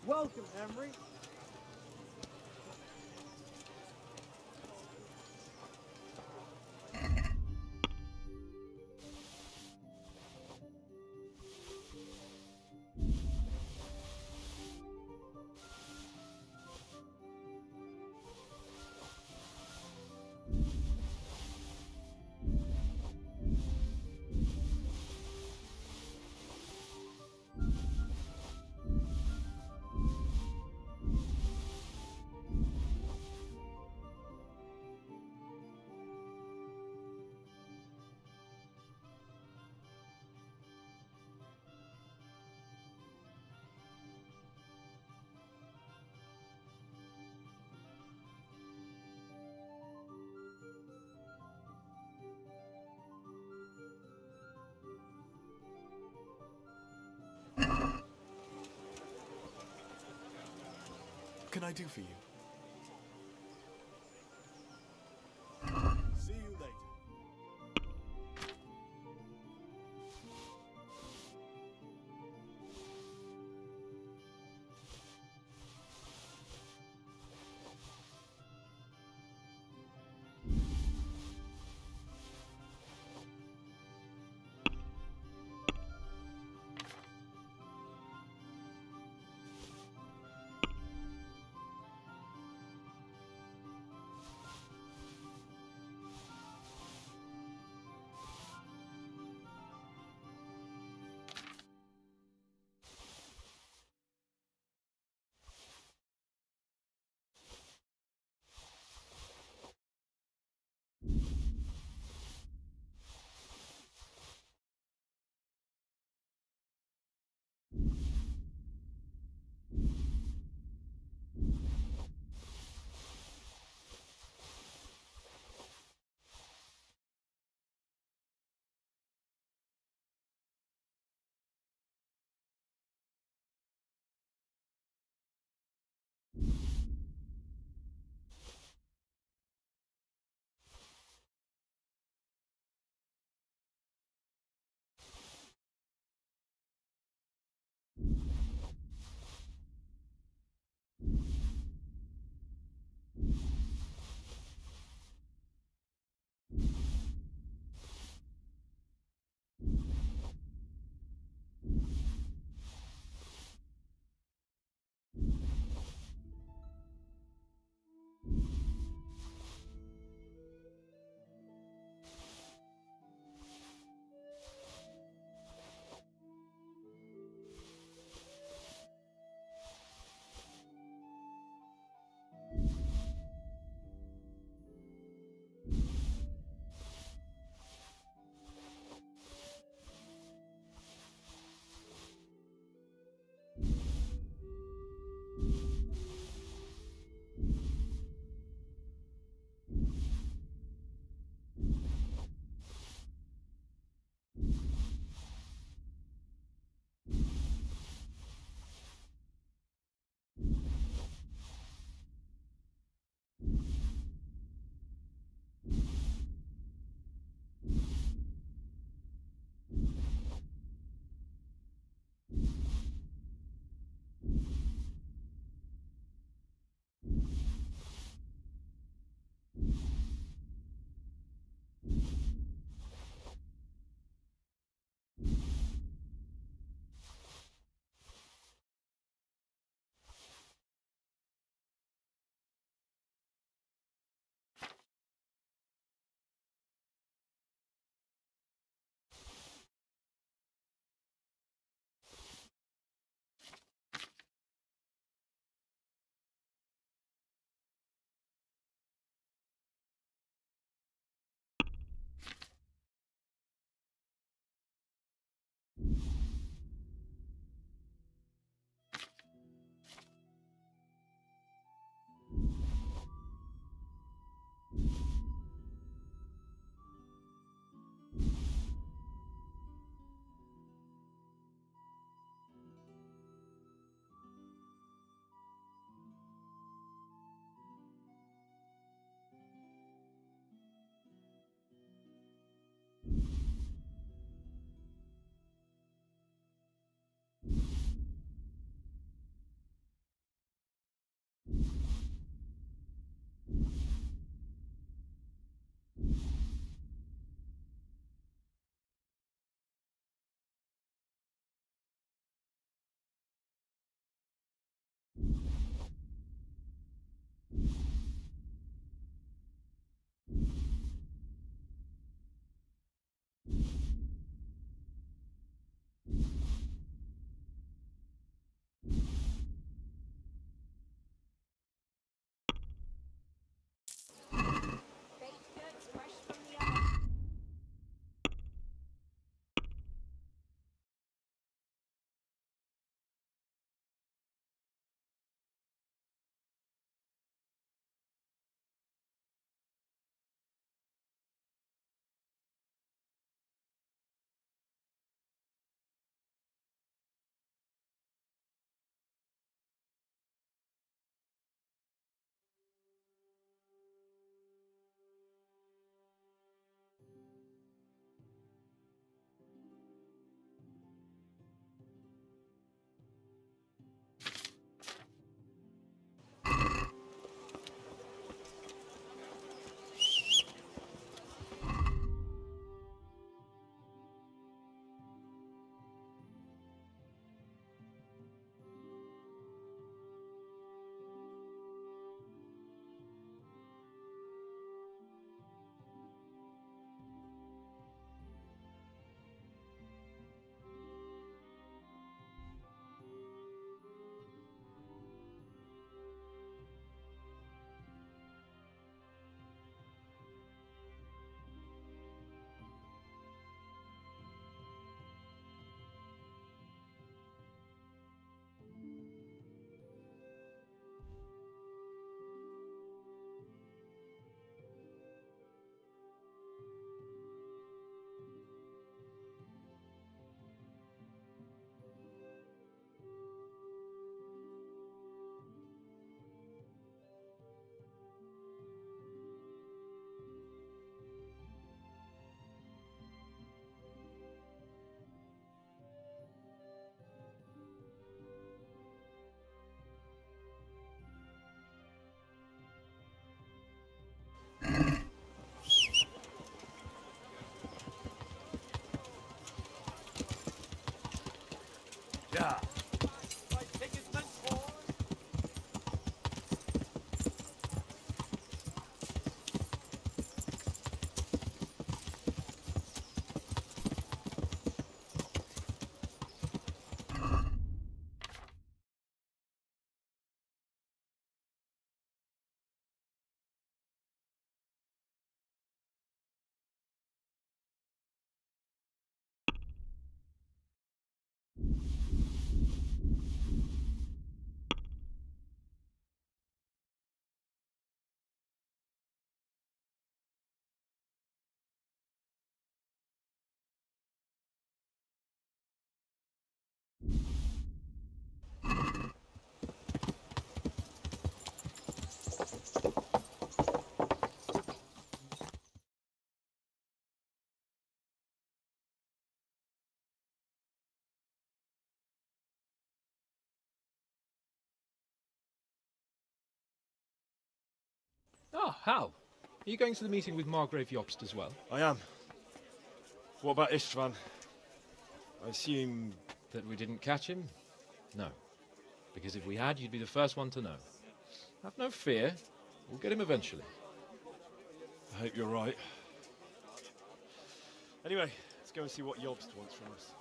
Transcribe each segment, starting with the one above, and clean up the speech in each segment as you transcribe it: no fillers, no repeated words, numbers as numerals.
Welcome, Henry. What can I do for you? See you later. Ah, Hal. Are you going to the meeting with Margrave Jobst as well? I am. What about Istvan? I assume... That we didn't catch him? No. Because if we had, you'd be the first one to know. Have no fear. We'll get him eventually. I hope you're right. Anyway, let's go and see what Jobst wants from us.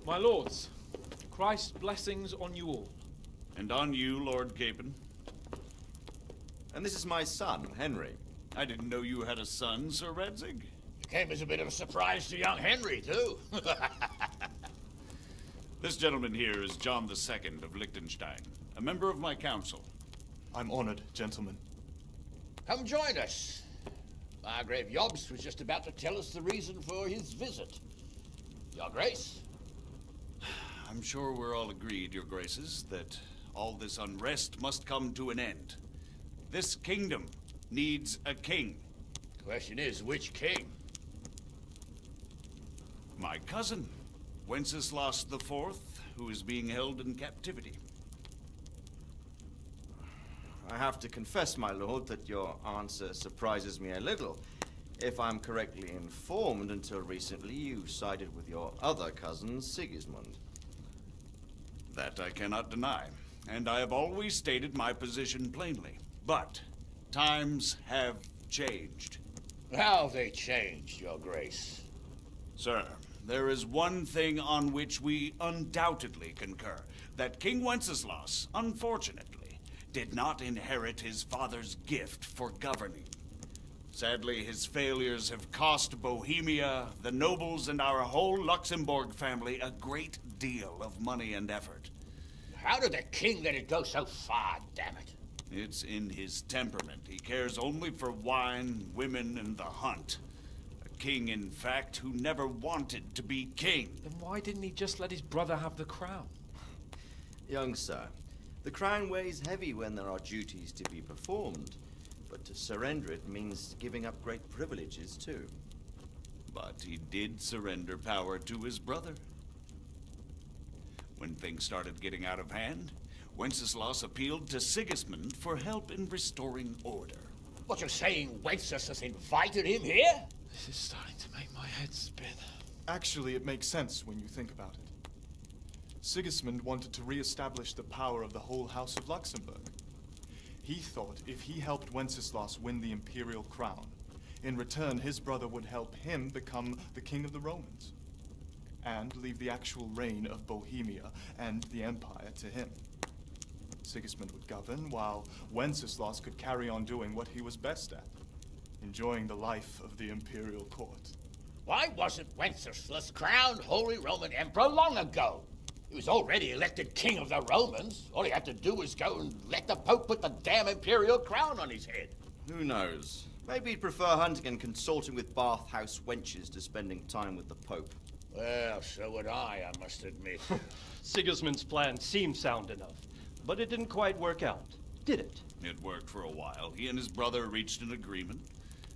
My lords, Christ's blessings on you all. And on you, Lord Capon. And this is my son, Henry. I didn't know you had a son, Sir Radzig. It came as a bit of a surprise to young Henry, too. This gentleman here is John II of Liechtenstein, a member of my council. I'm honored, gentlemen. Come join us. Margrave Jobst was just about to tell us the reason for his visit. Your Grace? I'm sure we're all agreed, Your Graces, that all this unrest must come to an end. This kingdom needs a king. The question is, which king? My cousin, Wenceslas IV, who is being held in captivity. I have to confess, my lord, that your answer surprises me a little. If I'm correctly informed, until recently you sided with your other cousin, Sigismund. That I cannot deny, and I have always stated my position plainly. But times have changed. How have they changed, Your Grace? Sir, there is one thing on which we undoubtedly concur. That King Wenceslas, unfortunately, did not inherit his father's gift for governing. Sadly, his failures have cost Bohemia, the nobles, and our whole Luxembourg family a great deal of money and effort. How did the king let it go so far, damn it? It's in his temperament. He cares only for wine, women, and the hunt. A king, in fact, who never wanted to be king. Then why didn't he just let his brother have the crown? Young sir, the crown weighs heavy when there are duties to be performed. But to surrender it means giving up great privileges, too. But he did surrender power to his brother. When things started getting out of hand, Wenceslas appealed to Sigismund for help in restoring order. What, you're saying Wenceslas invited him here? This is starting to make my head spin. Actually, it makes sense when you think about it. Sigismund wanted to re-establish the power of the whole House of Luxembourg. He thought if he helped Wenceslas win the imperial crown, in return his brother would help him become the king of the Romans, and leave the actual reign of Bohemia and the empire to him. Sigismund would govern, while Wenceslas could carry on doing what he was best at, enjoying the life of the imperial court. Why wasn't Wenceslas crowned Holy Roman Emperor long ago? He was already elected king of the Romans. All he had to do was go and let the Pope put the damn imperial crown on his head. Who knows? Maybe he'd prefer hunting and consorting with bathhouse wenches to spending time with the Pope. Well, so would I must admit. Sigismund's plan seemed sound enough, but it didn't quite work out, did it? It worked for a while. He and his brother reached an agreement.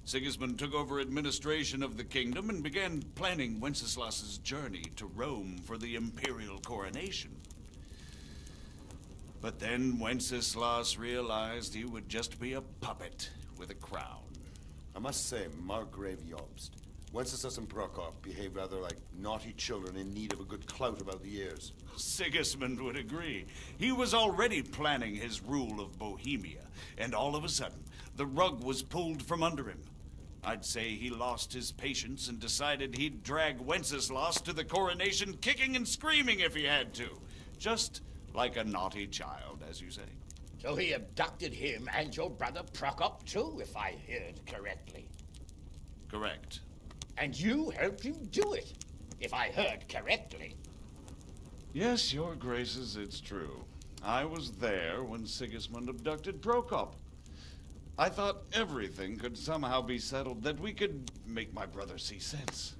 Sigismund took over administration of the kingdom and began planning Wenceslas's journey to Rome for the imperial coronation. But then Wenceslas realized he would just be a puppet with a crown. I must say, Margrave Jobst, Wenceslas and Prokop behave rather like naughty children in need of a good clout about the ears. Sigismund would agree. He was already planning his rule of Bohemia, and all of a sudden, the rug was pulled from under him. I'd say he lost his patience and decided he'd drag Wenceslas to the coronation kicking and screaming if he had to. Just like a naughty child, as you say. So he abducted him and your brother Prokop too, if I heard correctly. Correct. And you helped him do it, if I heard correctly. Yes, Your Graces, it's true. I was there when Sigismund abducted Prokop. I thought everything could somehow be settled, that we could make my brother see sense.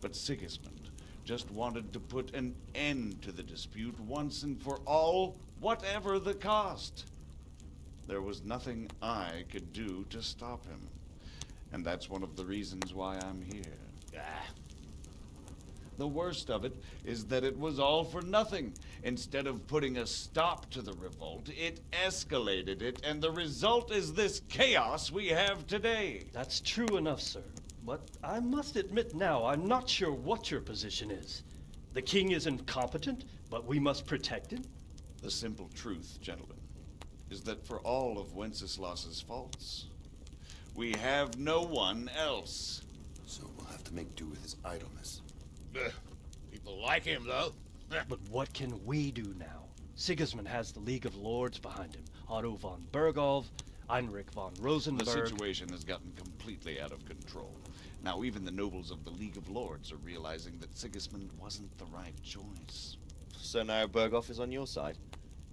But Sigismund just wanted to put an end to the dispute once and for all, whatever the cost. There was nothing I could do to stop him. And that's one of the reasons why I'm here. The worst of it is that it was all for nothing. Instead of putting a stop to the revolt, it escalated it, and the result is this chaos we have today. That's true enough, sir. But I must admit now, I'm not sure what your position is. The king is incompetent, but we must protect him? The simple truth, gentlemen, is that for all of Wenceslas's faults, we have no one else. So we'll have to make do with his idleness. People like him, though. But what can we do now? Sigismund has the League of Lords behind him. Otto von Berghoff, Heinrich von Rosenberg. The situation has gotten completely out of control. Now even the nobles of the League of Lords are realizing that Sigismund wasn't the right choice. So now Berghoff is on your side.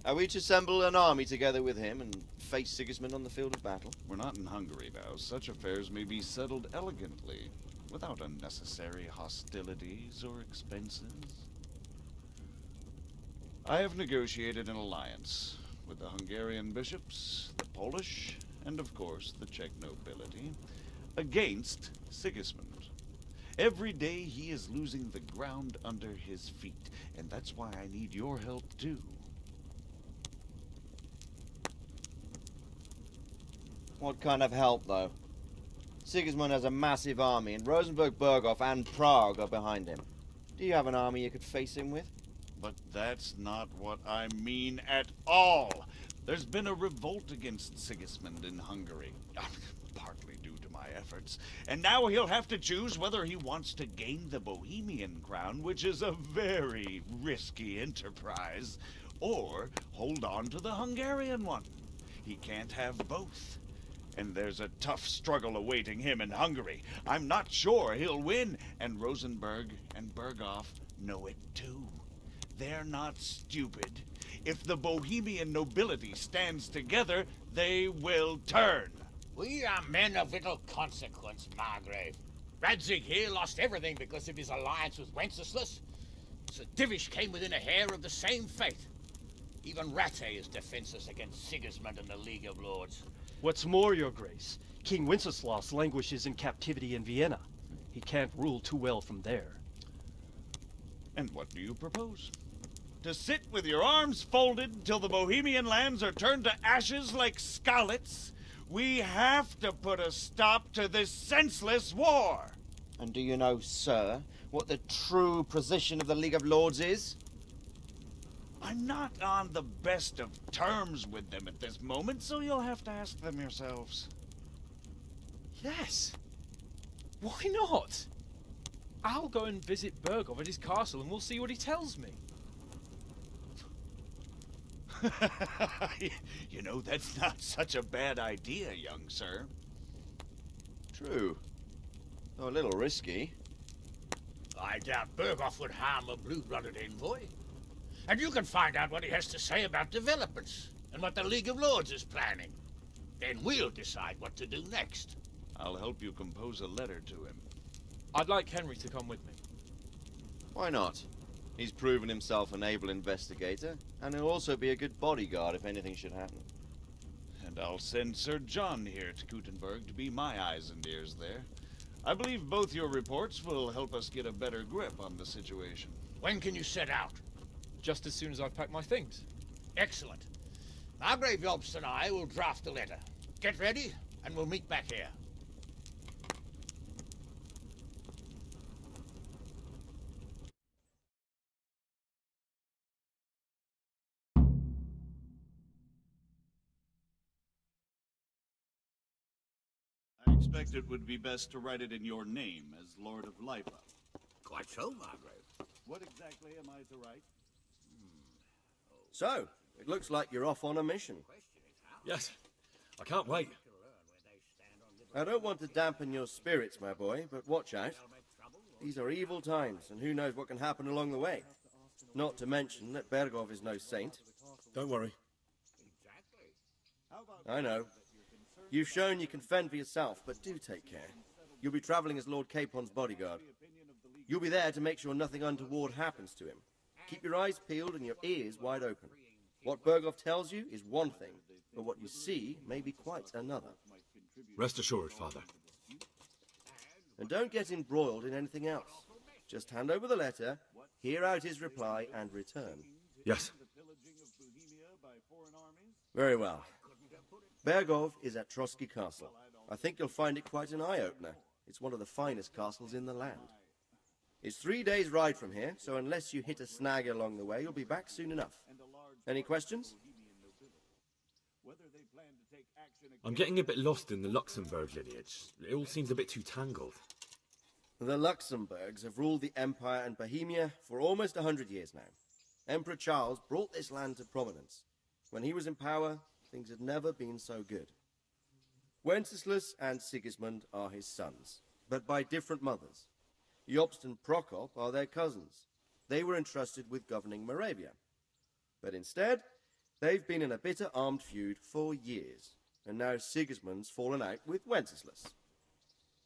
Are we to assemble an army together with him and face Sigismund on the field of battle? We're not in Hungary now. Such affairs may be settled elegantly, without unnecessary hostilities or expenses. I have negotiated an alliance with the Hungarian bishops, the Polish, and of course the Czech nobility, against Sigismund. Every day he is losing the ground under his feet, and that's why I need your help too. What kind of help, though? Sigismund has a massive army, and Rosenberg, Berghoff, and Prague are behind him. Do you have an army you could face him with? But that's not what I mean at all. There's been a revolt against Sigismund in Hungary, partly due to my efforts, and now he'll have to choose whether he wants to gain the Bohemian crown, which is a very risky enterprise, or hold on to the Hungarian one. He can't have both. And there's a tough struggle awaiting him in Hungary. I'm not sure he'll win, and Rosenberg and Berghoff know it too. They're not stupid. If the Bohemian nobility stands together, they will turn. We are men of little consequence, Margrave. Radzig here lost everything because of his alliance with Wenceslas. Sir Divish came within a hair of the same fate. Even Rattay is defenseless against Sigismund and the League of Lords. What's more, your grace, King Wenceslas languishes in captivity in Vienna. He can't rule too well from there. And what do you propose? To sit with your arms folded till the Bohemian lands are turned to ashes like scarlets? We have to put a stop to this senseless war! And do you know, sir, what the true position of the League of Lords is? I'm not on the best of terms with them at this moment, so you'll have to ask them yourselves. Yes. Why not? I'll go and visit Berghoff at his castle and we'll see what he tells me. You know, that's not such a bad idea, young sir. True. Though a little risky. I doubt Berghoff would harm a blue-blooded envoy. And you can find out what he has to say about developments and what the League of Lords is planning. Then we'll decide what to do next. I'll help you compose a letter to him. I'd like Henry to come with me. Why not? He's proven himself an able investigator, and he'll also be a good bodyguard if anything should happen. And I'll send Sir John here to Kuttenberg to be my eyes and ears there. I believe both your reports will help us get a better grip on the situation. When can you set out? Just as soon as I've packed my things. Excellent. Margrave Jobst and I will draft the letter. Get ready, and we'll meet back here. I expect it would be best to write it in your name as Lord of Lipa. Quite so, Margrave. What exactly am I to write? So, it looks like you're off on a mission. Yes, I can't wait. I don't want to dampen your spirits, my boy, but watch out. These are evil times, and who knows what can happen along the way. Not to mention that Berghoff is no saint. Don't worry. I know. You've shown you can fend for yourself, but do take care. You'll be travelling as Lord Capon's bodyguard. You'll be there to make sure nothing untoward happens to him. Keep your eyes peeled and your ears wide open. What Berghoff tells you is one thing, but what you see may be quite another. Rest assured, Father. And don't get embroiled in anything else. Just hand over the letter, hear out his reply, and return. Yes. Very well. Berghoff is at Trotsky Castle. I think you'll find it quite an eye-opener. It's one of the finest castles in the land. It's 3 days' ride from here, so unless you hit a snag along the way, you'll be back soon enough. Any questions? I'm getting a bit lost in the Luxembourg lineage. It all seems a bit too tangled. The Luxembourgs have ruled the Empire and Bohemia for almost 100 years now. Emperor Charles brought this land to prominence. When he was in power, things had never been so good. Wenceslas and Sigismund are his sons, but by different mothers. Jobst and Prokop are their cousins. They were entrusted with governing Moravia. But instead, they've been in a bitter armed feud for years, and now Sigismund's fallen out with Wenceslas.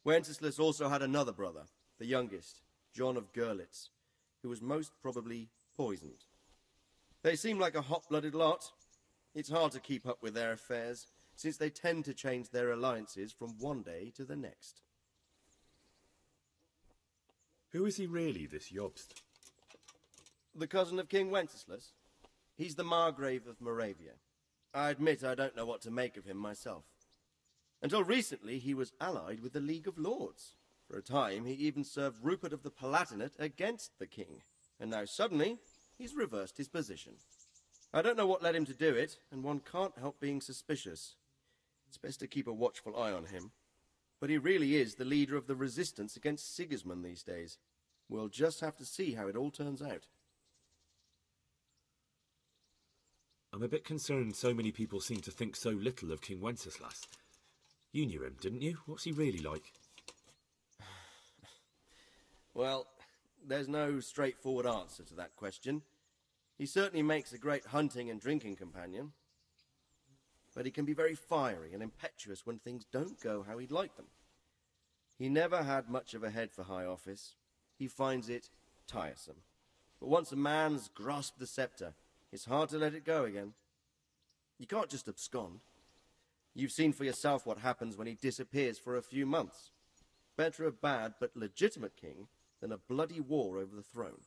Wenceslas also had another brother, the youngest, John of Görlitz, who was most probably poisoned. They seem like a hot-blooded lot. It's hard to keep up with their affairs, since they tend to change their alliances from one day to the next. Who is he really, this Jobst? The cousin of King Wenceslas. He's the Margrave of Moravia. I admit I don't know what to make of him myself. Until recently, he was allied with the League of Lords. For a time, he even served Rupert of the Palatinate against the king. And now suddenly, he's reversed his position. I don't know what led him to do it, and one can't help being suspicious. It's best to keep a watchful eye on him. But he really is the leader of the resistance against Sigismund these days. We'll just have to see how it all turns out. I'm a bit concerned so many people seem to think so little of King Wenceslas. You knew him, didn't you? What's he really like? Well, there's no straightforward answer to that question. He certainly makes a great hunting and drinking companion. But he can be very fiery and impetuous when things don't go how he'd like them. He never had much of a head for high office. He finds it tiresome. But once a man's grasped the scepter, it's hard to let it go again. You can't just abscond. You've seen for yourself what happens when he disappears for a few months. Better a bad but legitimate king than a bloody war over the throne.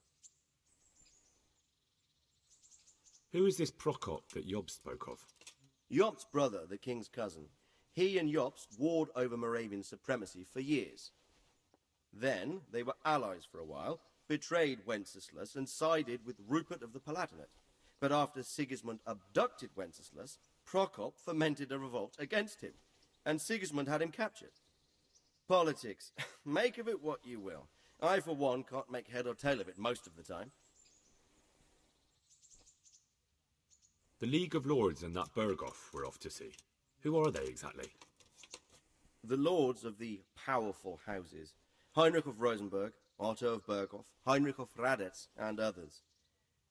Who is this Prokop that Jobst spoke of? Jobst's brother, the king's cousin. He and Jobst warred over Moravian supremacy for years. Then they were allies for a while, betrayed Wenceslas and sided with Rupert of the Palatinate. But after Sigismund abducted Wenceslas, Prokop fomented a revolt against him, and Sigismund had him captured. Politics. Make of it what you will. I, for one, can't make head or tail of it most of the time. The League of Lords and that Berghoff we're off to see. Who are they exactly? The lords of the powerful houses. Heinrich of Rosenberg, Otto of Berghoff, Heinrich of Radetz, and others.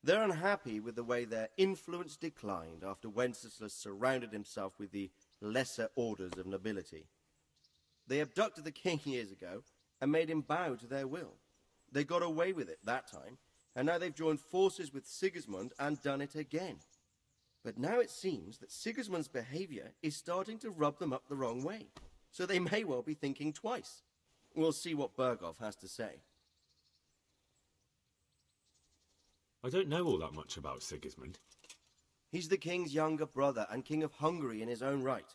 They're unhappy with the way their influence declined after Wenceslas surrounded himself with the lesser orders of nobility. They abducted the king years ago and made him bow to their will. They got away with it that time, and now they've joined forces with Sigismund and done it again. But now it seems that Sigismund's behavior is starting to rub them up the wrong way, so they may well be thinking twice. We'll see what Berghoff has to say. I don't know all that much about Sigismund. He's the king's younger brother and king of Hungary in his own right.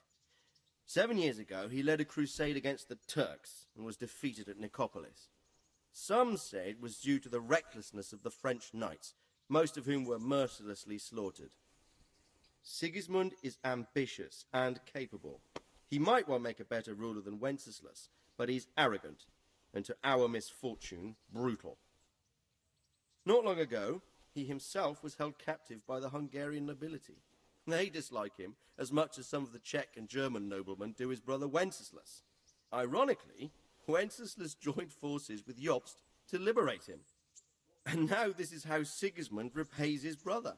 7 years ago, he led a crusade against the Turks and was defeated at Nicopolis. Some say it was due to the recklessness of the French knights, most of whom were mercilessly slaughtered. Sigismund is ambitious and capable. He might well make a better ruler than Wenceslas, but he's arrogant, and to our misfortune, brutal. Not long ago, he himself was held captive by the Hungarian nobility. They dislike him as much as some of the Czech and German noblemen do his brother Wenceslas. Ironically, Wenceslas joined forces with Jobst to liberate him. And now this is how Sigismund repays his brother.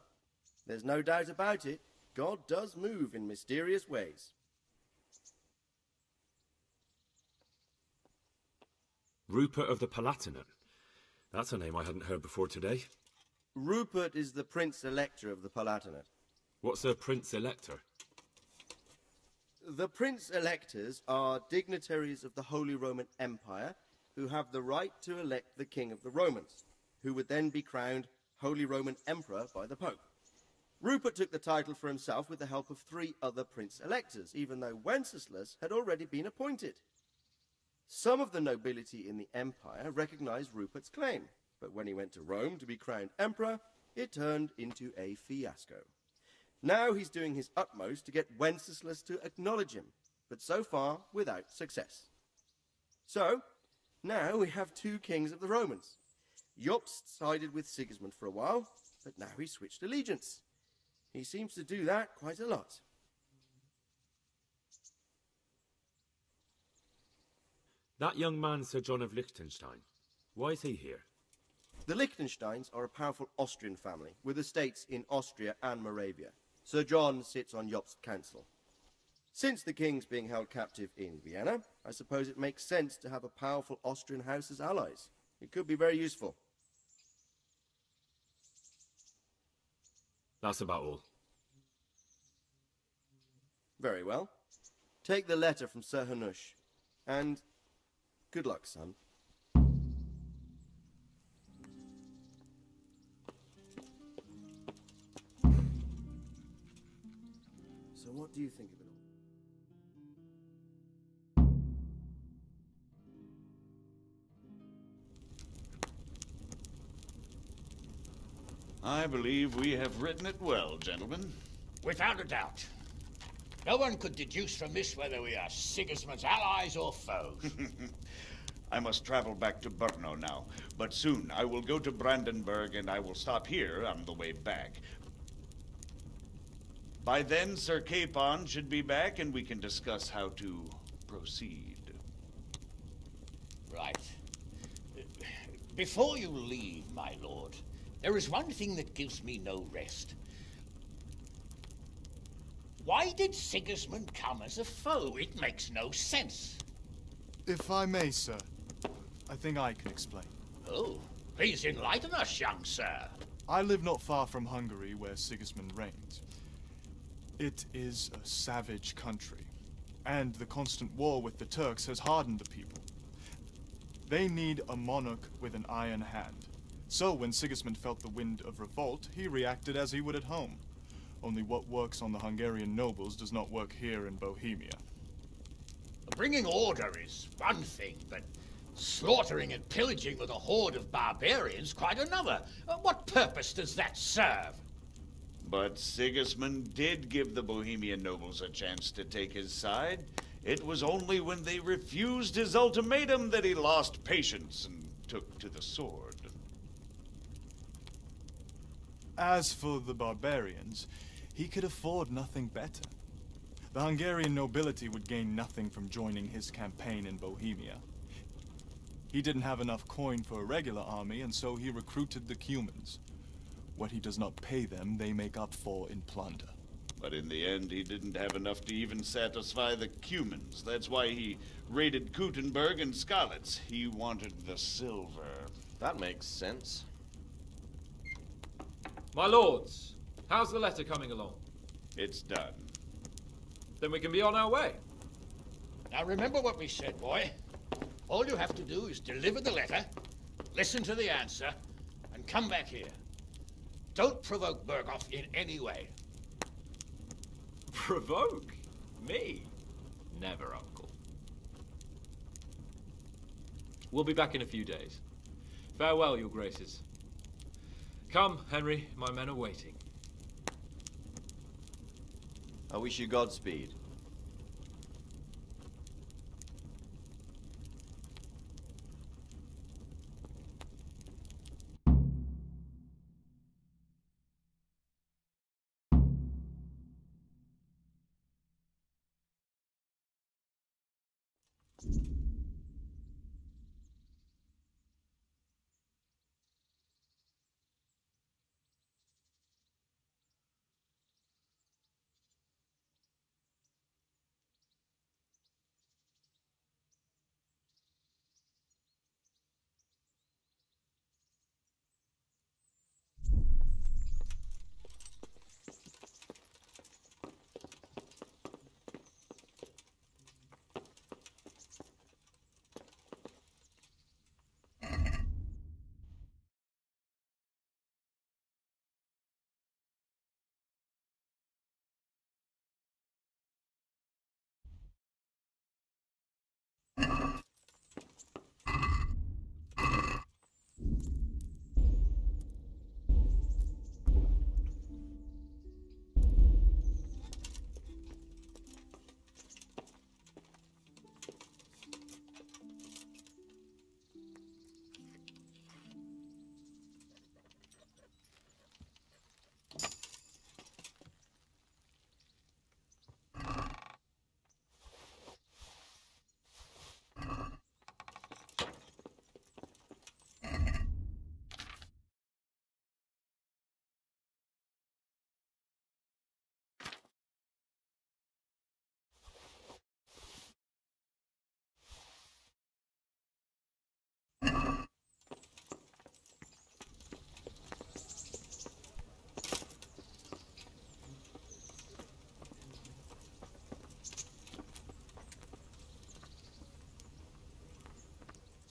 There's no doubt about it, God does move in mysterious ways. Rupert of the Palatinate. That's a name I hadn't heard before today. Rupert is the Prince Elector of the Palatinate. What's a Prince Elector? The Prince Electors are dignitaries of the Holy Roman Empire who have the right to elect the King of the Romans, who would then be crowned Holy Roman Emperor by the Pope. Rupert took the title for himself with the help of 3 other Prince Electors, even though Wenceslas had already been appointed. Some of the nobility in the empire recognized Rupert's claim, but when he went to Rome to be crowned emperor, it turned into a fiasco. Now he's doing his utmost to get Wenceslas to acknowledge him, but so far without success. So, now we have 2 kings of the Romans. Jobst sided with Sigismund for a while, but now he's switched allegiance. He seems to do that quite a lot. That young man, Sir John of Liechtenstein. Why is he here? The Liechtensteins are a powerful Austrian family with estates in Austria and Moravia. Sir John sits on Jobst's council. Since the king's being held captive in Vienna, I suppose it makes sense to have a powerful Austrian house as allies. It could be very useful. That's about all. Very well. Take the letter from Sir Hanush, and good luck, son. So what do you think of it all? I believe we have written it well, gentlemen. Without a doubt. No one could deduce from this whether we are Sigismund's allies or foes. I must travel back to Brno now, but soon I will go to Brandenburg and I will stop here on the way back. By then, Sir Capon should be back and we can discuss how to proceed. Right. Before you leave, my lord, there is one thing that gives me no rest. Why did Sigismund come as a foe? It makes no sense. If I may, sir, I think I can explain. Oh, please enlighten us, young sir. I live not far from Hungary, where Sigismund reigns. It is a savage country, and the constant war with the Turks has hardened the people. They need a monarch with an iron hand. So when Sigismund felt the wind of revolt, he reacted as he would at home. Only what works on the Hungarian nobles does not work here in Bohemia. Bringing order is one thing, but slaughtering and pillaging with a horde of barbarians quite another. What purpose does that serve? But Sigismund did give the Bohemian nobles a chance to take his side. It was only when they refused his ultimatum that he lost patience and took to the sword. As for the barbarians, he could afford nothing better. The Hungarian nobility would gain nothing from joining his campaign in Bohemia. He didn't have enough coin for a regular army, and so he recruited the Cumans. What he does not pay them, they make up for in plunder. But in the end, he didn't have enough to even satisfy the Cumans. That's why he raided Kuttenberg and Skalitz. He wanted the silver. That makes sense. My lords, how's the letter coming along? It's done. Then we can be on our way. Now remember what we said, boy. All you have to do is deliver the letter, listen to the answer, and come back here. Don't provoke Berghoff in any way. Provoke? Me? Never, Uncle. We'll be back in a few days. Farewell, your graces. Come, Henry, my men are waiting. I wish you Godspeed.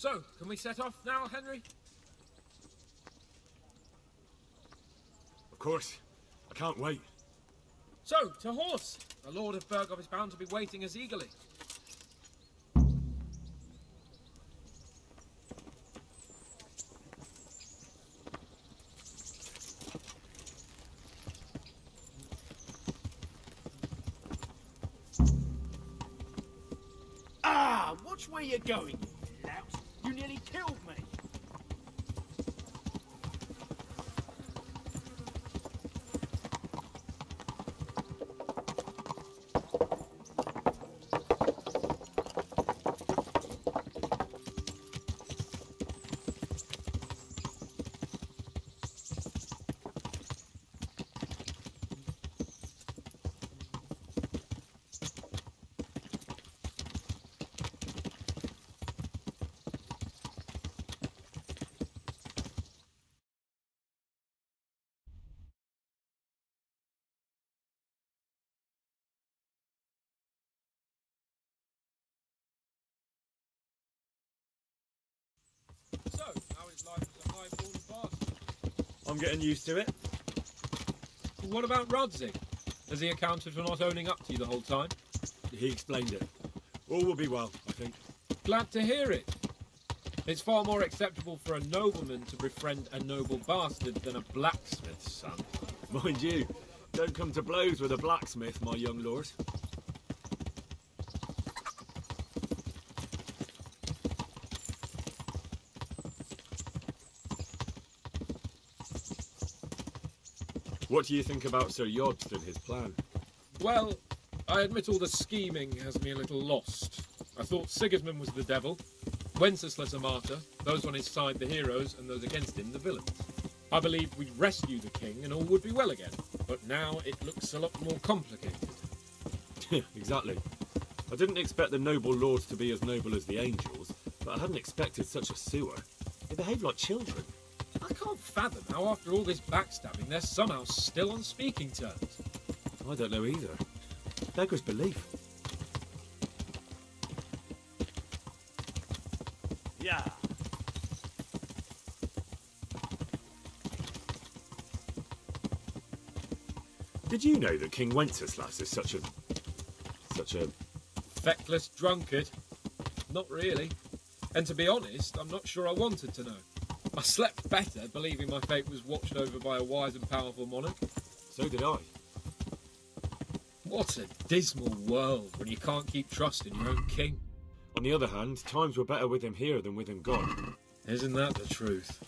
So, can we set off now, Henry? Of course. I can't wait. So, to horse! The Lord of Burgov is bound to be waiting us eagerly. Watch where you're going, you lout. You nearly killed me. So, how is life as a high-born bastard? I'm getting used to it. What about Rodzig? Has he accounted for not owning up to you the whole time? He explained it. All will be well, I think. Glad to hear it. It's far more acceptable for a nobleman to befriend a noble bastard than a blacksmith's son. Mind you, don't come to blows with a blacksmith, my young lord. What do you think about Sir Jobst and his plan? Well, I admit all the scheming has me a little lost. I thought Sigismund was the devil, Wenceslas a martyr, those on his side the heroes, and those against him the villains. I believed we'd rescue the king and all would be well again, but now it looks a lot more complicated. Exactly. I didn't expect the noble lords to be as noble as the angels, but I hadn't expected such a sewer. They behave like children. I can't fathom how after all this backstabbing they're somehow still on speaking terms. I don't know either. Beggars belief. Yeah. Did you know that King Wenceslas is such a Feckless drunkard? Not really. And to be honest, I'm not sure I wanted to know. I slept better believing my fate was watched over by a wise and powerful monarch. So did I. What a dismal world when you can't keep trust in your own king. On the other hand, times were better with him here than with him gone. Isn't that the truth?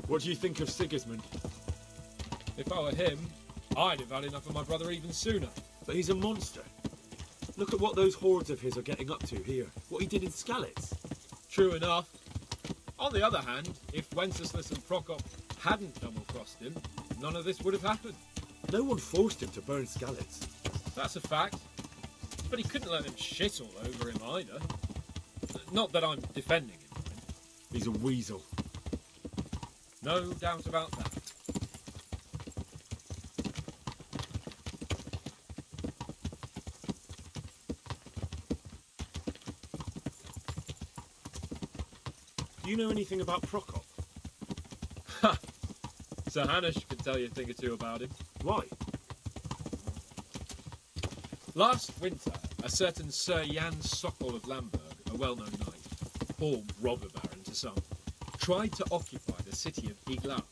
What do you think of Sigismund? If I were him, I'd have had enough of my brother even sooner. But he's a monster. Look at what those hordes of his are getting up to here. What he did in Skalitz. True enough. On the other hand, if Wenceslas and Prokop hadn't double-crossed him, none of this would have happened. No one forced him to burn Skalitz. That's a fact. But he couldn't let them shit all over him either. Not that I'm defending him. He's a weasel. No doubt about that. Do you know anything about Prokop? Ha! Sir Hanush could tell you a thing or two about him. Why? Last winter, a certain Sir Jan Sokol of Lamberg, a well-known knight, or robber baron to some, tried to occupy the city of Iglau,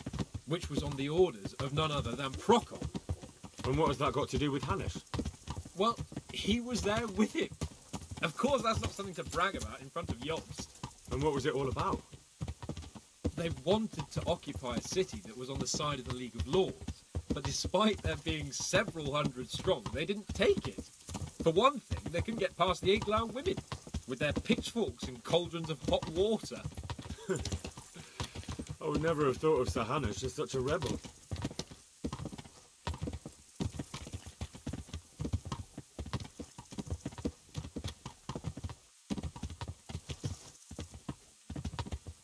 which was on the orders of none other than Prokop. And what has that got to do with Hanush? Well, he was there with him. Of course, that's not something to brag about in front of Jobst. And what was it all about? They wanted to occupy a city that was on the side of the League of Lords, but despite there being several hundred strong, they didn't take it. For one thing, they couldn't get past the Iglau women, with their pitchforks and cauldrons of hot water. I would never have thought of Sir Hanush as such a rebel.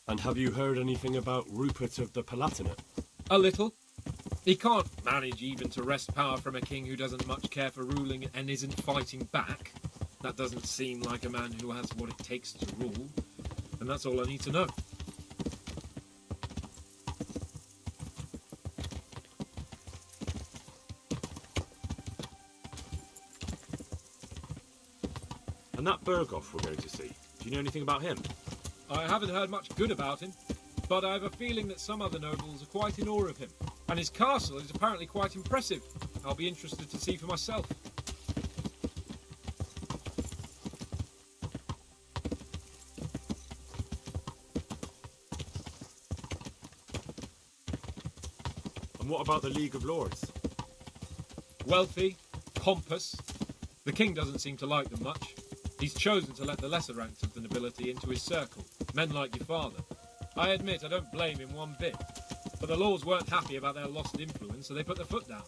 And have you heard anything about Rupert of the Palatinate? A little. He can't manage even to wrest power from a king who doesn't much care for ruling and isn't fighting back. That doesn't seem like a man who has what it takes to rule. And that's all I need to know. And that Berghoff we're going to see, do you know anything about him? I haven't heard much good about him, but I have a feeling that some other nobles are quite in awe of him. And his castle is apparently quite impressive. I'll be interested to see for myself. And what about the League of Lords? Wealthy, pompous. The king doesn't seem to like them much. He's chosen to let the lesser ranks of the nobility into his circle, men like your father. I admit I don't blame him one bit, but the lords weren't happy about their lost influence, so they put their foot down.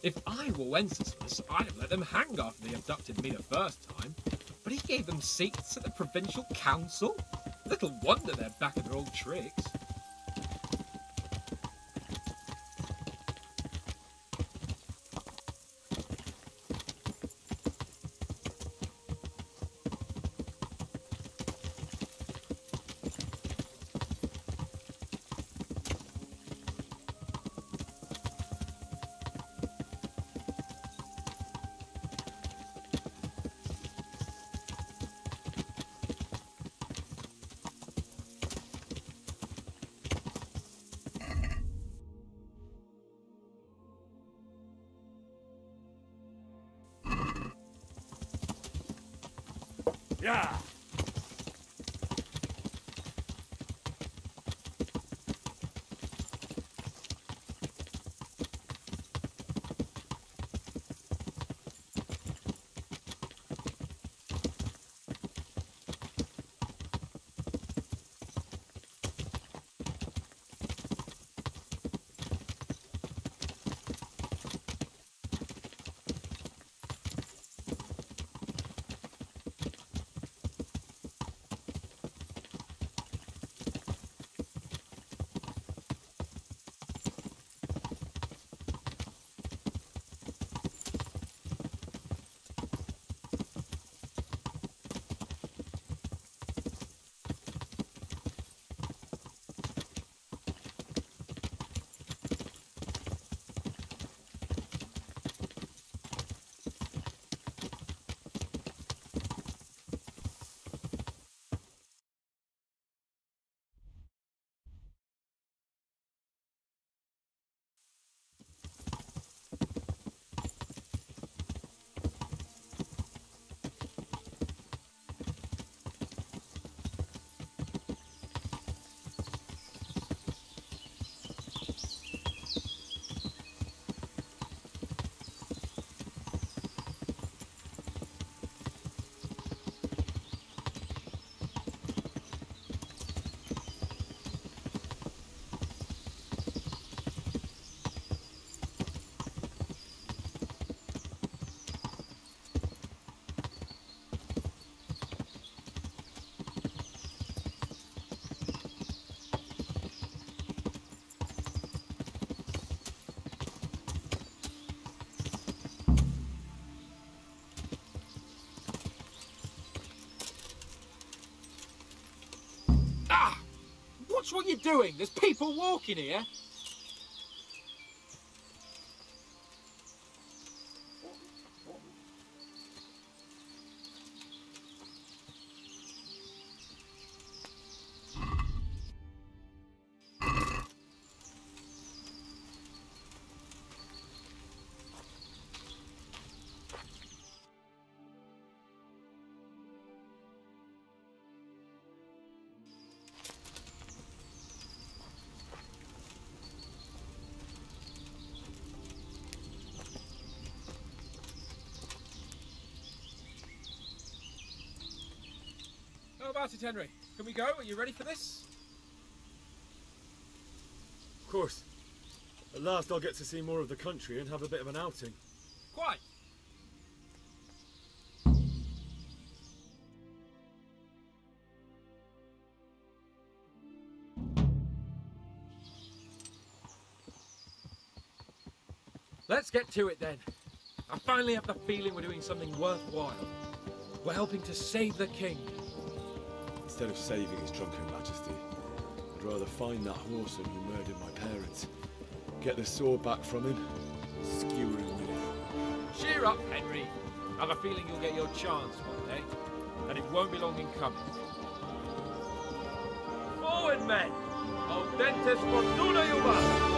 If I were Wenceslas, I'd have let them hang after they abducted me the first time, but he gave them seats at the provincial council? Little wonder they're back at their old tricks. Yeah. Watch what you're doing. There's people walking here. How about it, Henry? Can we go? Are you ready for this? Of course. At last I'll get to see more of the country and have a bit of an outing. Quite. Let's get to it then. I finally have the feeling we're doing something worthwhile. We're helping to save the king. Instead of saving his drunken majesty, I'd rather find that whoreson who murdered my parents, get the sword back from him, skewer him with it. Cheer up, Henry. I have a feeling you'll get your chance one day, and it won't be long in coming. Forward, men! Audentes fortuna juvat!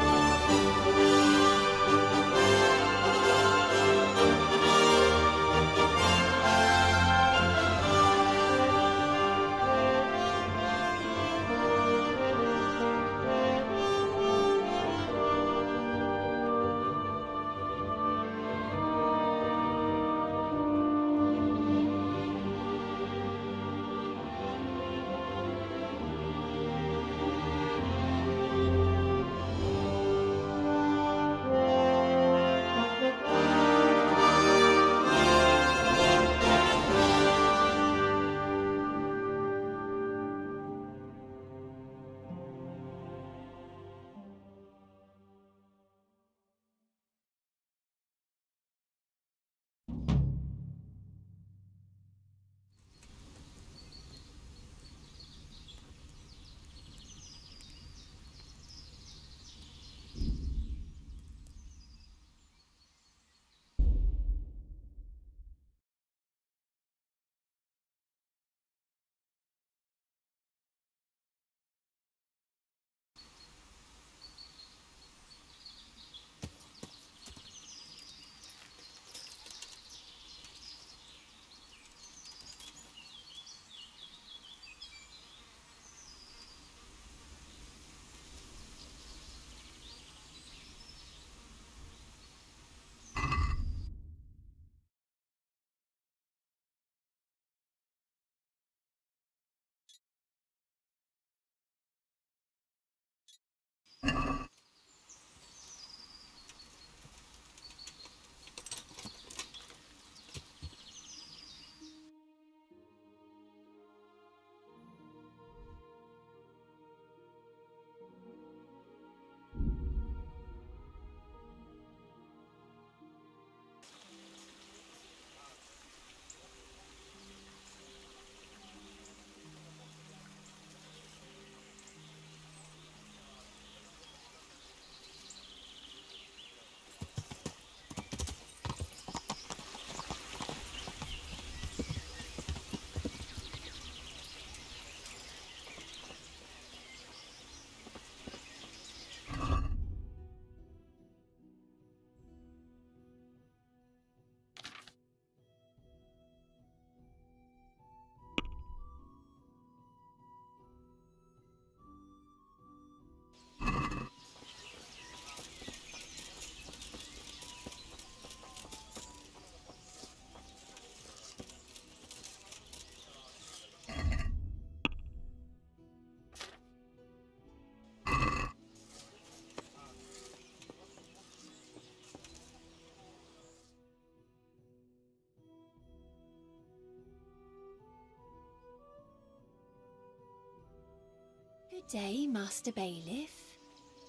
Good day, Master Bailiff.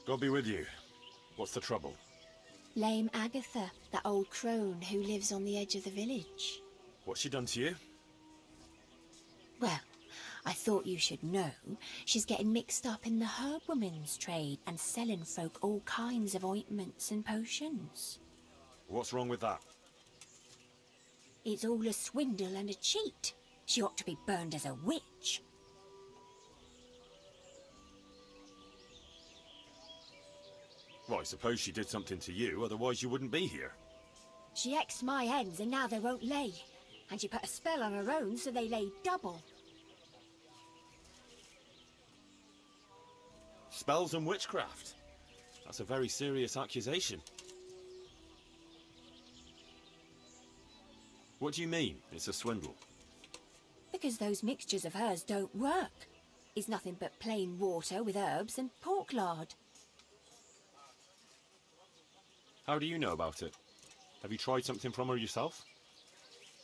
God be with you. What's the trouble? Lame Agatha, that old crone who lives on the edge of the village. What's she done to you? Well, I thought you should know. She's getting mixed up in the herb woman's trade and selling folk all kinds of ointments and potions. What's wrong with that? It's all a swindle and a cheat. She ought to be burned as a witch. Well, I suppose she did something to you, otherwise you wouldn't be here. She exed my hens and now they won't lay. And she put a spell on her own so they lay double. Spells and witchcraft? That's a very serious accusation. What do you mean, it's a swindle? Because those mixtures of hers don't work. It's nothing but plain water with herbs and pork lard. How do you know about it? Have you tried something from her yourself?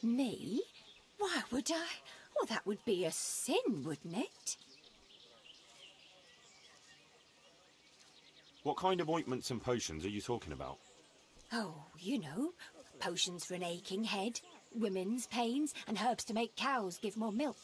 Me? Why would I? Well, that would be a sin, wouldn't it? What kind of ointments and potions are you talking about? Oh, you know, potions for an aching head, women's pains, and herbs to make cows give more milk.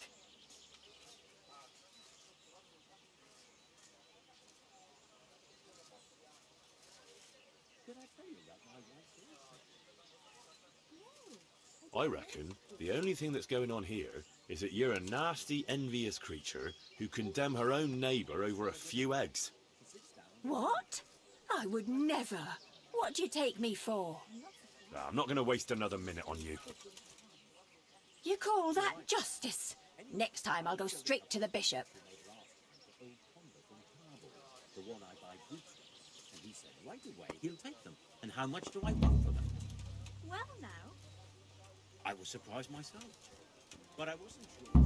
I reckon the only thing that's going on here is that you're a nasty, envious creature who condemn her own neighbour over a few eggs. What? I would never. What do you take me for? I'm not going to waste another minute on you. You call that justice? Next time I'll go straight to the bishop. The one I buy boots from, and he said right away he'll take them. And how much do I want for them? Well, now. I was surprised myself, but I wasn't sure.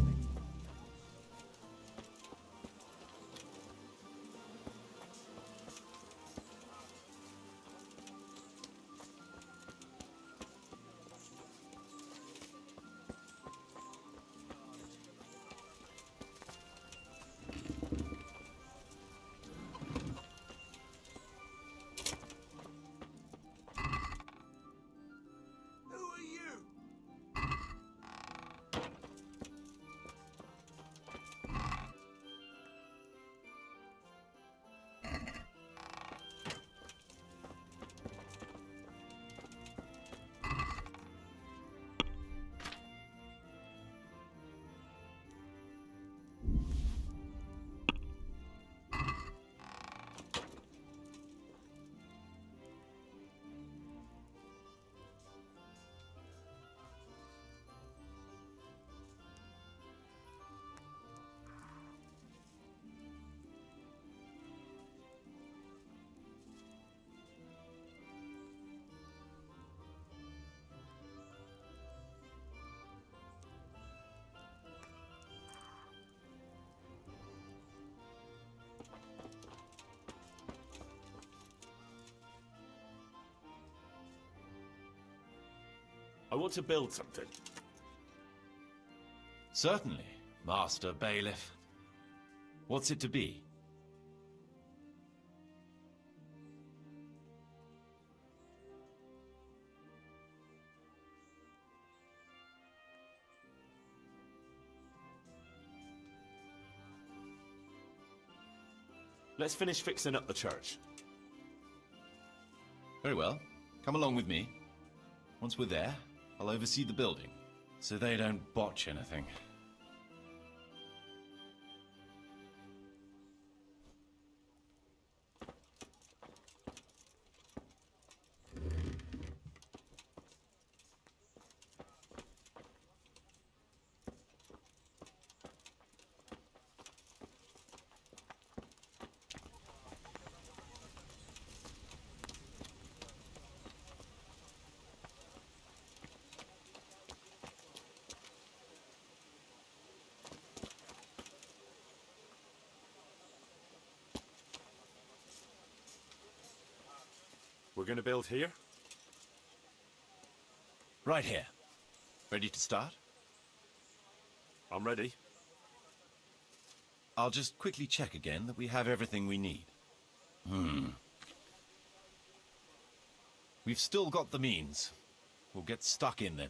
I want to build something. Certainly, Master Bailiff. What's it to be? Let's finish fixing up the church. Very well. Come along with me. Once we're there, I'll oversee the building, so they don't botch anything. We're going to build here? Right here. Ready to start? I'm ready. I'll just quickly check again that we have everything we need. We've still got the means. We'll get stuck in then.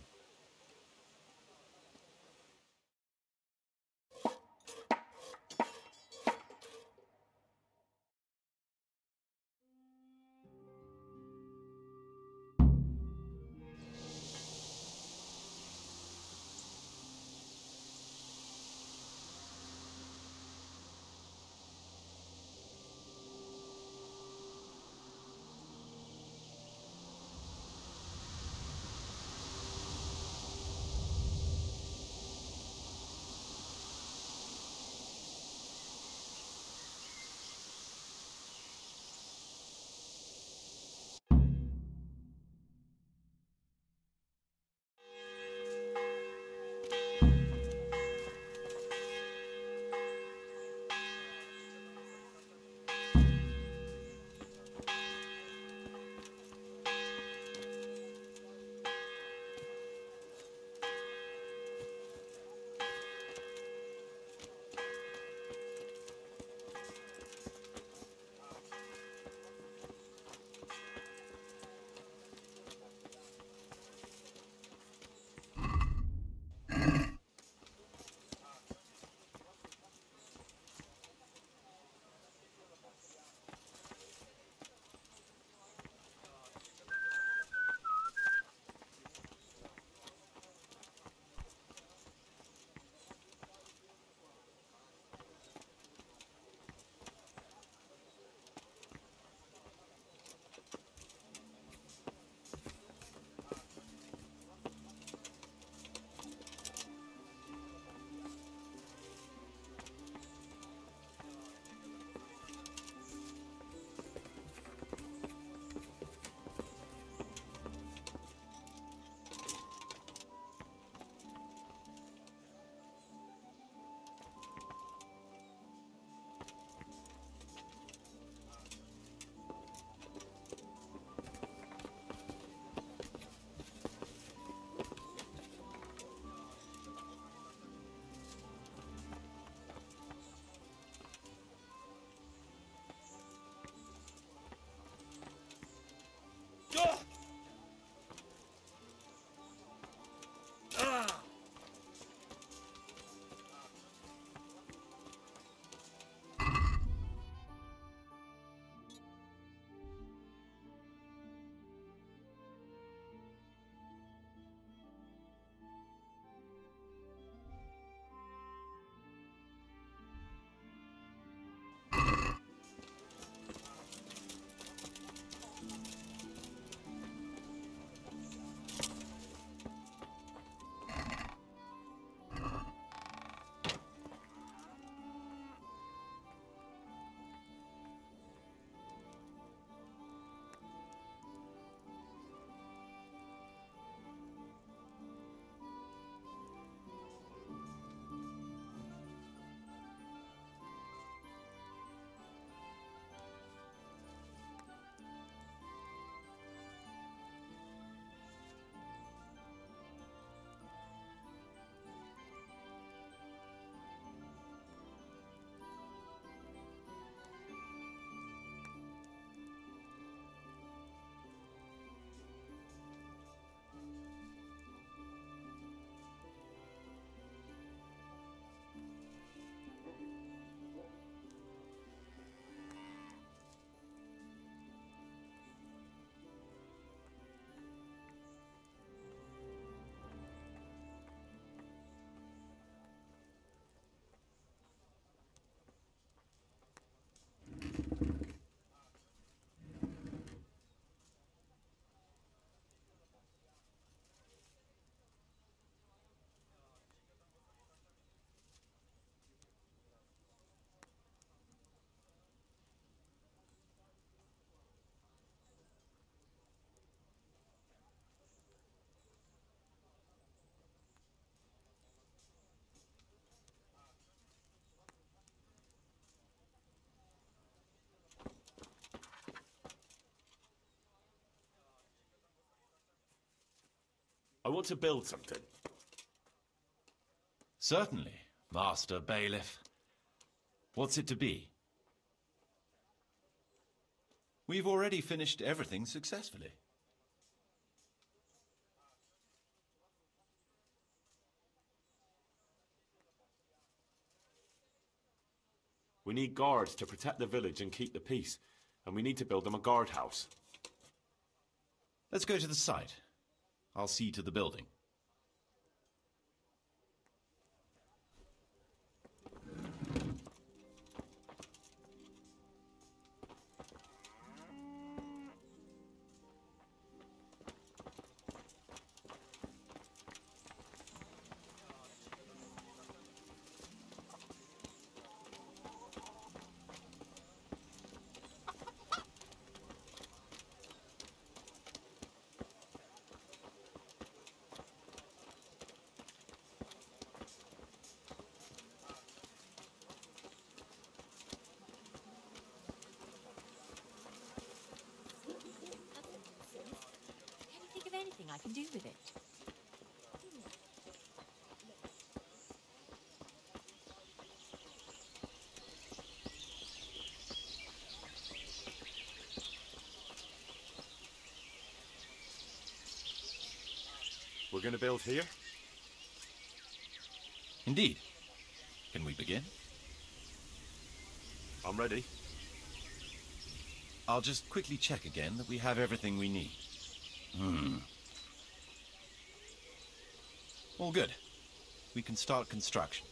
I want to build something. Certainly, Master Bailiff. What's it to be? We've already finished everything successfully. We need guards to protect the village and keep the peace, and we need to build them a guardhouse. Let's go to the site. I'll see to the building. Anything I can do with it. We're going to build here? Indeed. Can we begin? I'm ready. I'll just quickly check again that we have everything we need. All good. We can start construction.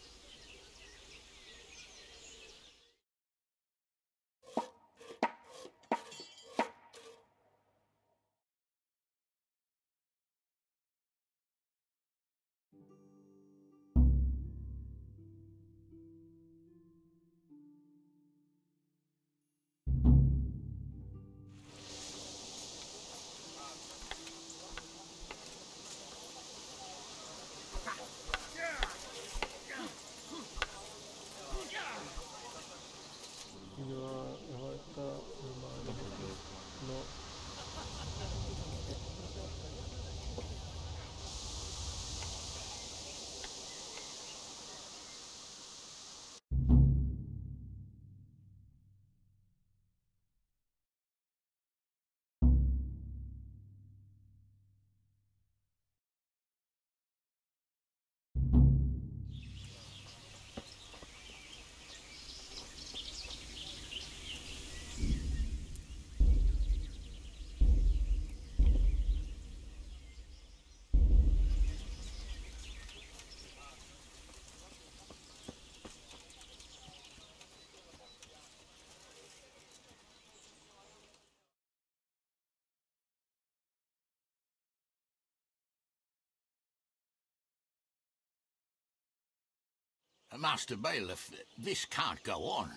Master Bailiff, this can't go on.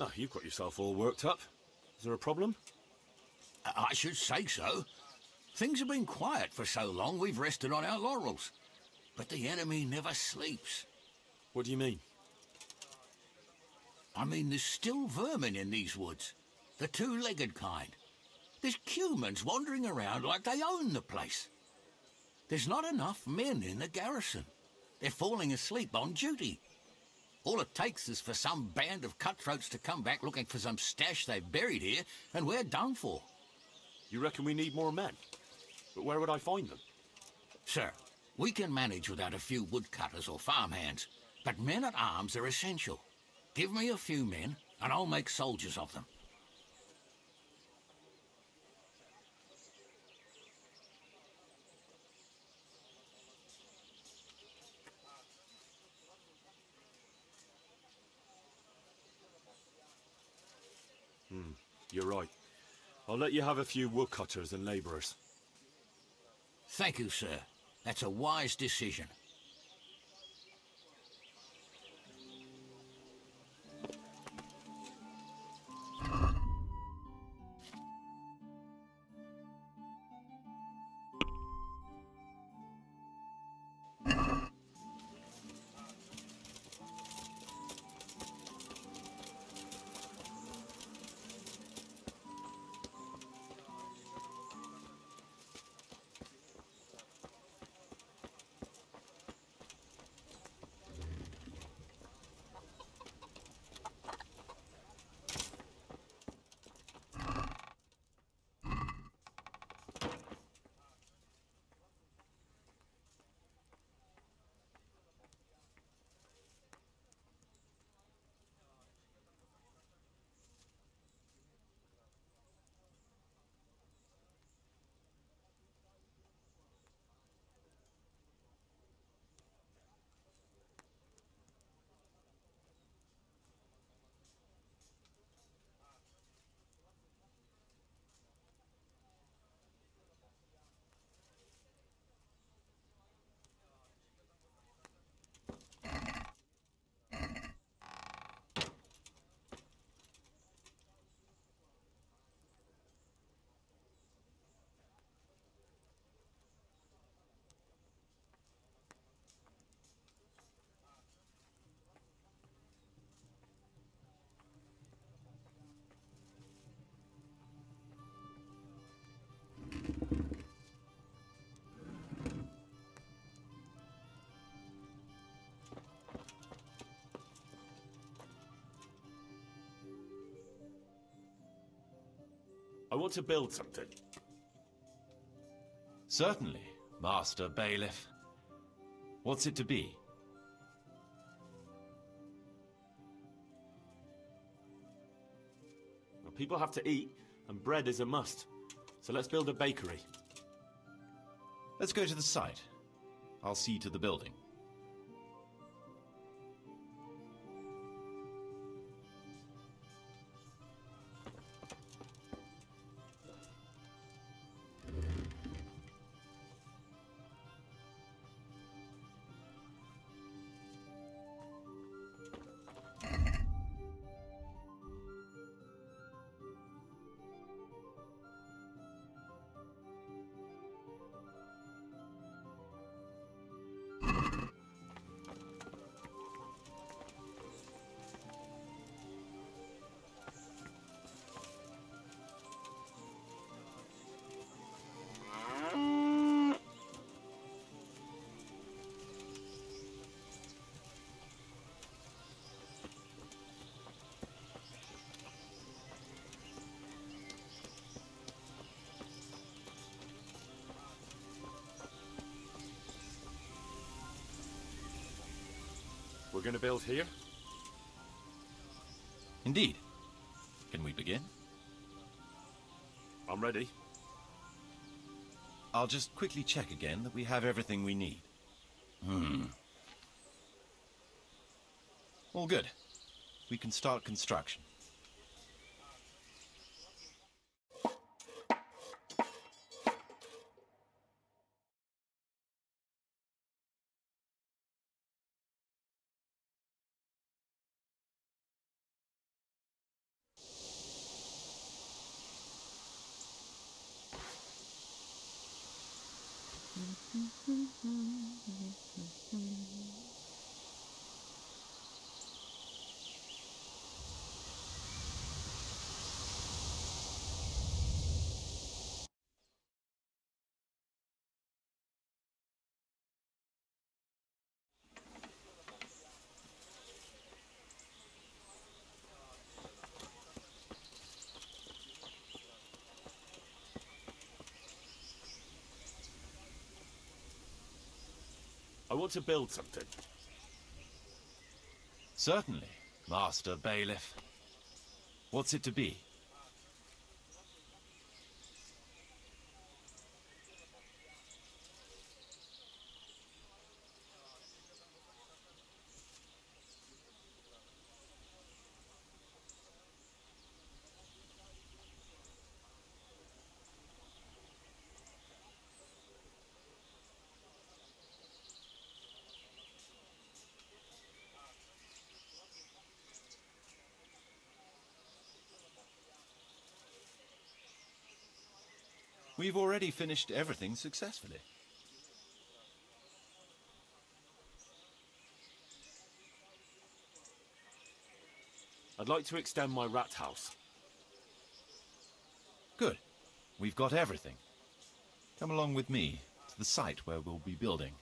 Oh, you've got yourself all worked up. Is there a problem? I should say so. Things have been quiet for so long we've rested on our laurels. But the enemy never sleeps. What do you mean? I mean, there's still vermin in these woods. The two-legged kind. There's humans wandering around like they own the place. There's not enough men in the garrison. They're falling asleep on duty. All it takes is for some band of cutthroats to come back looking for some stash they've buried here, and we're done for. You reckon we need more men? But where would I find them? Sir, we can manage without a few woodcutters or farmhands, but men-at-arms are essential. Give me a few men, and I'll make soldiers of them. You're right. I'll let you have a few woodcutters and labourers. Thank you, sir. That's a wise decision. want to build something. Certainly, Master Bailiff. What's it to be? Well, people have to eat, and bread is a must. So let's build a bakery. Let's go to the site. I'll see to the building. We're going to build here? Indeed. Can we begin? I'm ready. I'll just quickly check again that we have everything we need. All good. We can start construction. I want to build something. Certainly, Master Bailiff. What's it to be? We've already finished everything successfully. I'd like to extend my rat house. Good. We've got everything. Come along with me to the site where we'll be building.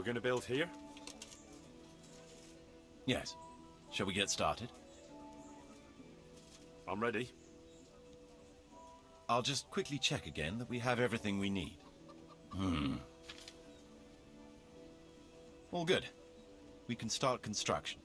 We're going to build here? Yes. Shall we get started? I'm ready. I'll just quickly check again that we have everything we need. All good. We can start construction.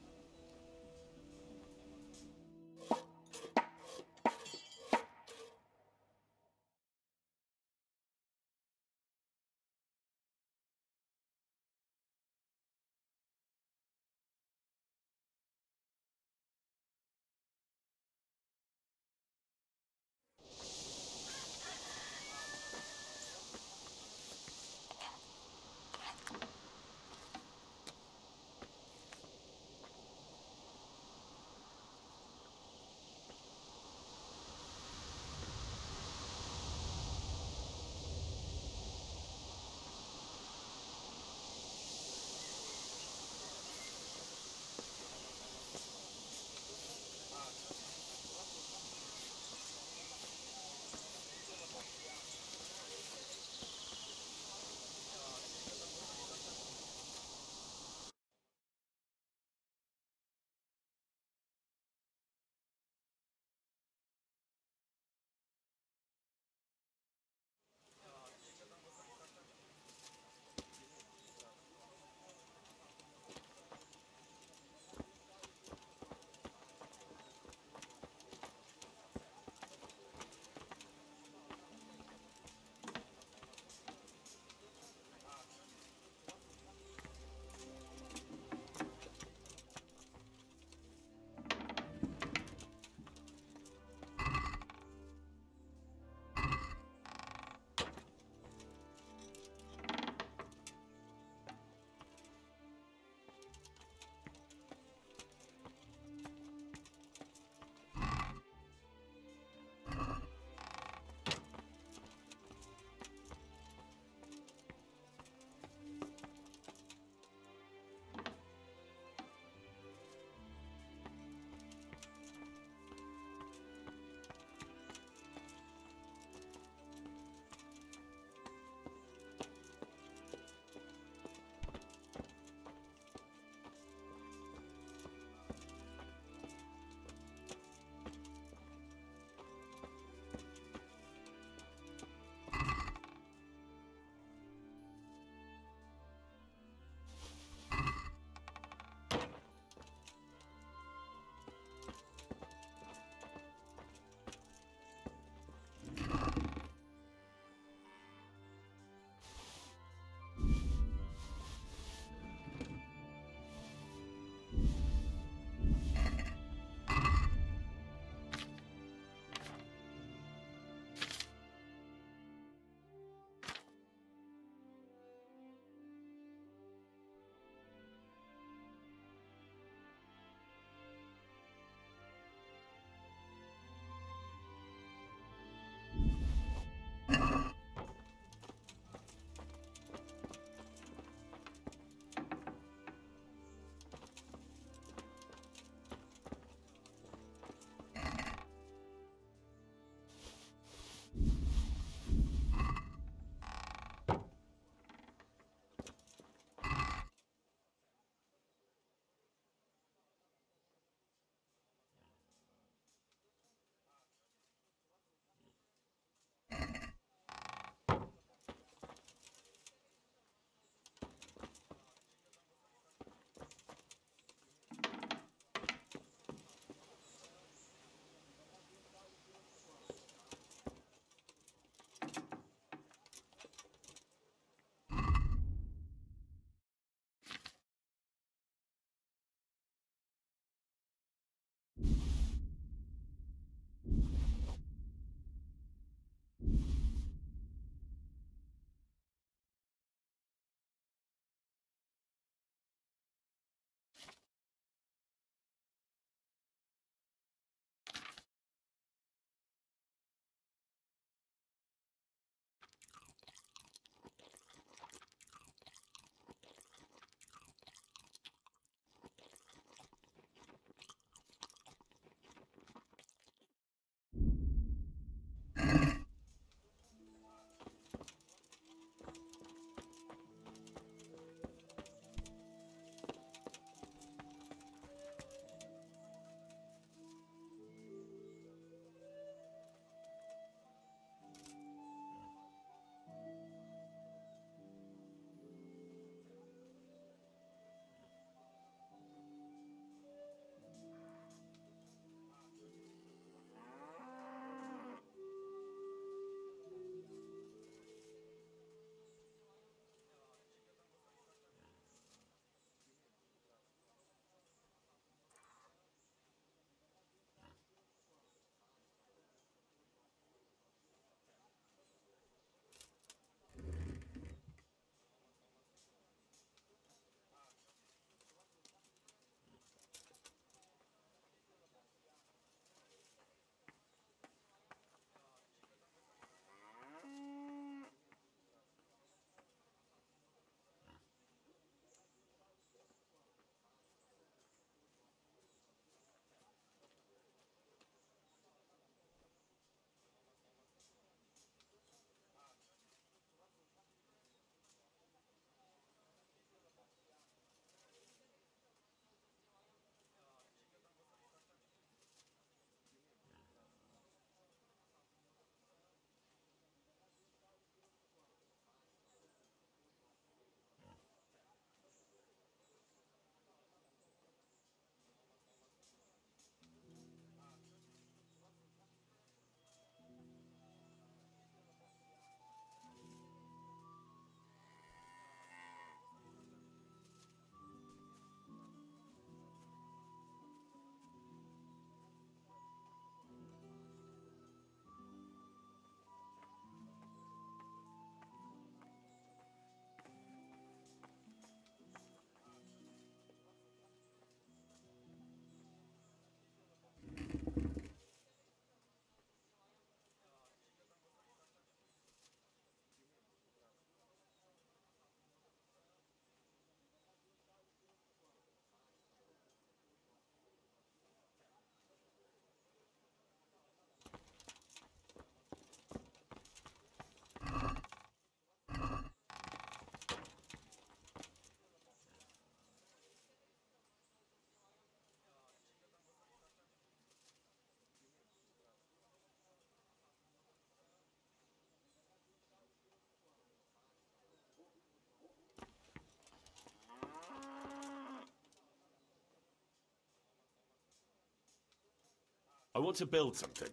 I want to build something.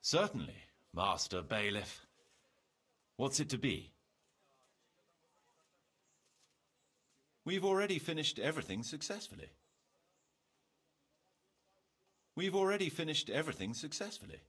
Certainly, Master Bailiff. What's it to be? We've already finished everything successfully. We've already finished everything successfully.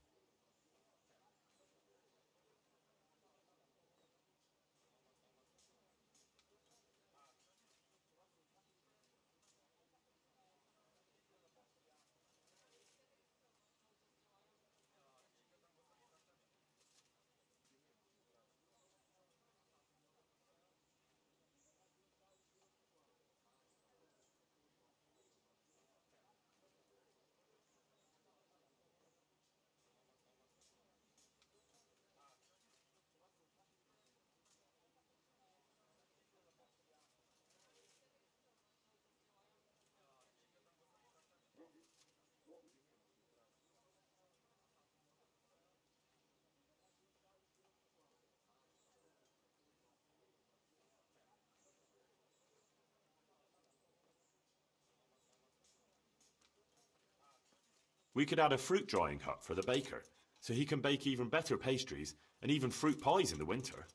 We could add a fruit drying hut for the baker, so he can bake even better pastries and even fruit pies in the winter.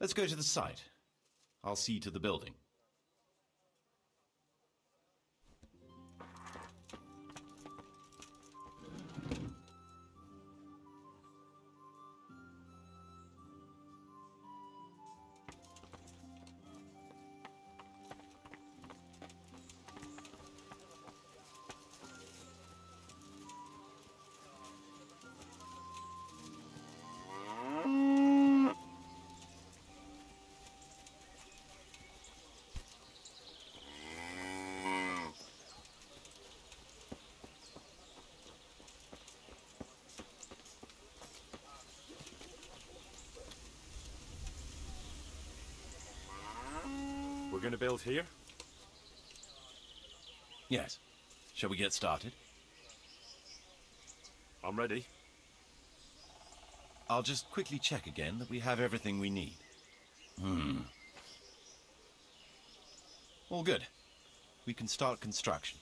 Let's go to the site. I'll see to the building. We're going to build here? Yes. Shall we get started? I'm ready. I'll just quickly check again that we have everything we need. All good. We can start construction.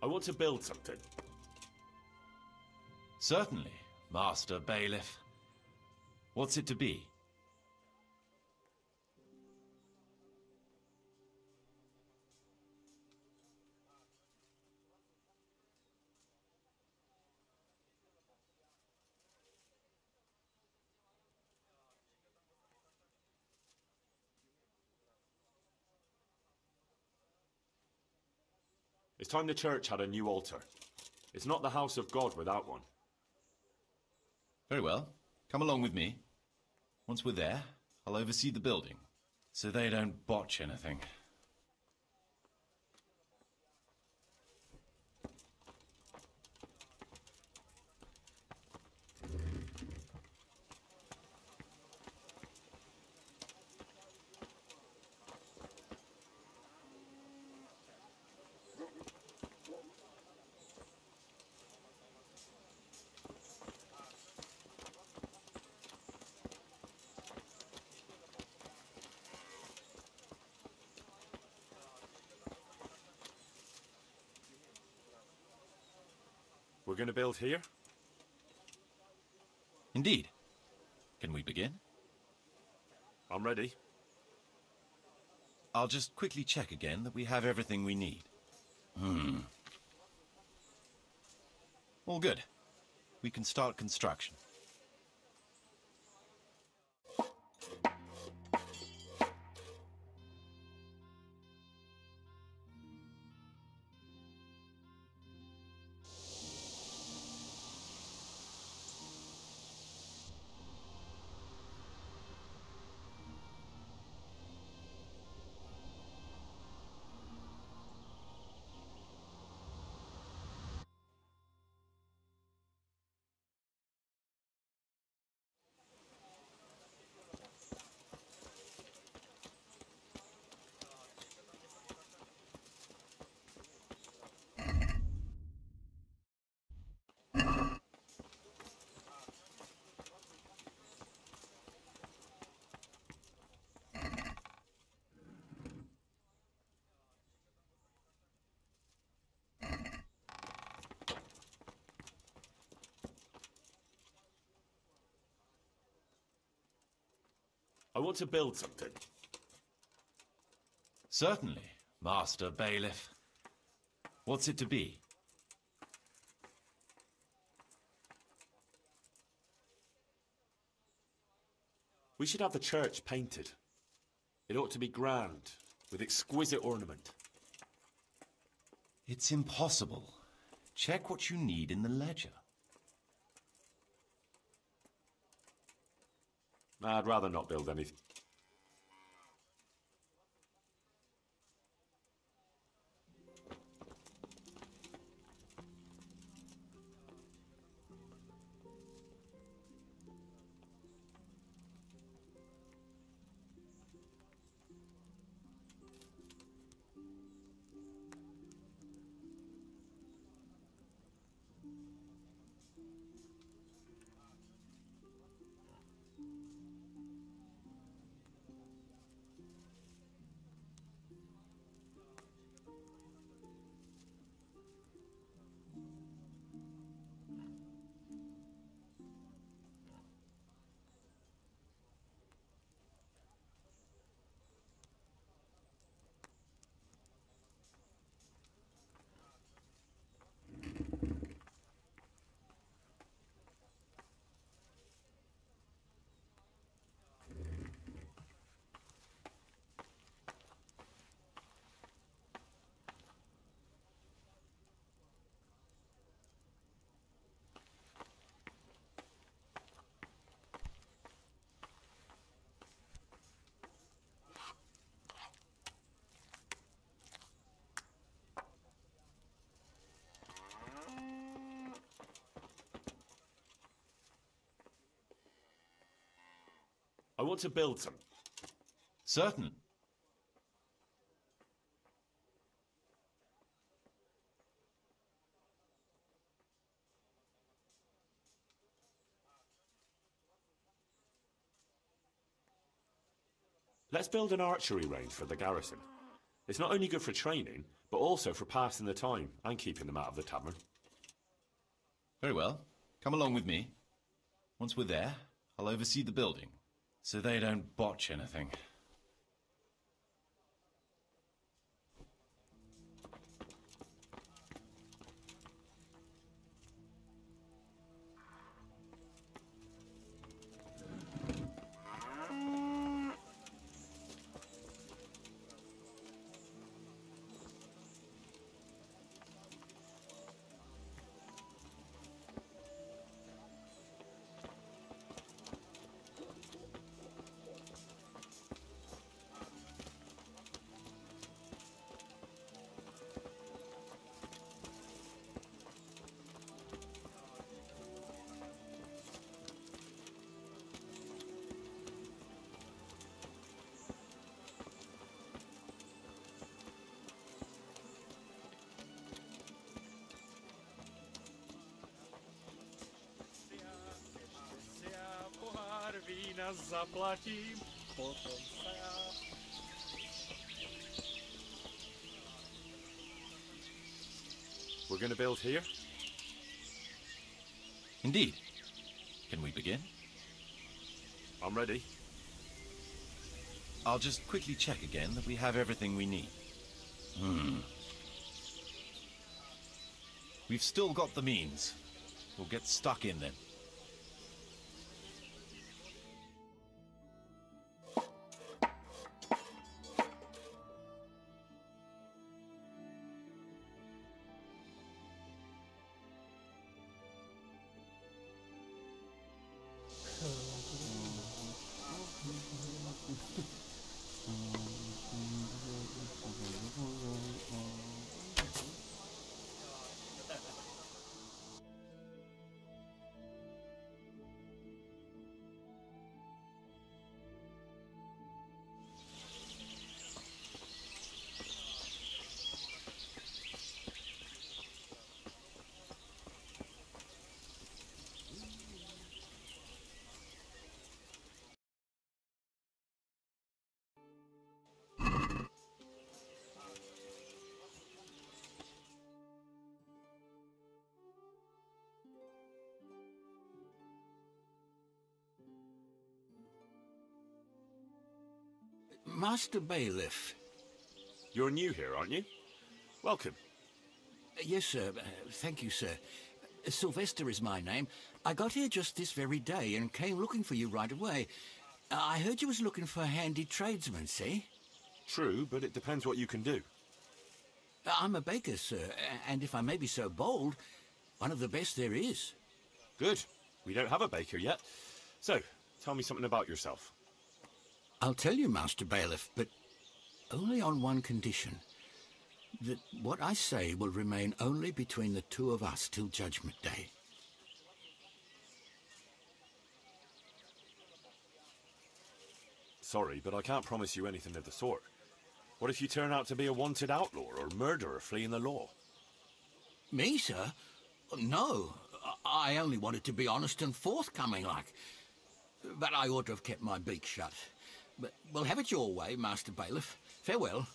I want to build something. Certainly, Master Bailiff. What's it to be? It's time the church had a new altar. It's not the house of God without one. Very well. Come along with me. Once we're there, I'll oversee the building, so they don't botch anything. We're going to build here? Indeed. Can we begin? I'm ready. I'll just quickly check again that we have everything we need. All good. We can start construction. I want to build something. Certainly, Master Bailiff. What's it to be? We should have the church painted. It ought to be grand, with exquisite ornament. It's impossible. Check what you need in the ledger. I'd rather not build anything. I want to build some. Certain. Let's build an archery range for the garrison. It's not only good for training, but also for passing the time and keeping them out of the tavern. Very well. Come along with me. Once we're there, I'll oversee the building, so they don't botch anything. nas zaplatím, potom se já... We're going to build here? Indeed. Can we begin? I'm ready. I'll just quickly check again that we have everything we need. We've still got the means. We'll get stuck in then. Master Bailiff. You're new here, aren't you? Welcome. Yes, sir. Thank you, sir. Sylvester is my name. I got here just this very day and came looking for you right away. I heard you was looking for handy tradesmen, see? True, but it depends what you can do. I'm a baker, sir, and if I may be so bold, one of the best there is. Good. We don't have a baker yet. So, tell me something about yourself. I'll tell you, Master Bailiff, but only on one condition. That what I say will remain only between the two of us till Judgment Day. Sorry, but I can't promise you anything of the sort. What if you turn out to be a wanted outlaw or murderer fleeing the law? Me, sir? No. I only wanted to be honest and forthcoming like. But I ought to have kept my beak shut. But we'll have it your way, Master Bailiff. Farewell.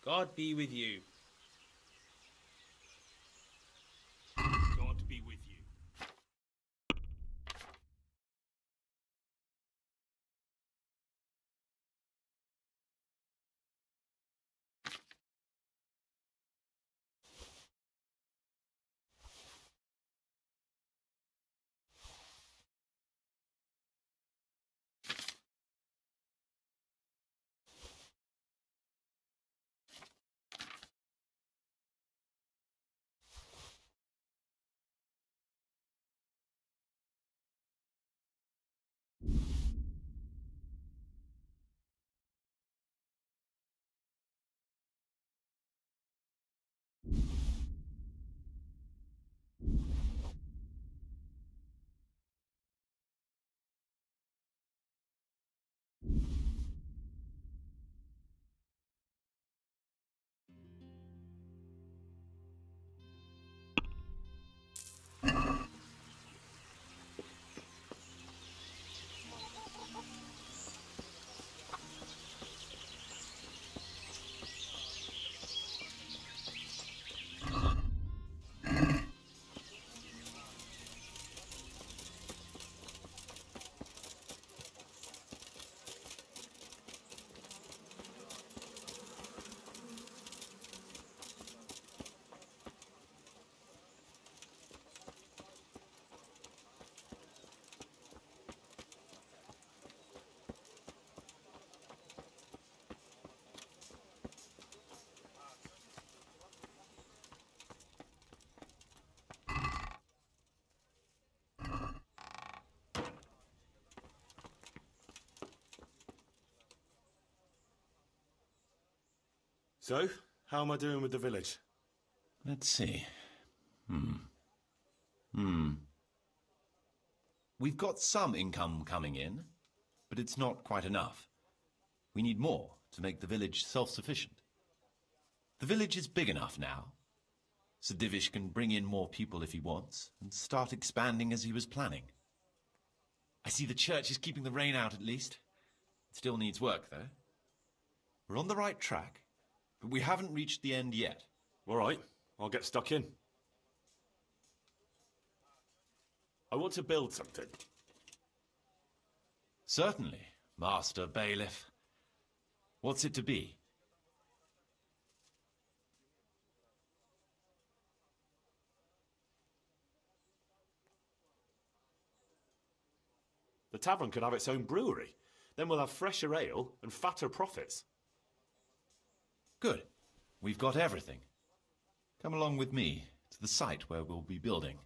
God be with you. So, how am I doing with the village? Let's see. We've got some income coming in, but it's not quite enough. We need more to make the village self-sufficient. The village is big enough now. Sir Divish can bring in more people if he wants, and start expanding as he was planning. I see the church is keeping the rain out at least. It still needs work, though. We're on the right track, but we haven't reached the end yet. All right, I'll get stuck in. I want to build something. Certainly, Master Bailiff. What's it to be? The tavern could have its own brewery. Then we'll have fresher ale and fatter profits. Good. We've got everything. Come along with me to the site where we'll be building.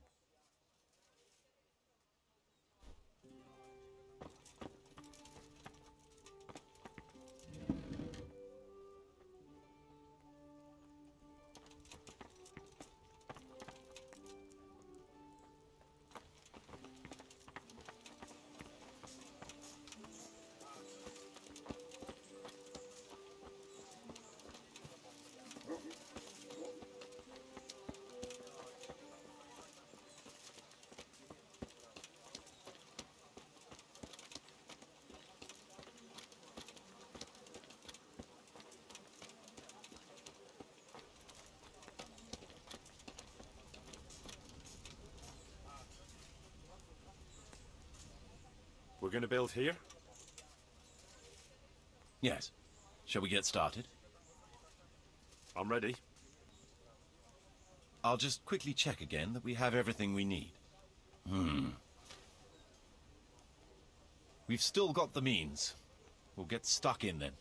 We're going to build here? Yes. Shall we get started? I'm ready. I'll just quickly check again that we have everything we need. We've still got the means. We'll get stuck in then.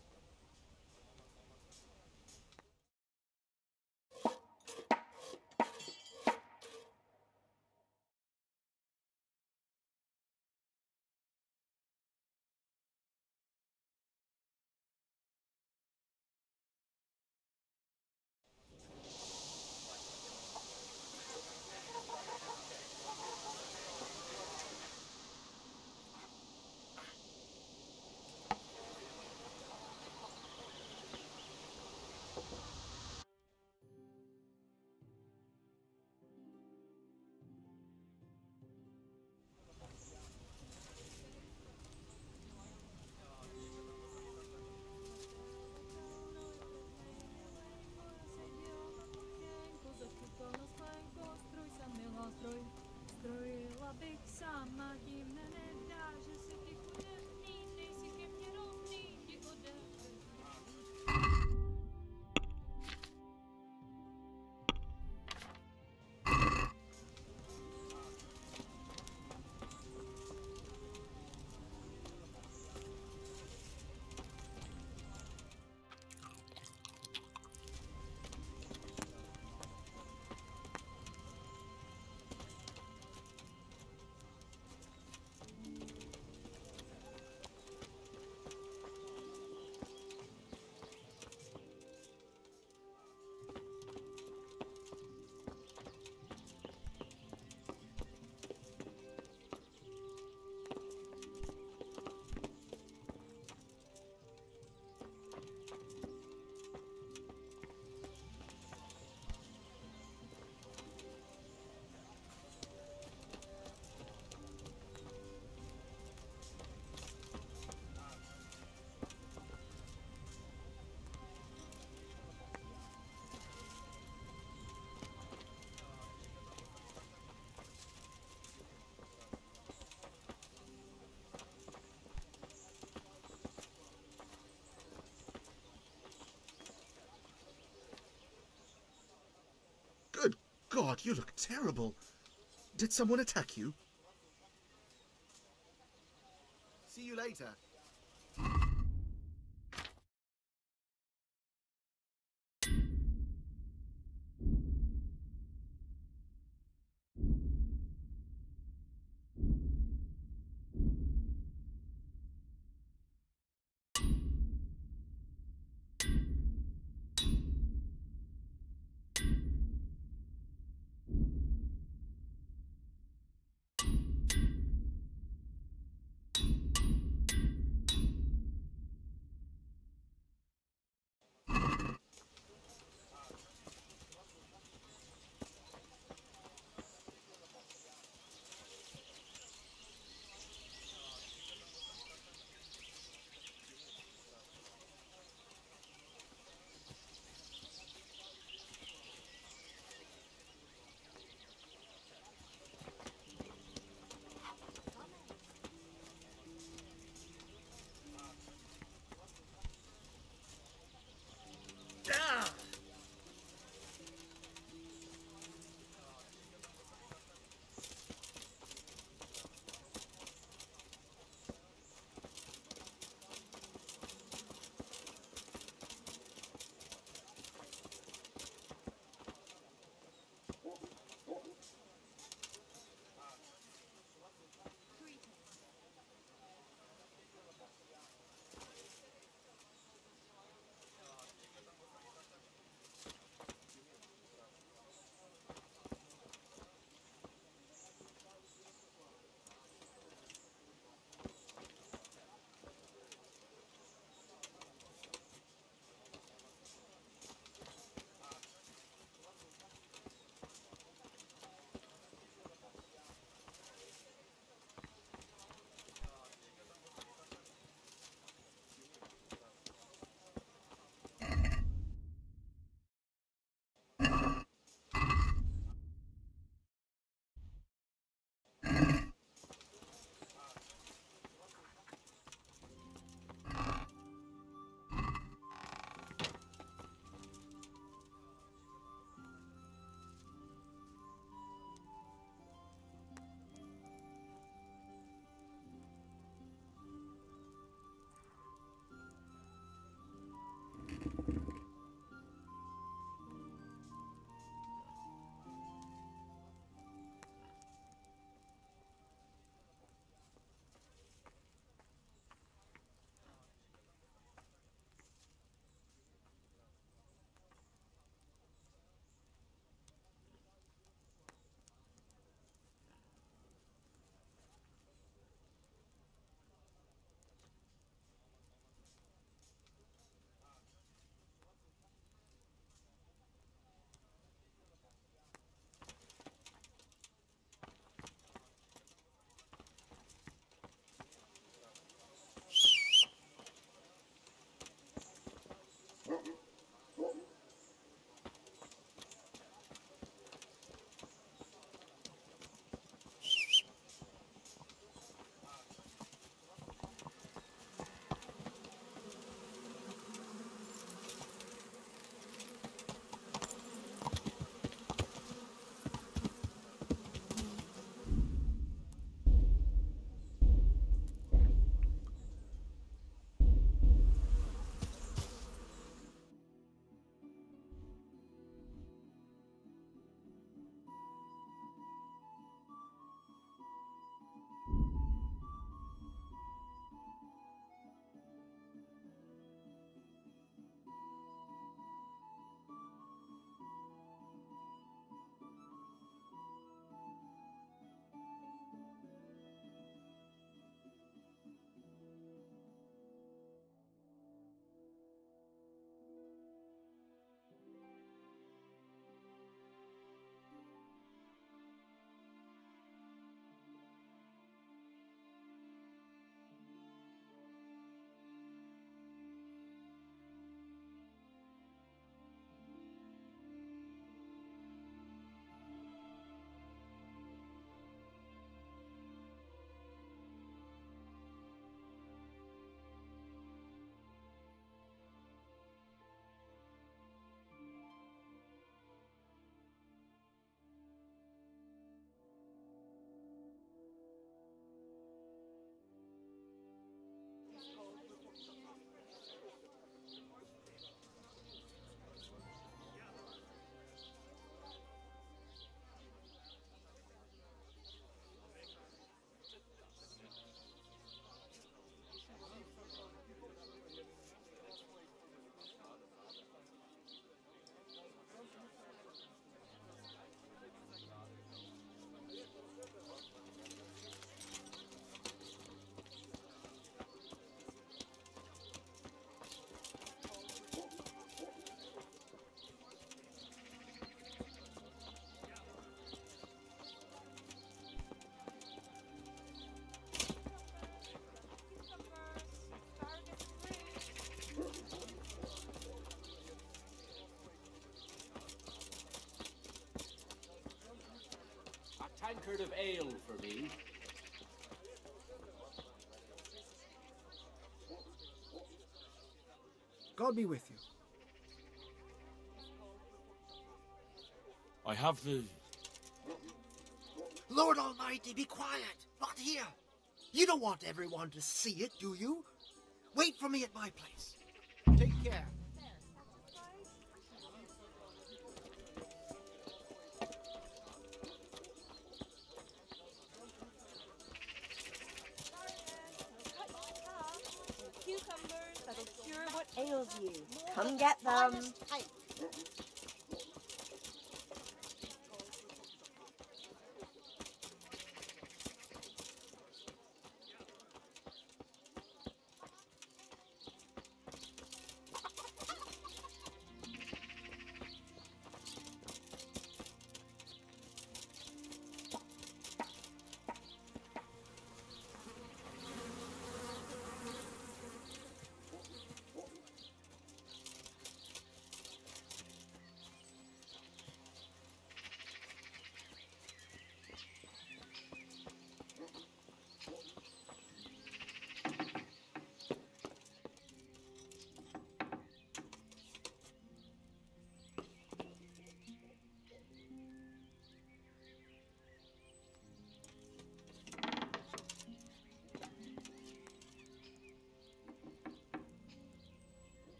Good God, you look terrible. Did someone attack you? See you later. ale for me. God be with you. I have the... Lord Almighty, be quiet. Not here. You don't want everyone to see it, do you? Wait for me at my place. Take care. Cucumbers that'll cure what ails you. Come get them.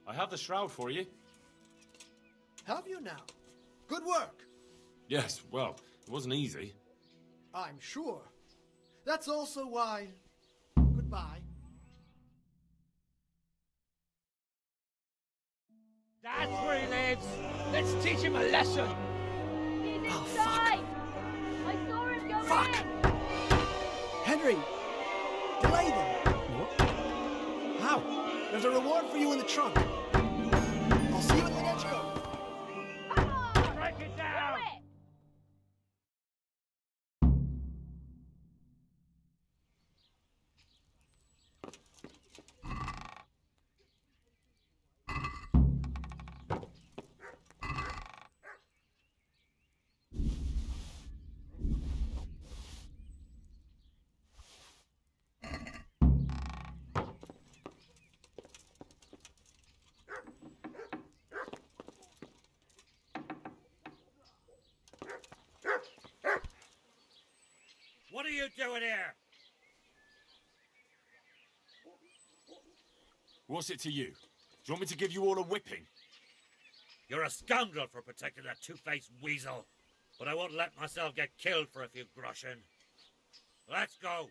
I have the shroud for you. Have you now? Good work. Yes, well, it wasn't easy. I'm sure. That's also why... Goodbye. That's where he lives. Let's teach him a lesson. He's Oh, inside. I saw him go Fuck. in. Henry, delay them. What? How? There's a reward for you in the trunk. I'll see you in the next go. Break it down. What are you doing here? What's it to you? Do you want me to give you all a whipping? You're a scoundrel for protecting that two-faced weasel. But I won't let myself get killed for a few groschen. Let's go.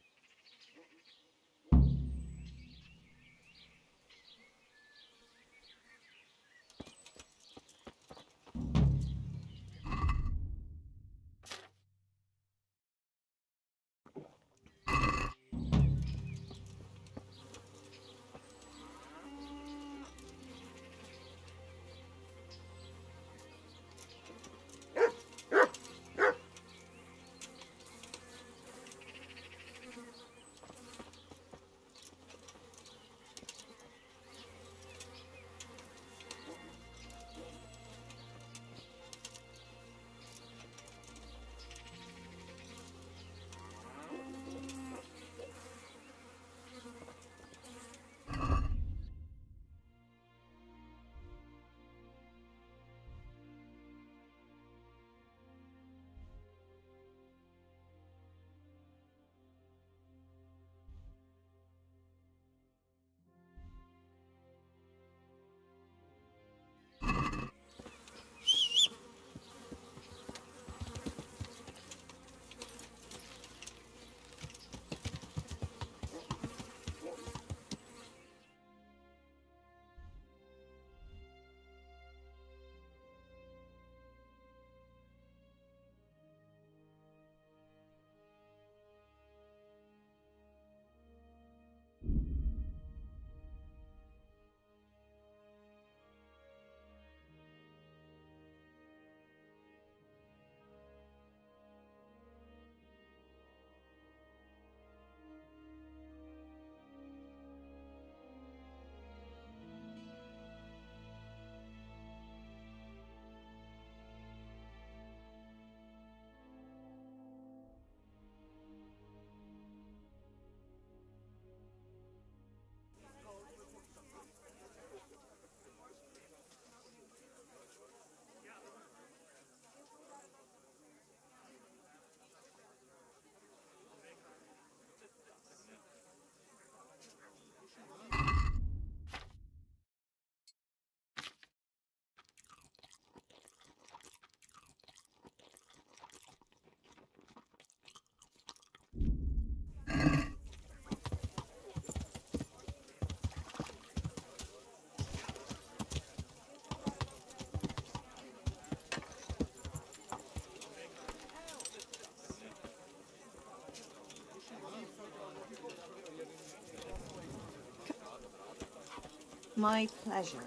My pleasure.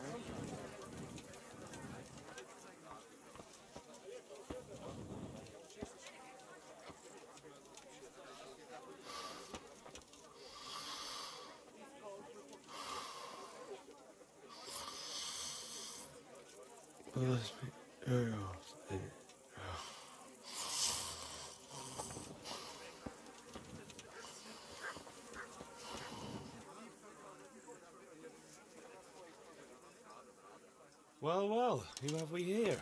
Well, well, who have we here?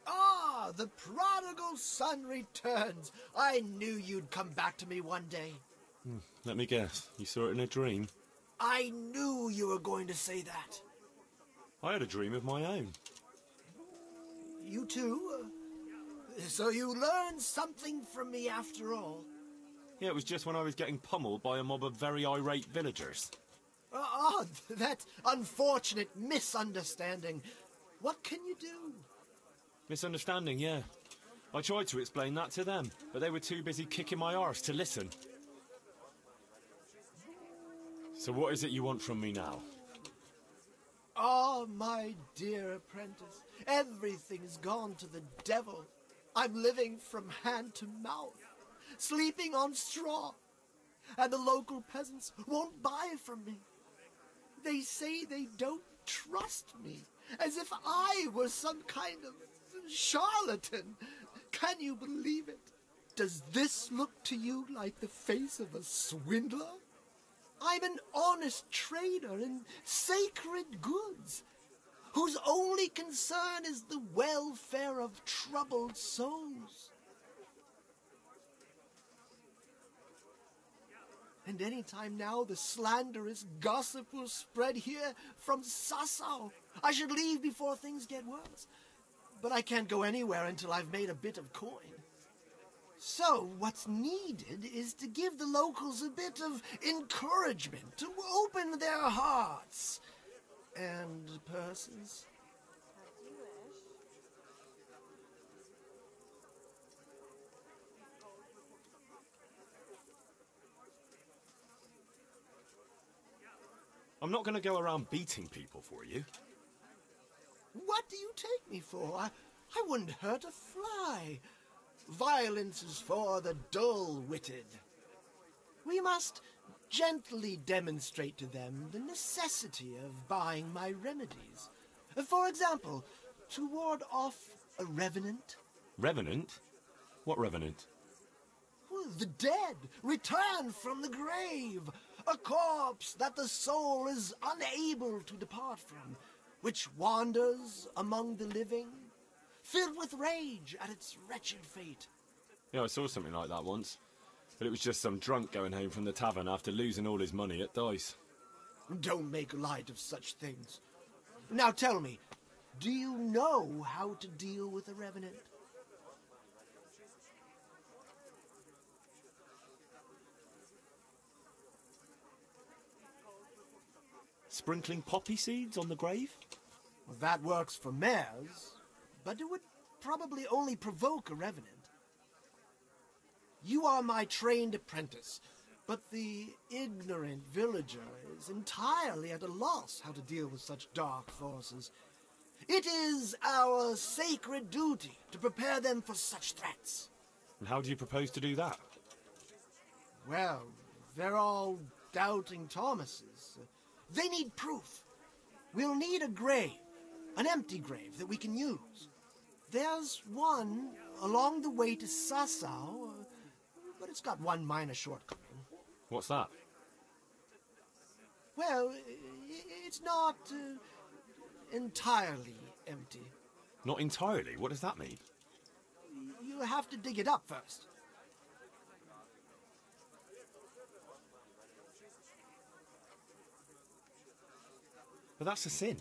Ah, the prodigal son returns. I knew you'd come back to me one day. Let me guess, you saw it in a dream? I knew you were going to say that. I had a dream of my own. You too? So you learned something from me after all? Yeah, it was just when I was getting pummeled by a mob of very irate villagers. That unfortunate misunderstanding. What can you do? Misunderstanding, yeah. I tried to explain that to them, but they were too busy kicking my arse to listen. So what is it you want from me now? Oh, my dear apprentice, everything's gone to the devil. I'm living from hand to mouth, sleeping on straw, and the local peasants won't buy from me. They say they don't trust me, as if I were some kind of charlatan. Can you believe it? Does this look to you like the face of a swindler? I'm an honest trader in sacred goods, whose only concern is the welfare of troubled souls. And any time now the slanderous gossip will spread here from Sasau. I should leave before things get worse. But I can't go anywhere until I've made a bit of coin. So what's needed is to give the locals a bit of encouragement, to open their hearts and purses. I'm not going to go around beating people for you. What do you take me for? I wouldn't hurt a fly. Violence is for the dull-witted. We must gently demonstrate to them the necessity of buying my remedies. For example, to ward off a revenant. Revenant? What revenant? Well, the dead, returned from the grave. A corpse that the soul is unable to depart from, which wanders among the living, filled with rage at its wretched fate. Yeah, I saw something like that once. But it was just some drunk going home from the tavern after losing all his money at dice. Don't make light of such things. Now tell me, do you know how to deal with a revenant? Sprinkling poppy seeds on the grave? Well, that works for mares, but it would probably only provoke a revenant. You are my trained apprentice, but the ignorant villager is entirely at a loss how to deal with such dark forces. It is our sacred duty to prepare them for such threats. And how do you propose to do that? Well, they're all doubting Thomases. They need proof. We'll need a grave, an empty grave that we can use. There's one along the way to Sasau, but it's got one minor shortcoming. What's that? Well, it's not entirely empty. Not entirely? What does that mean? You have to dig it up first. But that's a sin.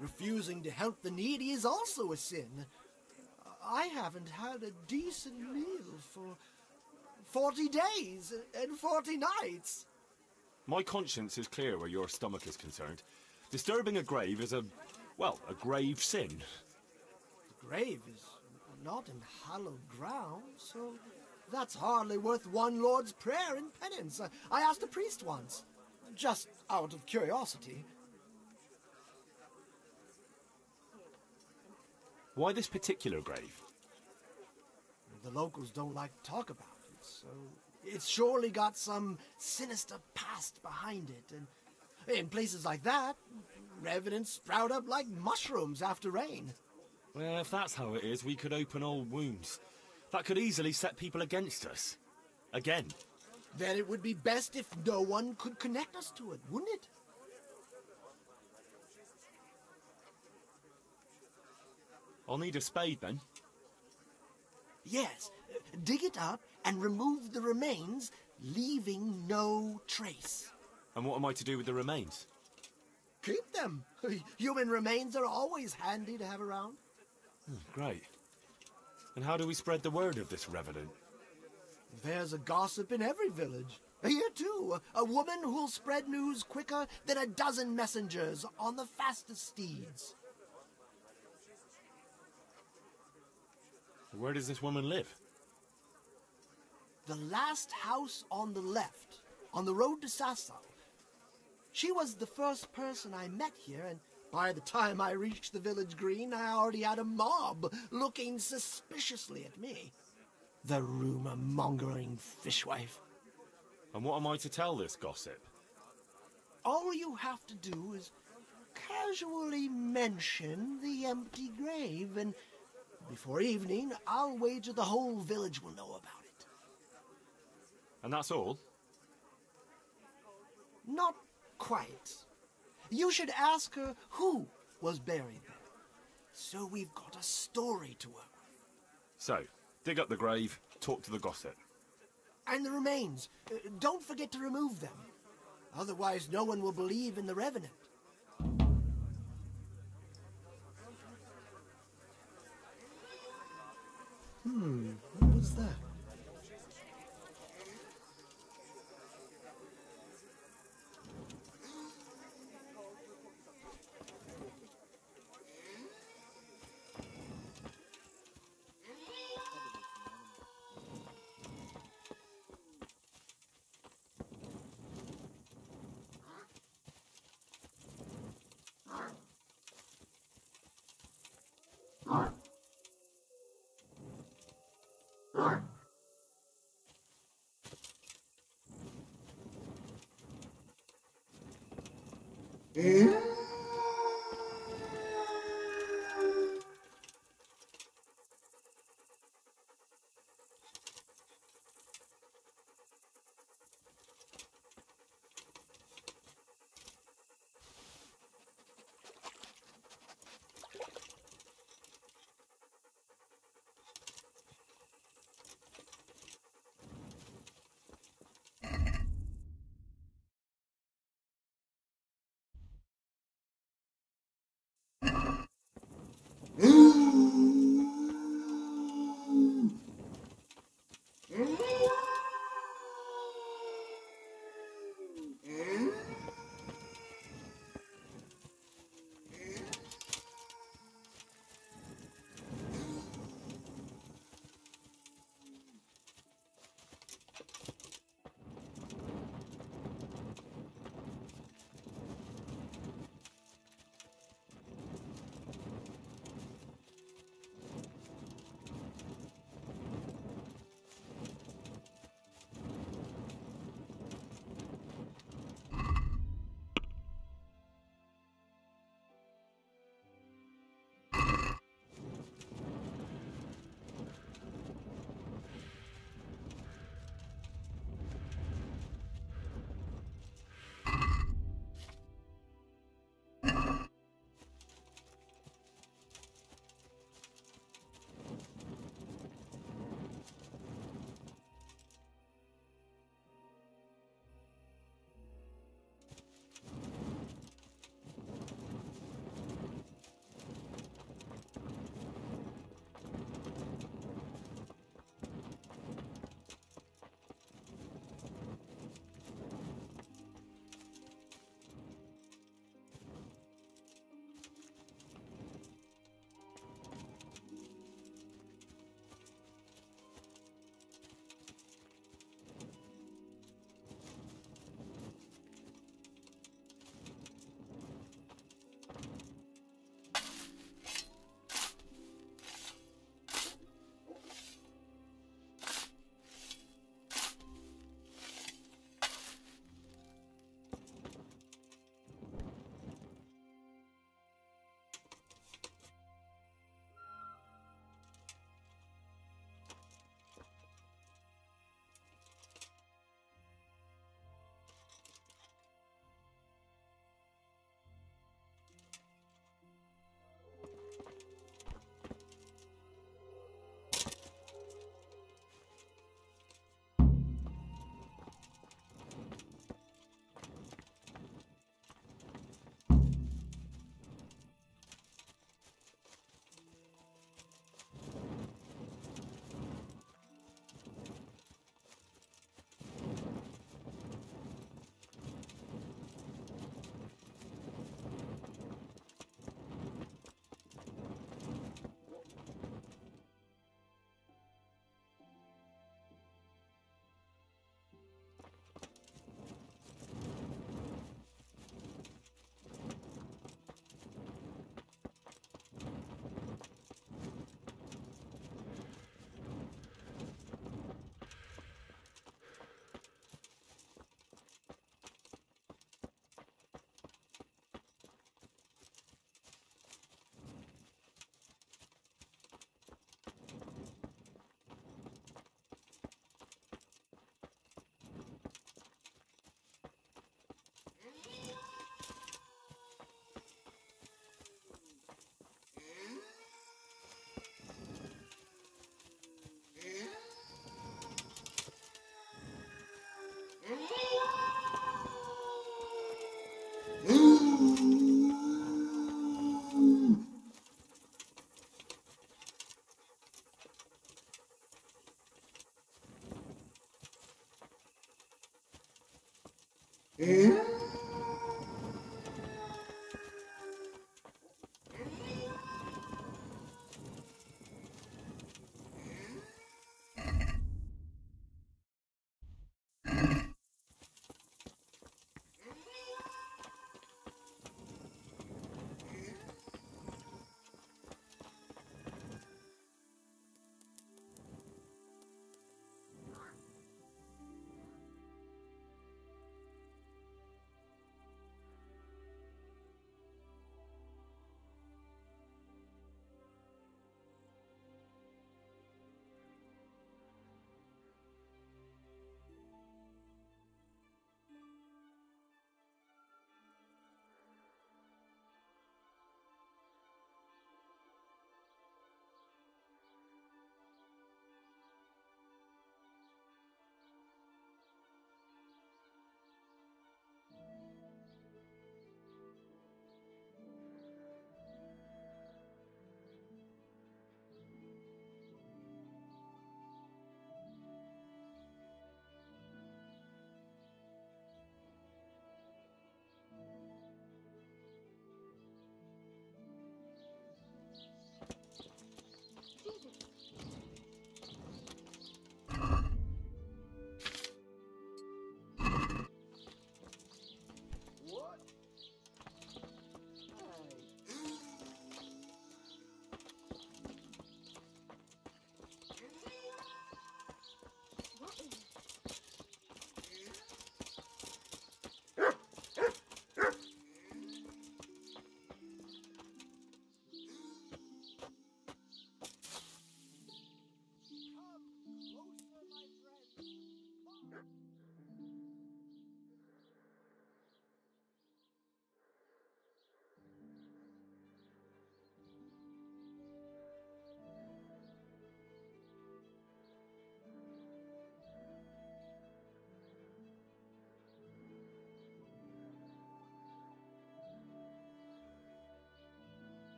Refusing to help the needy is also a sin. I haven't had a decent meal for 40 days and 40 nights. My conscience is clear where your stomach is concerned. Disturbing a grave is a grave sin. The grave is not in hallowed ground, so that's hardly worth one Lord's Prayer in penance. I asked a priest once. just out of curiosity. Why this particular grave? The locals don't like to talk about it, so it's surely got some sinister past behind it. And in places like that, revenants sprout up like mushrooms after rain. Well, if that's how it is, we could open old wounds. That could easily set people against us. Again. Then it would be best if no one could connect us to it, wouldn't it? I'll need a spade then. Yes, dig it up and remove the remains, leaving no trace. And what am I to do with the remains? Keep them. Human remains are always handy to have around. Great. And how do we spread the word of this revenant? There's a gossip in every village. Here too, a woman who'll spread news quicker than a dozen messengers on the fastest steeds. Where does this woman live? The last house on the left, on the road to Sassau. She was the first person I met here, and by the time I reached the village green, I already had a mob looking suspiciously at me. The rumor-mongering fishwife. And what am I to tell this gossip? All you have to do is casually mention the empty grave, and before evening, I'll wager the whole village will know about it. And that's all? Not quite. You should ask her who was buried there. So we've got a story to work with. So, dig up the grave, talk to the gossip. And the remains. Don't forget to remove them. Otherwise, no one will believe in the revenant. What was that?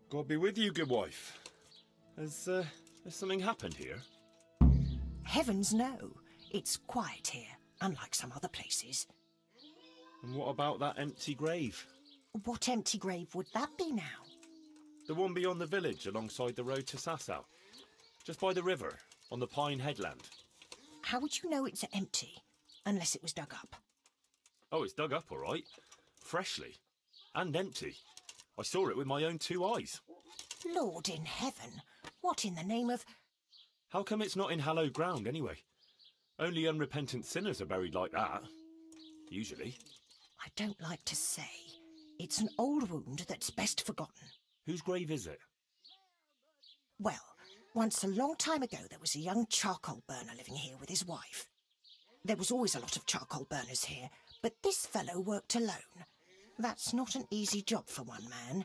God be with you, good wife. Has something happened here? Heavens no. It's quiet here, unlike some other places. And what about that empty grave? What empty grave would that be now? The one beyond the village, alongside the road to Sasau. Just by the river, on the Pine Headland. How would you know it's empty, unless it was dug up? Oh, it's dug up, all right. Freshly. And empty. I saw it with my own 2 eyes. Lord in heaven, what in the name of... How come it's not in hallowed ground, anyway? Only unrepentant sinners are buried like that. Usually. I don't like to say. It's an old wound that's best forgotten. Whose grave is it? Well, once a long time ago there was a young charcoal burner living here with his wife. There was always a lot of charcoal burners here, but this fellow worked alone. That's not an easy job for one man.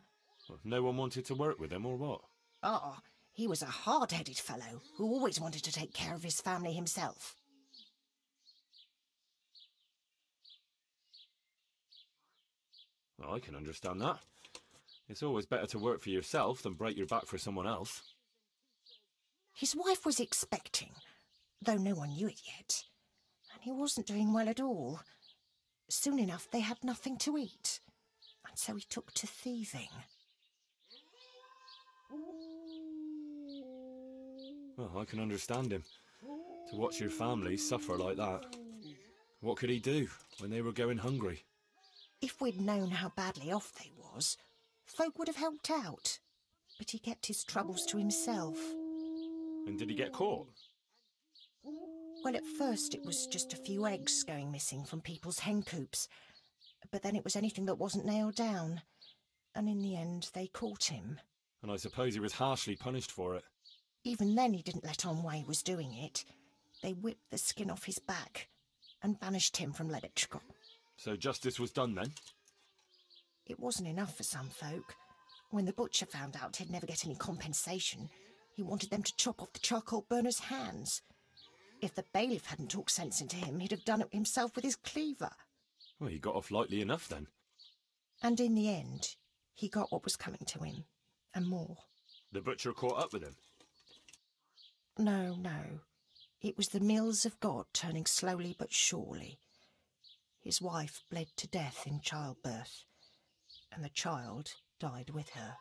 Well, no one wanted to work with him, or what? Ah, he was a hard-headed fellow who always wanted to take care of his family himself. Well, I can understand that. It's always better to work for yourself than break your back for someone else. His wife was expecting, though no one knew it yet. And he wasn't doing well at all. Soon enough they had nothing to eat. And so he took to thieving. Well, I can understand him. To watch your family suffer like that. What could he do when they were going hungry? If we'd known how badly off they was, folk would have helped out. But he kept his troubles to himself. And did he get caught? Well, at first it was just a few eggs going missing from people's hen coops. But then it was anything that wasn't nailed down. And in the end, they caught him. And I suppose he was harshly punished for it. Even then he didn't let on why he was doing it. They whipped the skin off his back and banished him from Leditchko. So justice was done then? It wasn't enough for some folk. When the butcher found out he'd never get any compensation, he wanted them to chop off the charcoal burner's hands. If the bailiff hadn't talked sense into him, he'd have done it himself with his cleaver. Well, he got off lightly enough then. And in the end, he got what was coming to him, and more. The butcher caught up with him? No, no. It was the mills of God turning slowly but surely. His wife bled to death in childbirth, and the child died with her.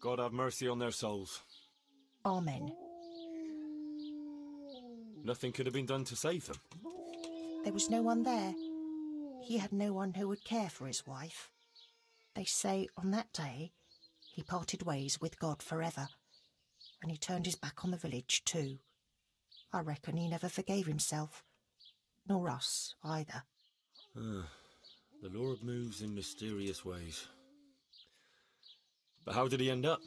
God have mercy on their souls. Amen. Nothing could have been done to save them? There was no one there. He had no one who would care for his wife. They say on that day he parted ways with God forever, and he turned his back on the village too. I reckon he never forgave himself, nor us either. The Lord moves in mysterious ways. But how did he end up?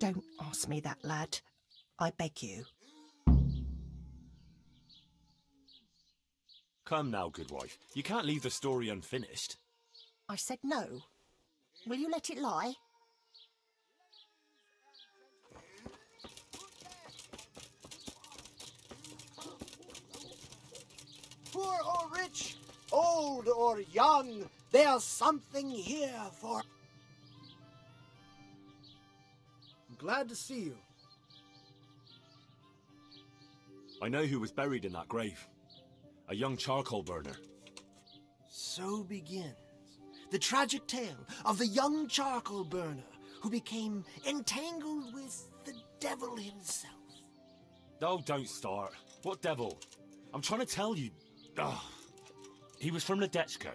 Don't ask me that, lad. I beg you. Come now, good wife. You can't leave the story unfinished. I said no. Will you let it lie? Poor or rich, old or young, there's something here for... I'm glad to see you. I know who was buried in that grave. A young charcoal burner. So begins the tragic tale of the young charcoal burner who became entangled with the devil himself. Oh, don't start. What devil? I'm trying to tell you. Ugh. He was from Ledetchko.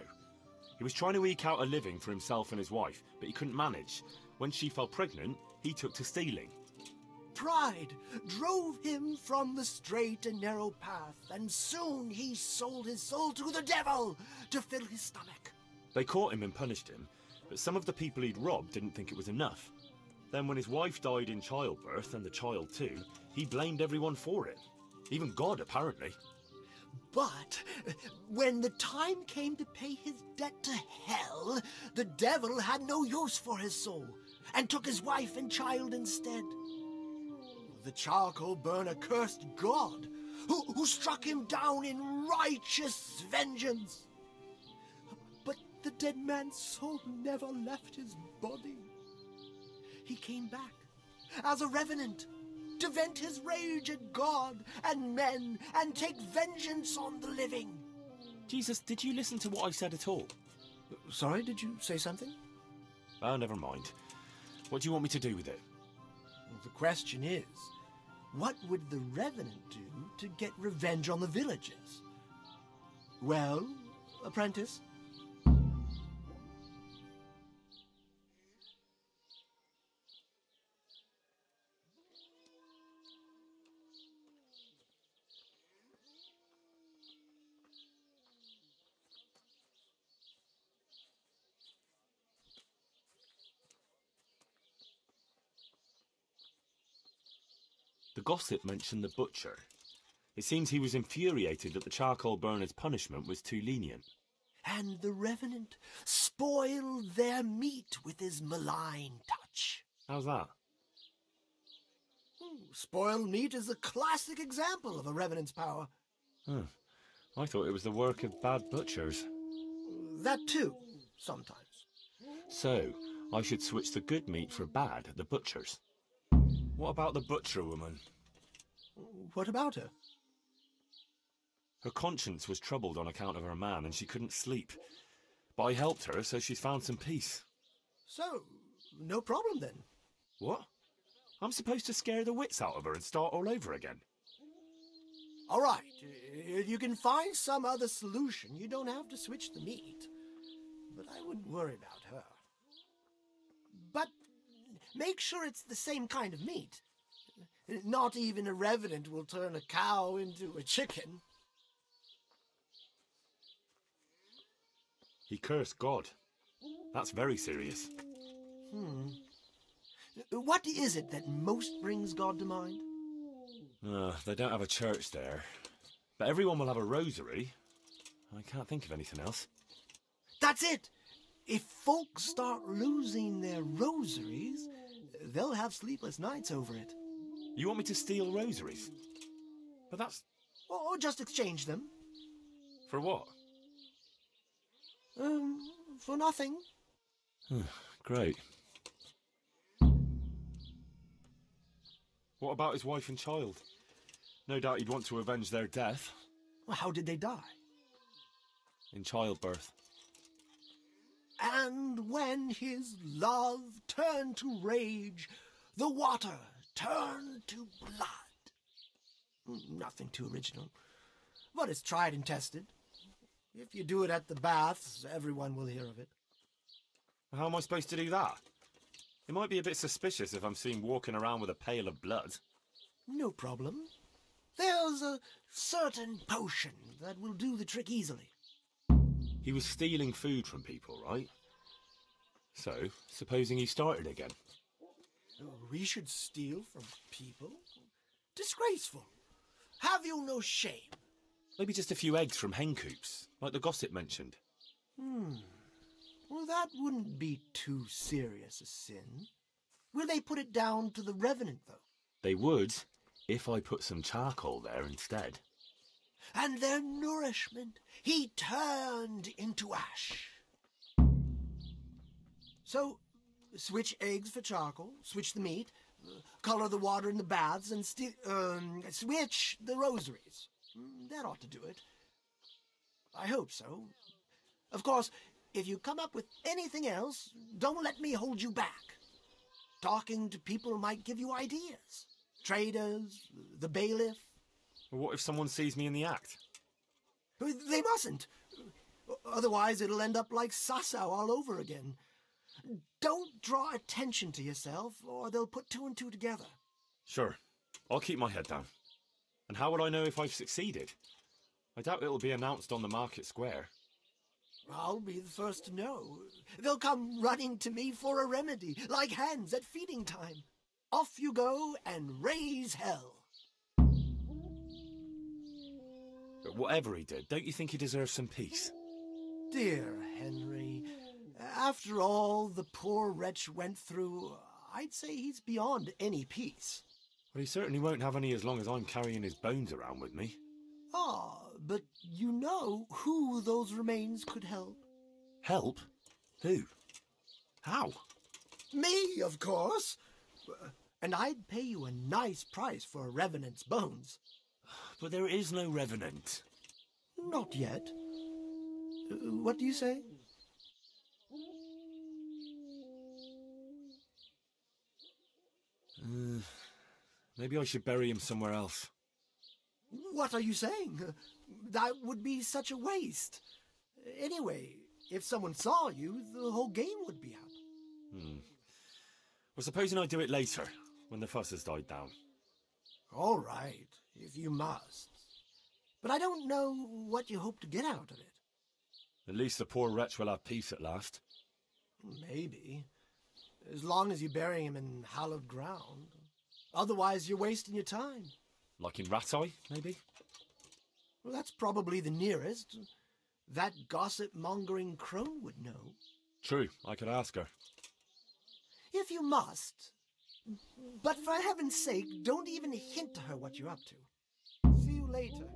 He was trying to eke out a living for himself and his wife, but he couldn't manage. When she fell pregnant, he took to stealing. Pride drove him from the straight and narrow path, and soon he sold his soul to the devil to fill his stomach. They caught him and punished him, but some of the people he'd robbed didn't think it was enough. Then when his wife died in childbirth, and the child too, he blamed everyone for it. Even God, apparently. But when the time came to pay his debt to hell, the devil had no use for his soul, and took his wife and child instead. The charcoal burner cursed God, who struck him down in righteous vengeance. But the dead man's soul never left his body. He came back as a revenant to vent his rage at God and men and take vengeance on the living. Jesus, did you listen to what I said at all? Sorry, did you say something? Oh, never mind. What do you want me to do with it? Well, the question is, what would the revenant do to get revenge on the villagers? Well, apprentice? The gossip mentioned the butcher. It seems he was infuriated that the charcoal burner's punishment was too lenient. And the revenant spoiled their meat with his malign touch. How's that? Spoiled meat is a classic example of a revenant's power. Huh. I thought it was the work of bad butchers. That too, sometimes. So, I should switch the good meat for bad at the butcher's. What about the butcher woman? What about her? Her conscience was troubled on account of her man and she couldn't sleep. But I helped her, so she's found some peace. So, no problem then. What? I'm supposed to scare the wits out of her and start all over again? All right, if you can find some other solution, you don't have to switch the meat. But I wouldn't worry about her. But make sure it's the same kind of meat. Not even a revenant will turn a cow into a chicken. He cursed God. That's very serious. What is it that most brings God to mind? They don't have a church there. But everyone will have a rosary. I can't think of anything else. That's it! If folks start losing their rosaries, they'll have sleepless nights over it. You want me to steal rosaries? But that's... Or just exchange them. For what? For nothing. Great. What about his wife and child? No doubt he'd want to avenge their death. Well, how did they die? In childbirth. And when his love turned to rage, the water turned to blood. Nothing too original, but it's tried and tested. If you do it at the baths, everyone will hear of it. How am I supposed to do that? It might be a bit suspicious if I'm seen walking around with a pail of blood. No problem. There's a certain potion that will do the trick easily. He was stealing food from people, right? So, supposing he started again. We should steal from people? Disgraceful. Have you no shame? Maybe just a few eggs from hen coops, like the gossip mentioned. Well, that wouldn't be too serious a sin. Will they put it down to the revenant, though? They would, if I put some charcoal there instead. And their nourishment he turned into ash. So, switch eggs for charcoal, switch the meat, color the water in the baths, and switch the rosaries. That ought to do it. I hope so. Of course, if you come up with anything else, don't let me hold you back. Talking to people might give you ideas. Traders, the bailiff. What if someone sees me in the act? They mustn't. Otherwise, it'll end up like Sasau all over again. Don't draw attention to yourself, or they'll put two and two together. Sure. I'll keep my head down. And how will I know if I've succeeded? I doubt it'll be announced on the market square. I'll be the first to know. They'll come running to me for a remedy, like hens at feeding time. Off you go and raise hell. But whatever he did, don't you think he deserves some peace? Dear Henry, after all the poor wretch went through, I'd say he's beyond any peace. Well, he certainly won't have any as long as I'm carrying his bones around with me. Ah, but you know who those remains could help. Help? Who? How? Me, of course. And I'd pay you a nice price for a revenant's bones. But there is no revenant. Not yet. What do you say? Maybe I should bury him somewhere else. What are you saying? That would be such a waste. Anyway, if someone saw you, the whole game would be up. Well, supposing I do it later, when the fuss has died down. All right, if you must. But I don't know what you hope to get out of it. At least the poor wretch will have peace at last. Maybe. As long as you bury him in hallowed ground. Otherwise, you're wasting your time. Like in Rat-Eye, maybe? Well, that's probably the nearest. That gossip-mongering crone would know. True, I could ask her. If you must. But for heaven's sake, don't even hint to her what you're up to. See you later.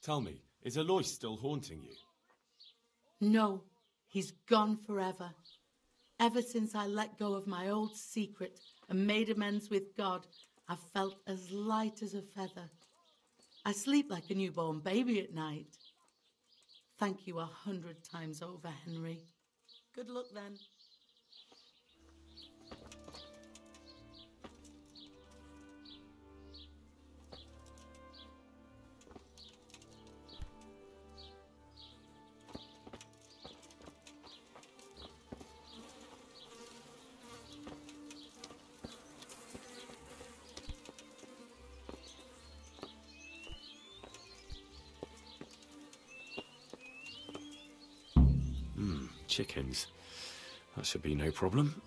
Tell me, is Alois still haunting you? No, he's gone forever. Ever since I let go of my old secret and made amends with God, I've felt as light as a feather. I sleep like a newborn baby at night. Thank you 100 times over, Henry. Good luck then. Chickens. That should be no problem.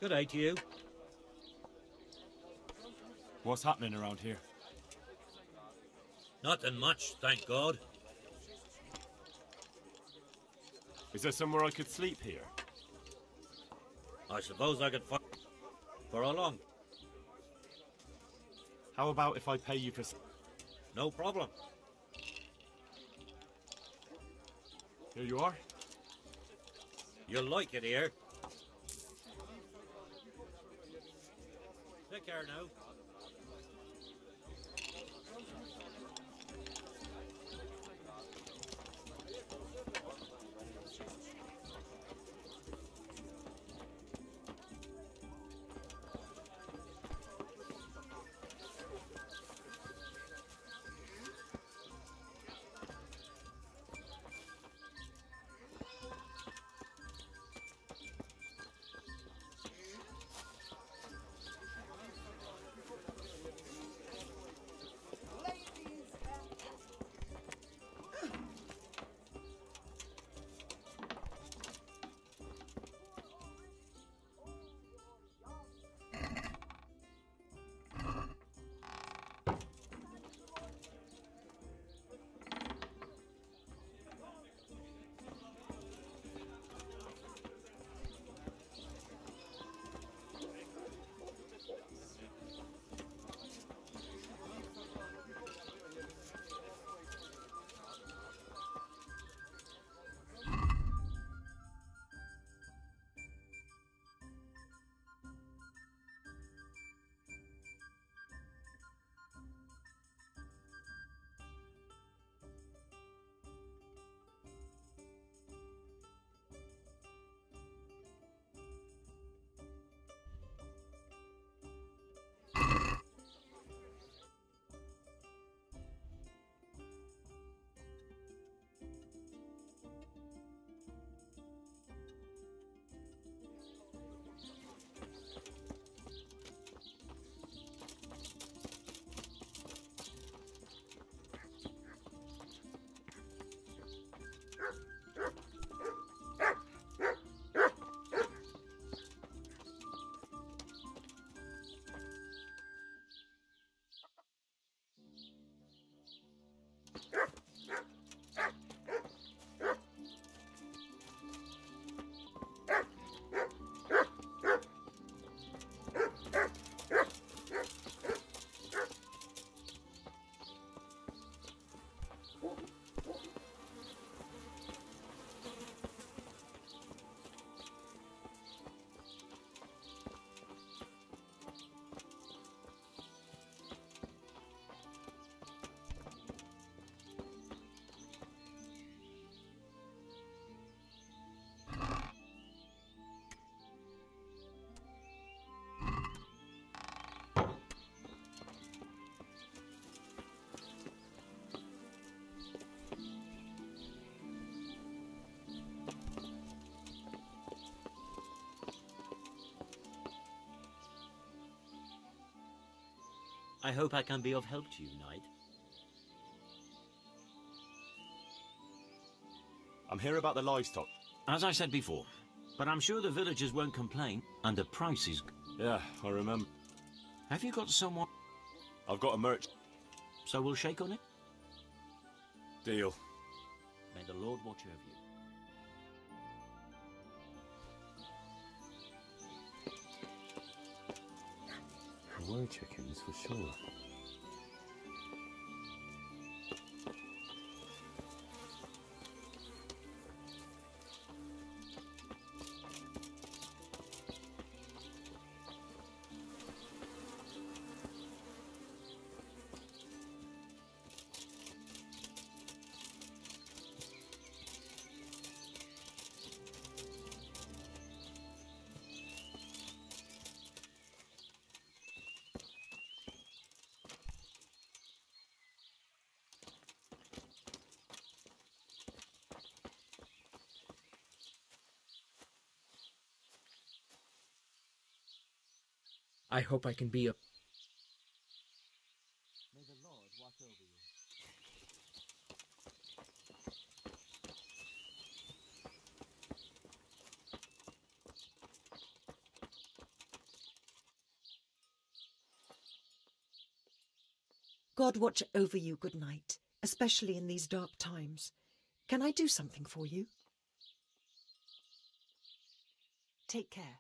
Good day to you. What's happening around here? Nothing much, thank God. Is there somewhere I could sleep here? I suppose I could find... For how long? How about if I pay you for... No problem. Here you are. You'll like it here. Take care now. I hope I can be of help to you, Knight. I'm here about the livestock. As I said before, but I'm sure the villagers won't complain, and the price is... Yeah, I remember. Have you got someone... I've got a merchant. So we'll shake on it? Deal. May the Lord watch over you. There were chickens, for sure. I hope I can be a... May the Lord watch over you. God watch over you, good night, especially in these dark times. Can I do something for you? Take care.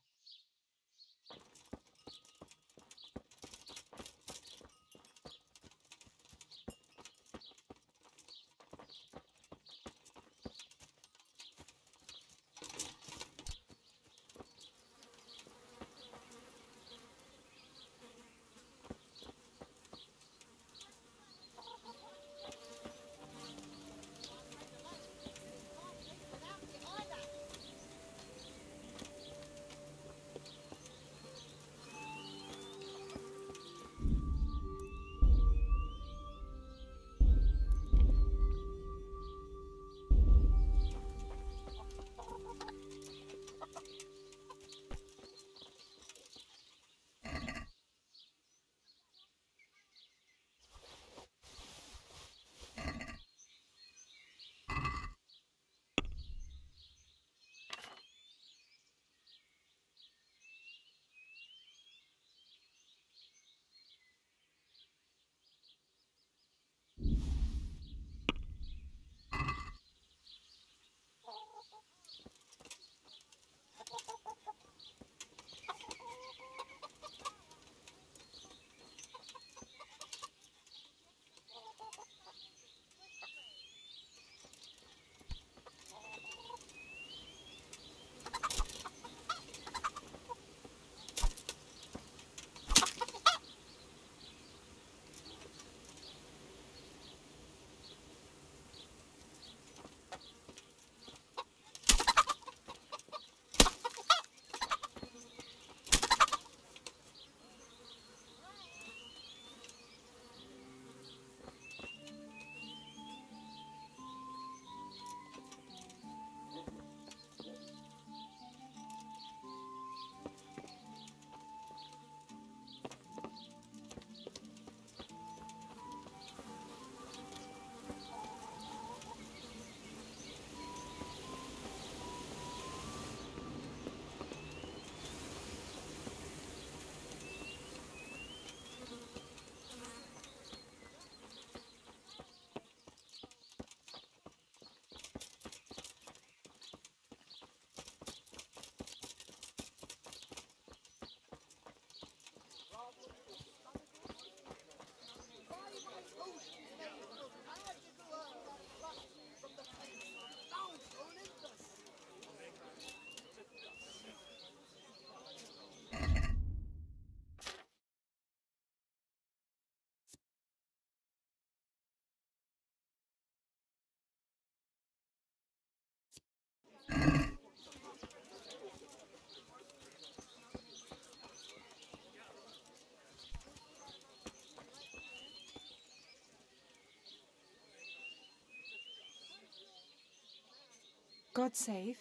God save.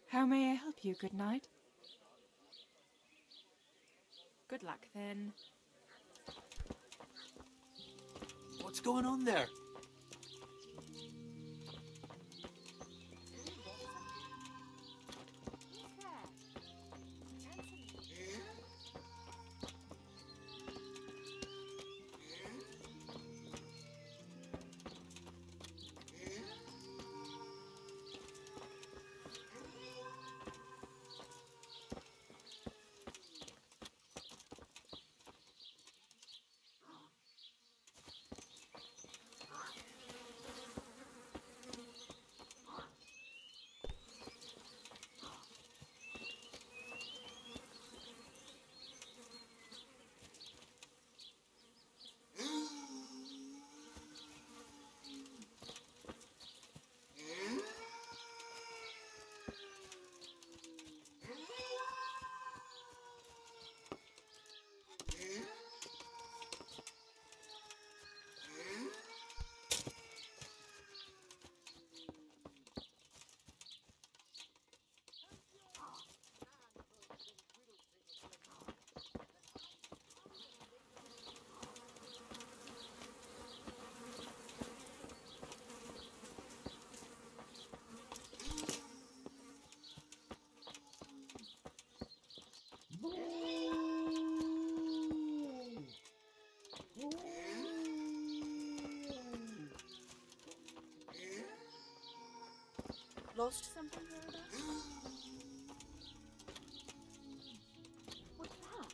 How may I help you, good night? Good luck, then. What's going on there? Lost something hereabouts? What's that?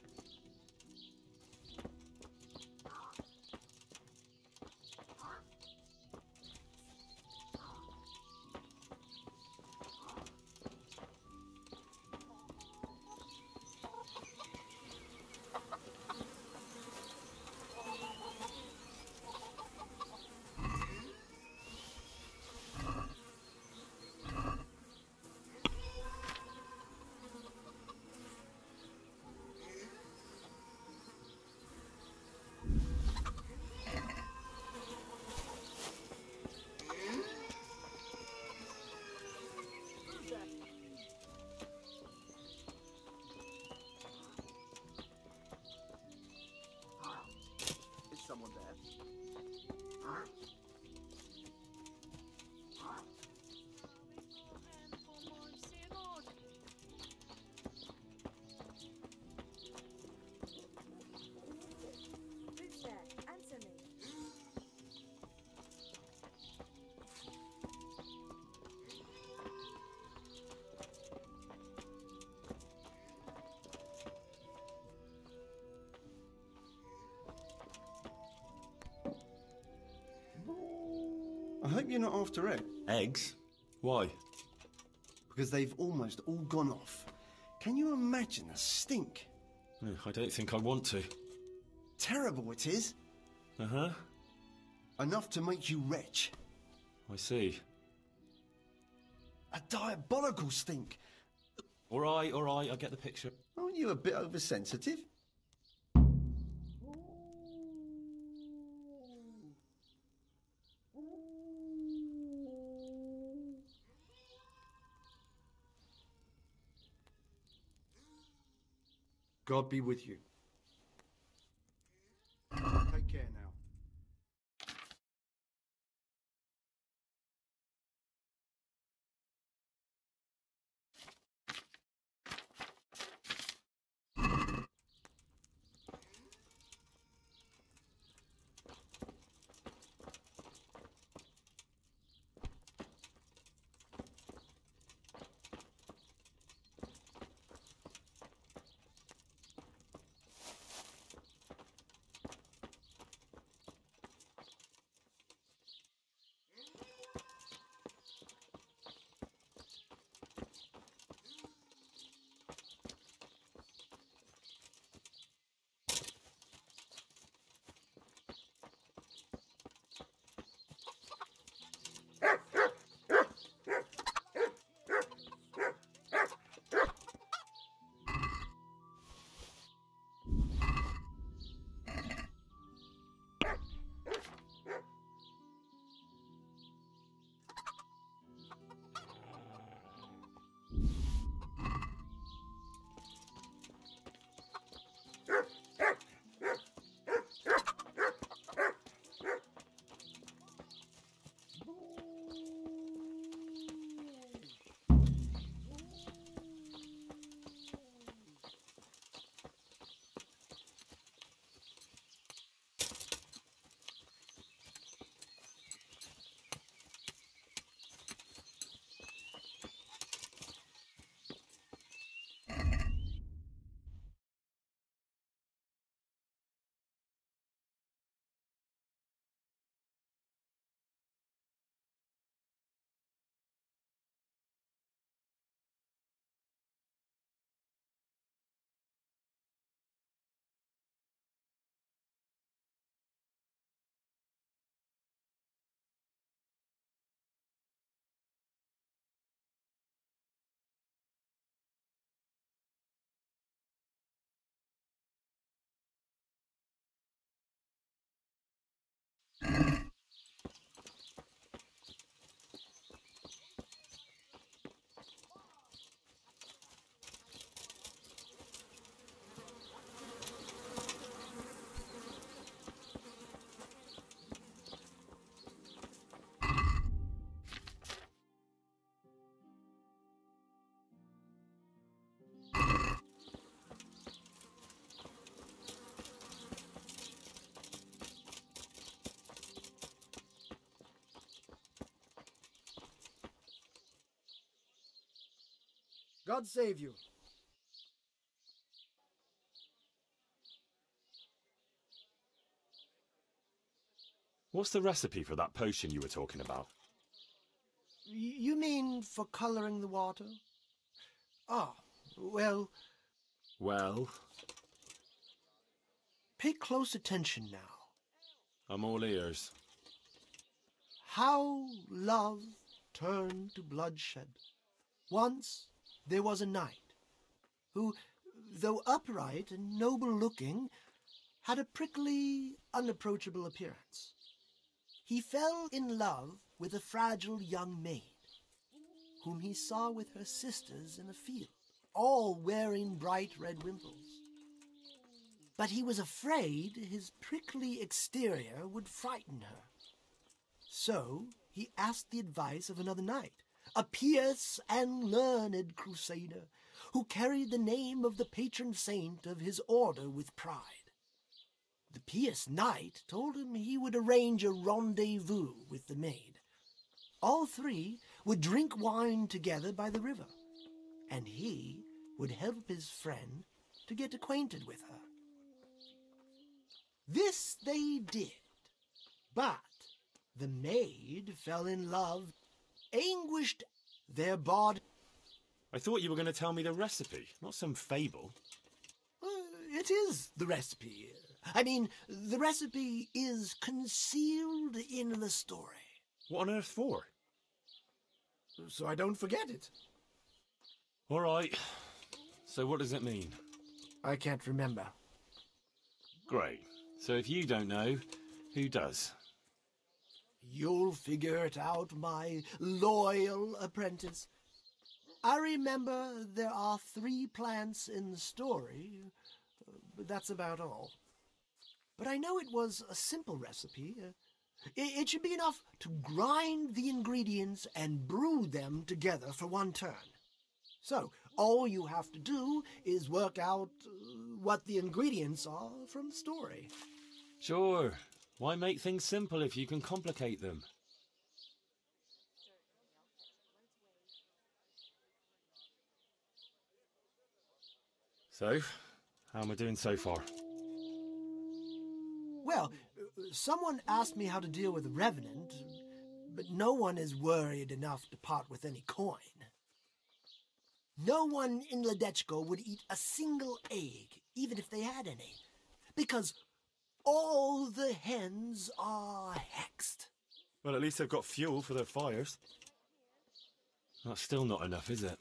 Someone there. Who's there? Answer me. I hope you're not after eggs. Eggs? Why? Because they've almost all gone off. Can you imagine the stink? I don't think I want to. Terrible it is. Uh-huh. Enough to make you retch. I see. A diabolical stink. All right, I get the picture. Aren't you a bit oversensitive? God be with you. Take care now. God save you. What's the recipe for that potion you were talking about? You mean for coloring the water? Ah, well... Well? Pay close attention now. I'm all ears. How love turned to bloodshed. Once there was a knight who, though upright and noble-looking, had a prickly, unapproachable appearance. He fell in love with a fragile young maid, whom he saw with her sisters in a field, all wearing bright red wimples. But he was afraid his prickly exterior would frighten her. So he asked the advice of another knight, a pious and learned crusader, who carried the name of the patron saint of his order with pride. The pious knight told him he would arrange a rendezvous with the maid. All three would drink wine together by the river, and he would help his friend to get acquainted with her. This they did, but the maid fell in love, anguished their body. I thought you were going to tell me the recipe, not some fable. It is the recipe. I mean, the recipe is concealed in the story. What on earth for? So I don't forget it. All right. So what does it mean? I can't remember. Great. So if you don't know, who does? You'll figure it out, my loyal apprentice. I remember there are 3 plants in the story, but that's about all. But I know it was a simple recipe. It should be enough to grind the ingredients and brew them together for one turn. So, all you have to do is work out what the ingredients are from the story. Sure. Why make things simple if you can complicate them? So, how am I doing so far? Well, someone asked me how to deal with a revenant, but no one is worried enough to part with any coin. No one in Ledechko would eat a single egg, even if they had any, because all the hens are hexed. Well, at least they've got fuel for their fires. That's still not enough, is it?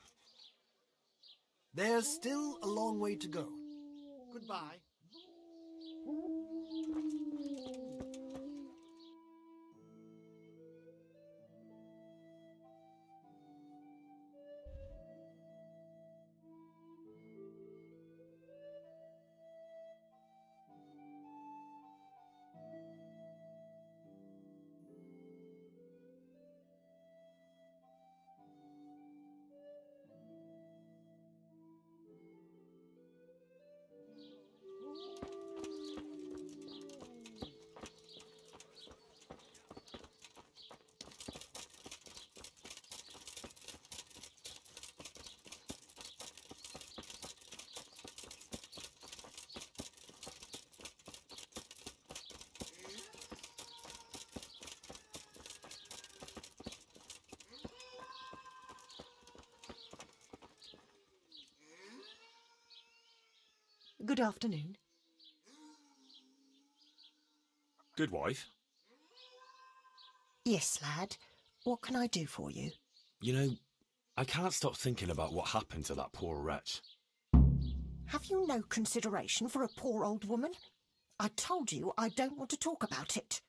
There's still a long way to go. Goodbye. Good afternoon. Good wife. Yes, lad. What can I do for you? You know, I can't stop thinking about what happened to that poor wretch. Have you no consideration for a poor old woman? I told you I don't want to talk about it.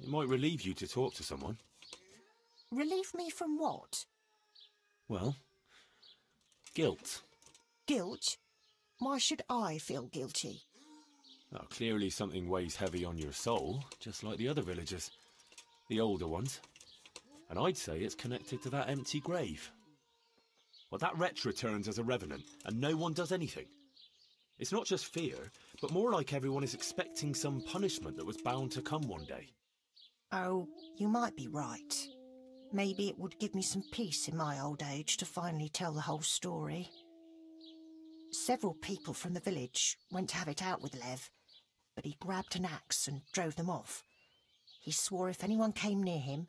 It might relieve you to talk to someone. Relieve me from what? Well, guilt. Guilt? Why should I feel guilty? Well, clearly something weighs heavy on your soul, just like the other villagers. The older ones. And I'd say it's connected to that empty grave. Well, that wretch returns as a revenant, and no one does anything. It's not just fear, but more like everyone is expecting some punishment that was bound to come one day. Oh, you might be right. Maybe it would give me some peace in my old age to finally tell the whole story. Several people from the village went to have it out with Lev, but he grabbed an axe and drove them off. He swore if anyone came near him,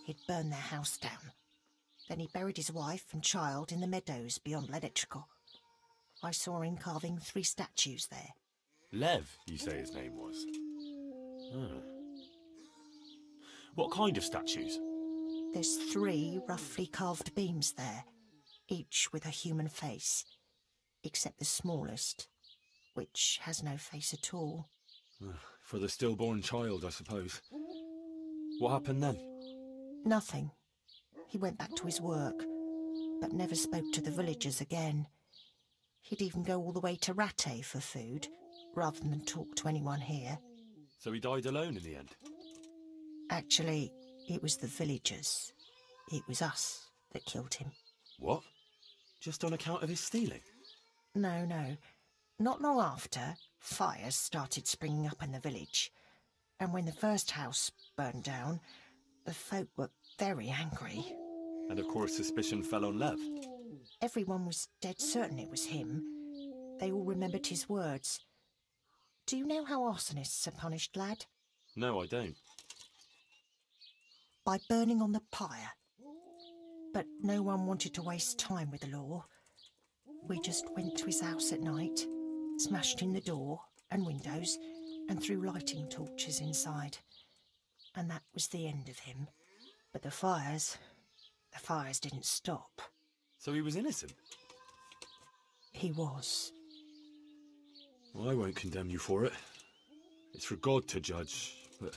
he'd burn their house down. Then he buried his wife and child in the meadows beyond Ledetchko. I saw him carving 3 statues there. Lev, you say his name was? Hmm. What kind of statues? There's 3 roughly carved beams there, each with a human face, except the smallest, which has no face at all. For the stillborn child, I suppose. What happened then? Nothing. He went back to his work, but never spoke to the villagers again. He'd even go all the way to Ratte for food, rather than talk to anyone here. So he died alone in the end? Actually, it was the villagers. It was us that killed him. What? Just on account of his stealing? No. Not long after, fires started springing up in the village. And when the first house burned down, the folk were very angry. And of course suspicion fell on Lev. Everyone was dead certain it was him. They all remembered his words. Do you know how arsonists are punished, lad? No, I don't. By burning on the pyre. But no one wanted to waste time with the law. We just went to his house at night, smashed in the door and windows, and threw lighting torches inside. And that was the end of him. But the fires didn't stop. So he was innocent? He was. Well, I won't condemn you for it. It's for God to judge, but...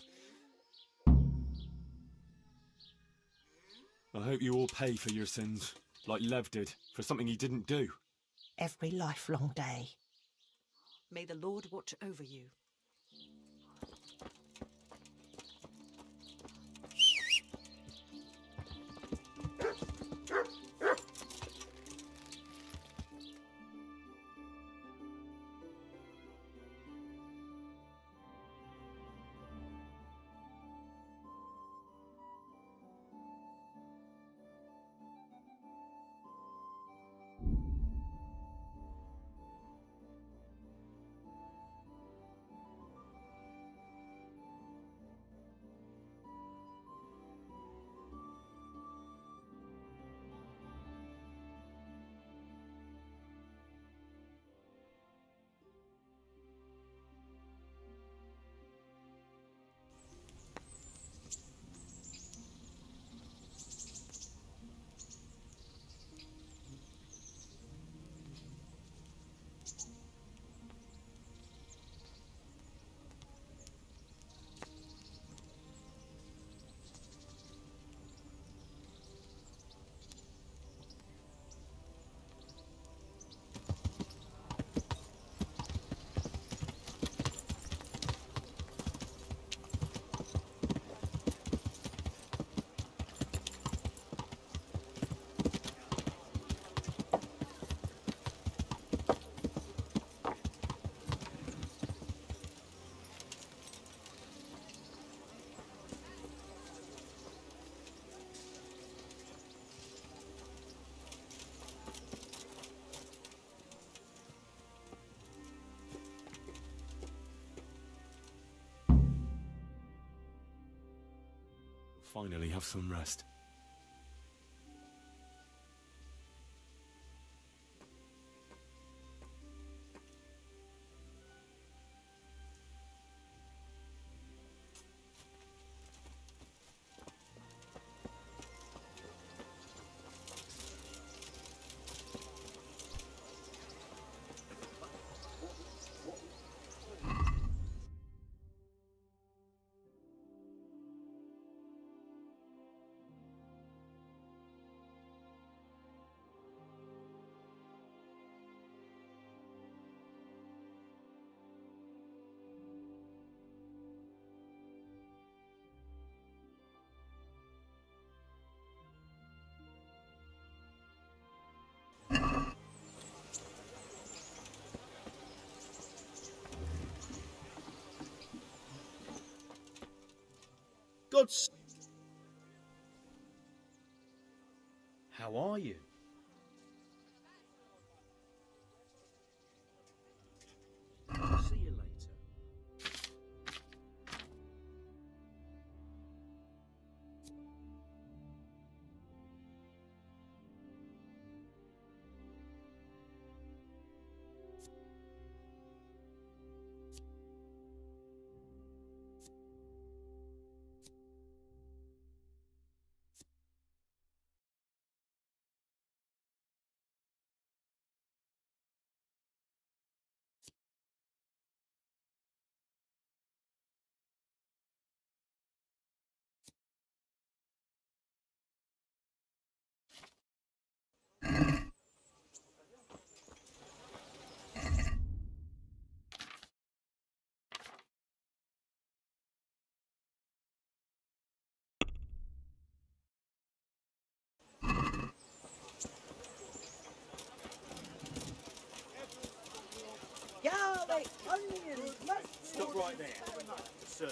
I hope you all pay for your sins, like Lev did, for something he didn't do. Every lifelong day. May the Lord watch over you. Finally have some rest. God's... How are you? See you later. Garlic, onions, mustard. Stop right there. Sir.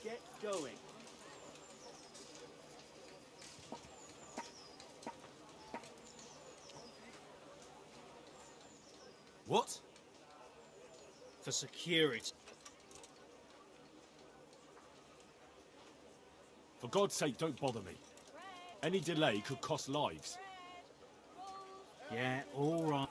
Get going. What? For security. For God's sake, don't bother me. Any delay could cost lives. Yeah, all right.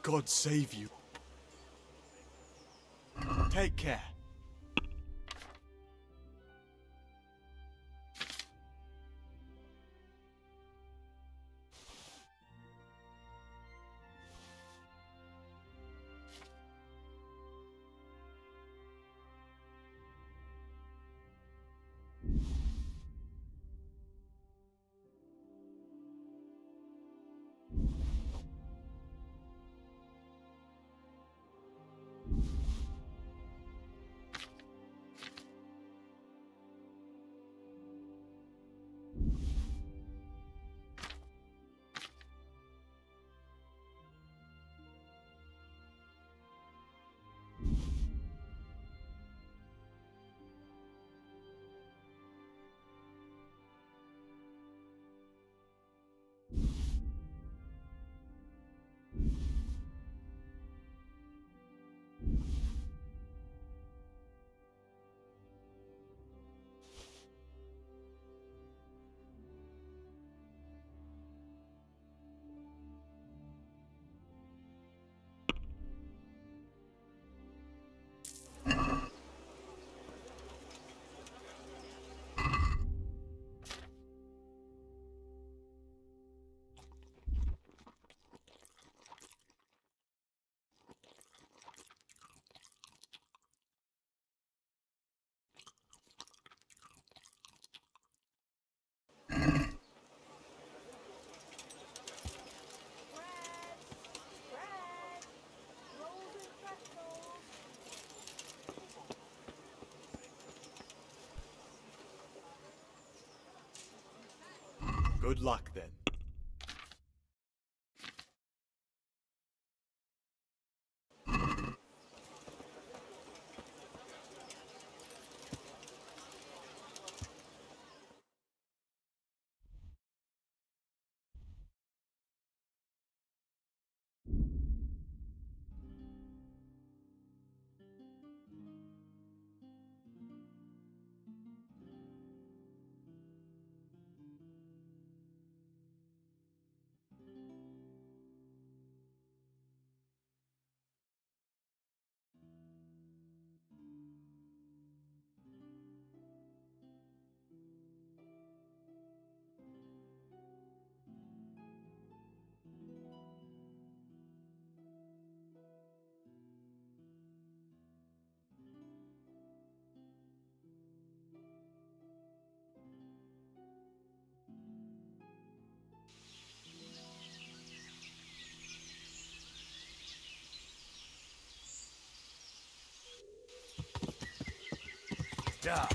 God save you. Take care. Good luck, then. Yeah.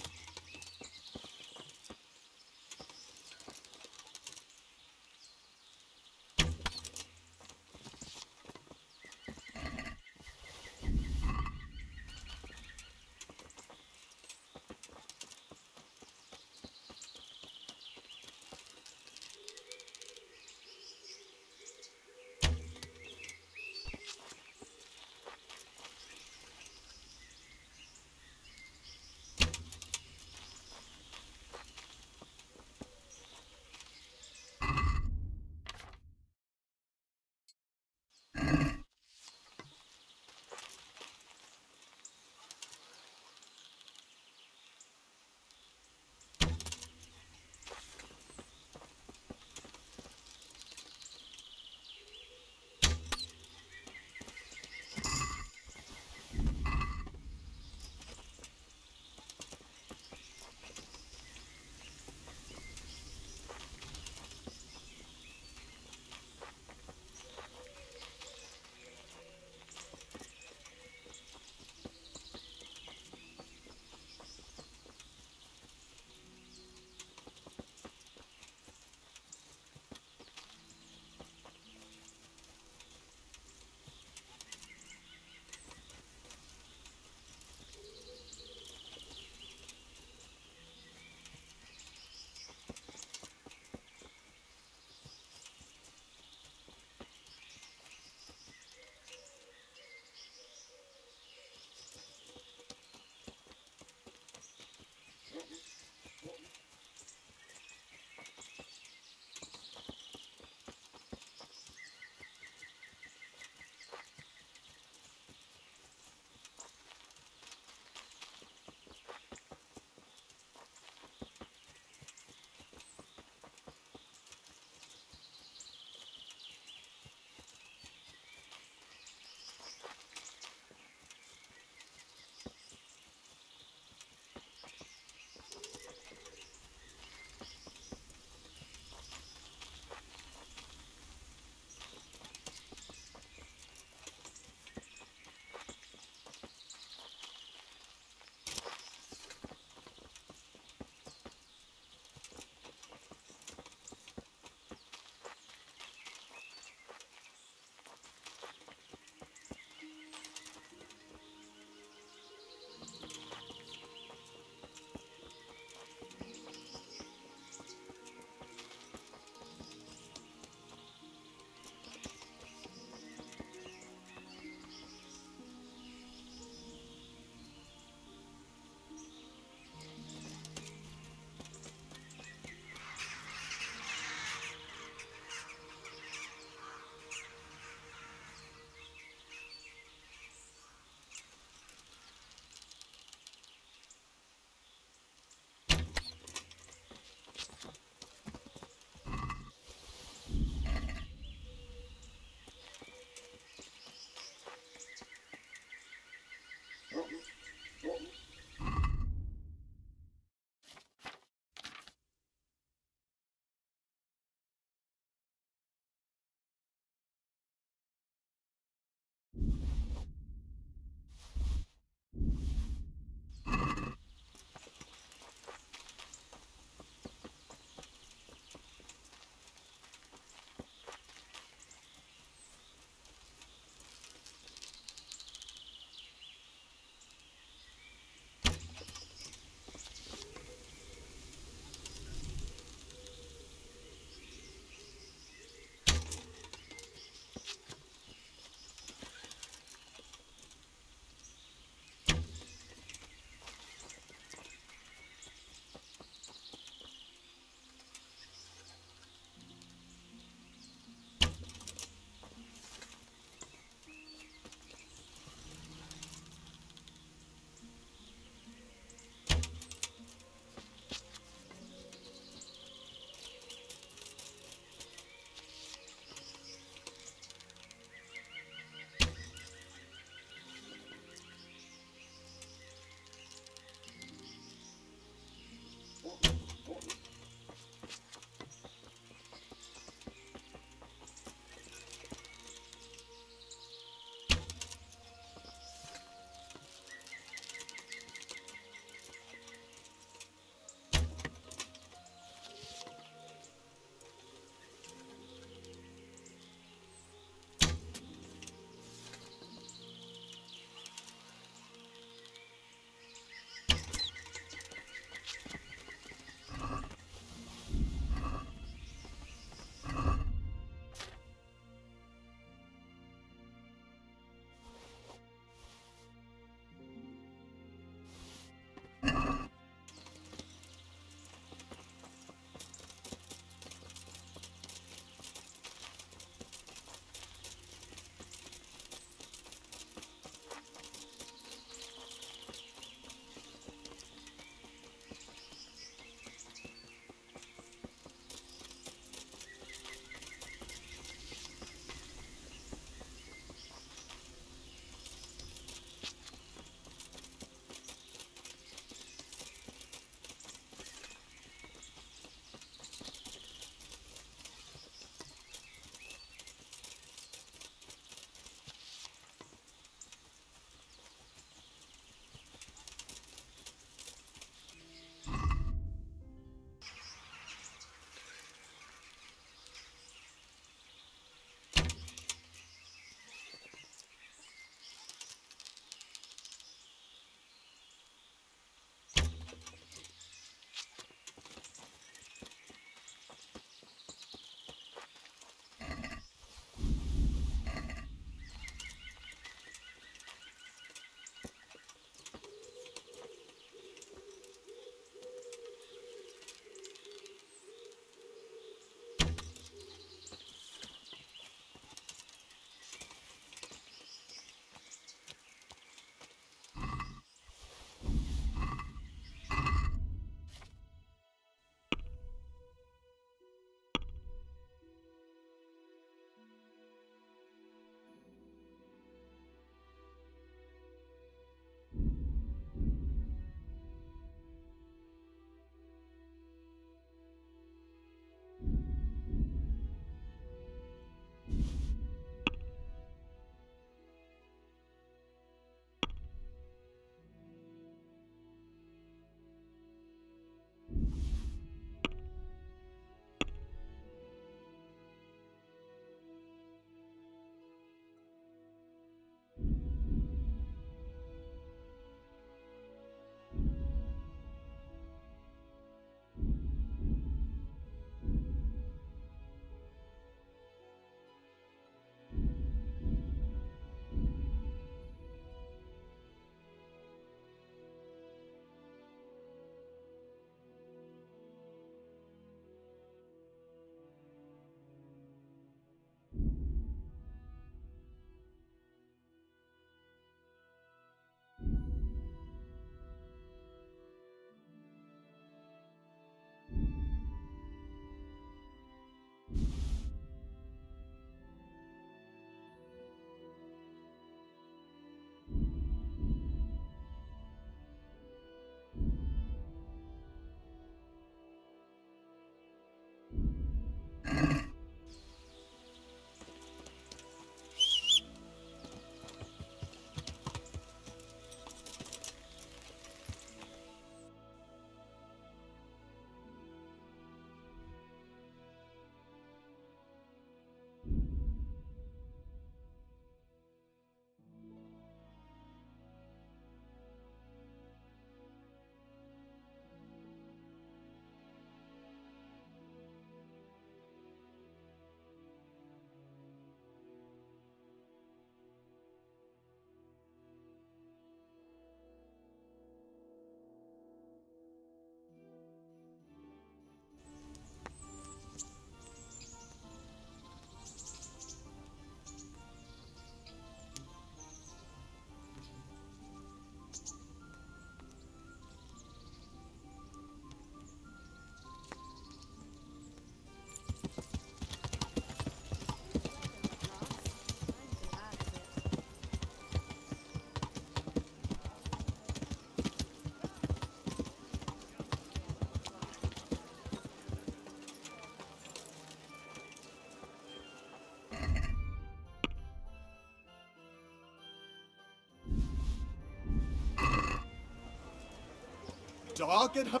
dog at home.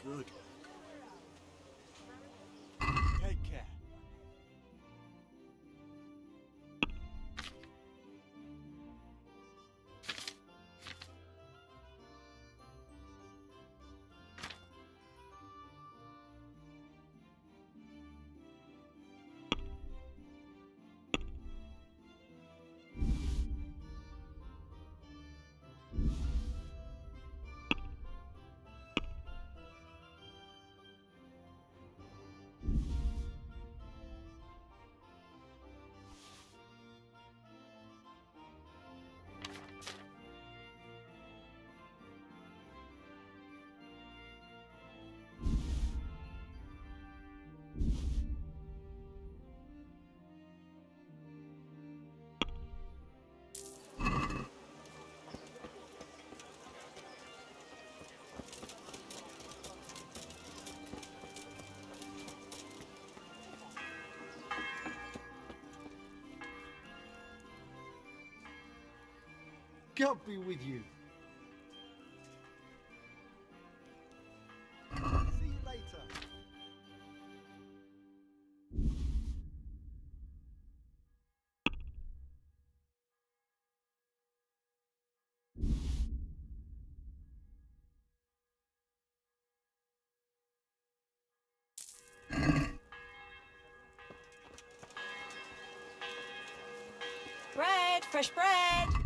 Good. Take care. God be with you. See you later. Bread, fresh bread.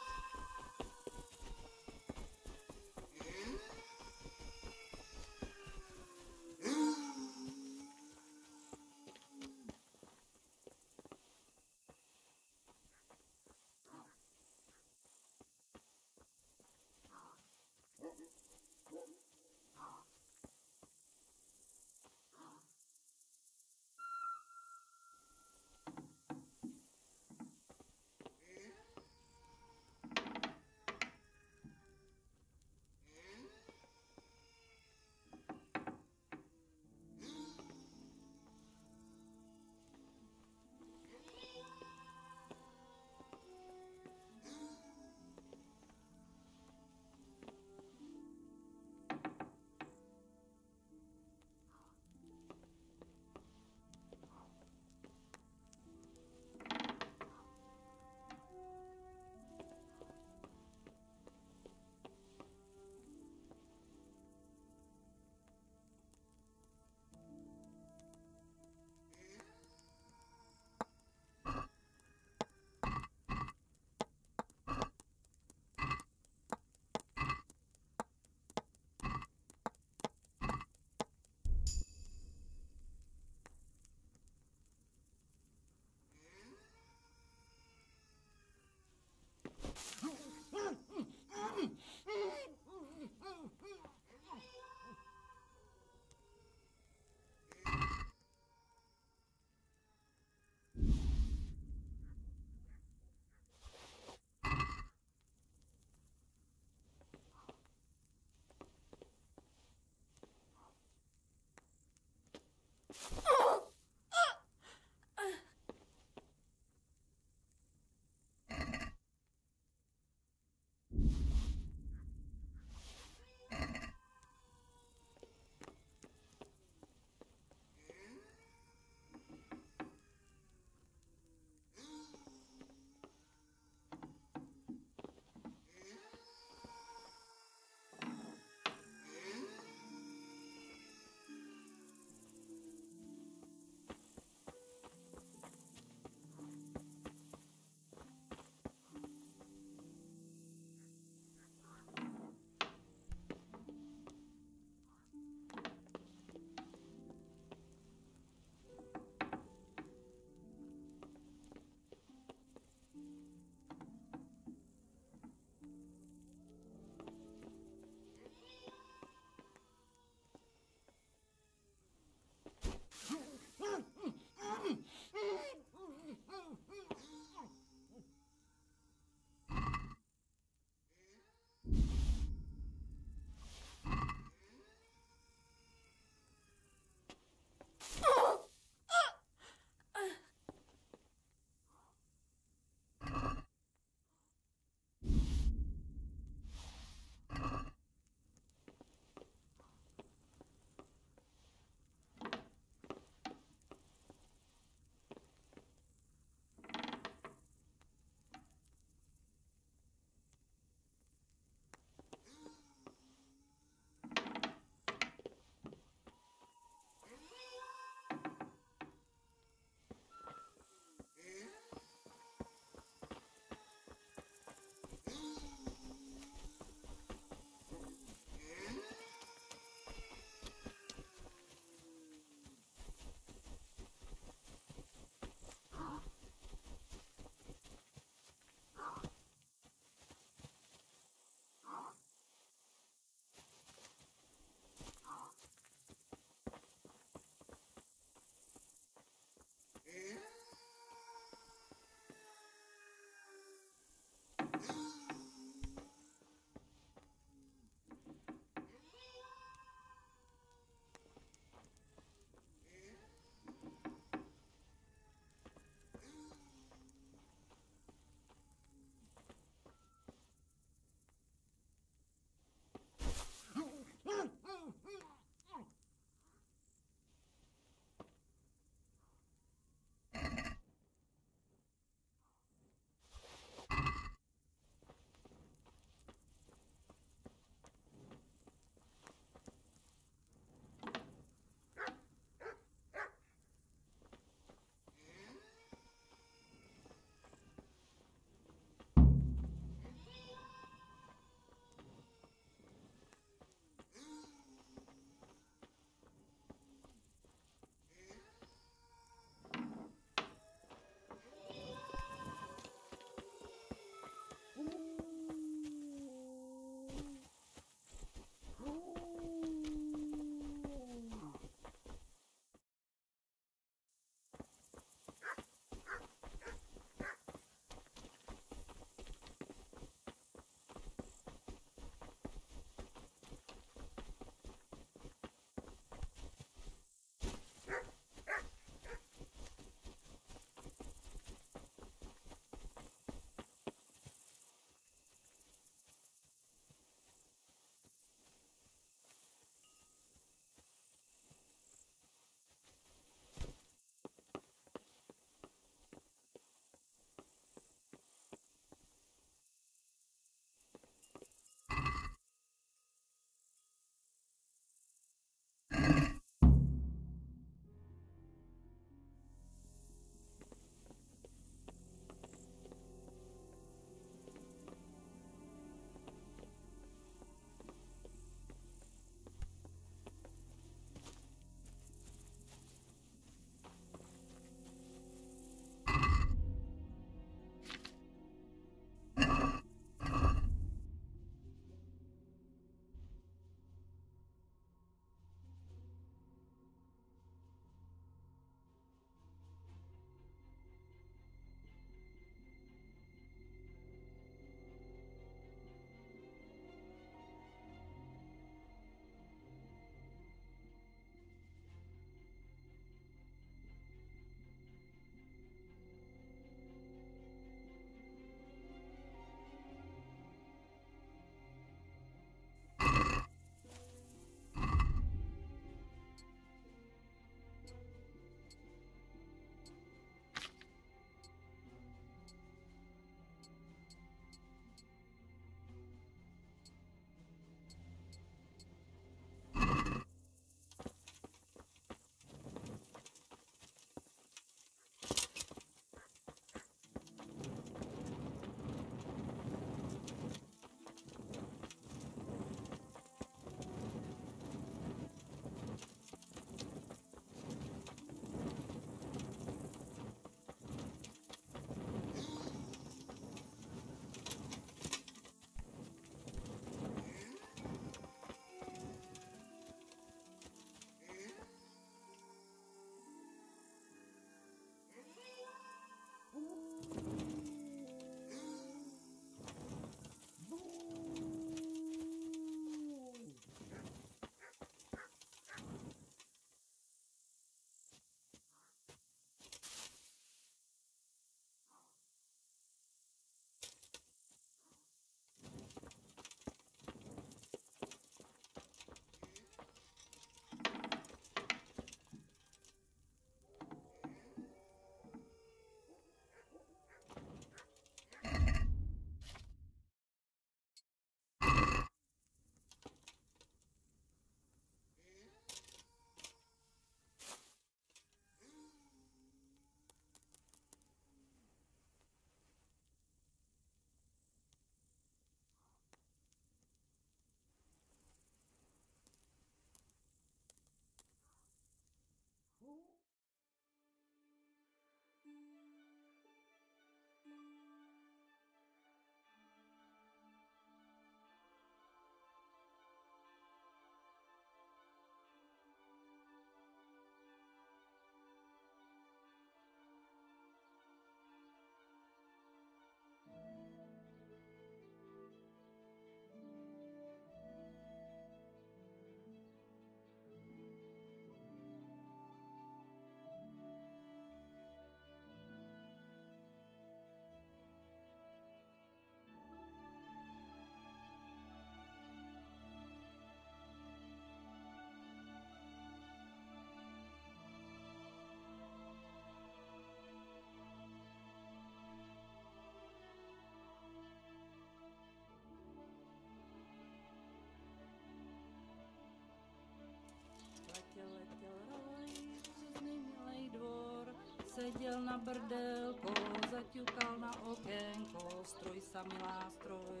seděl na brdelko, zaťukal na okénko, stroj sa milá stroj.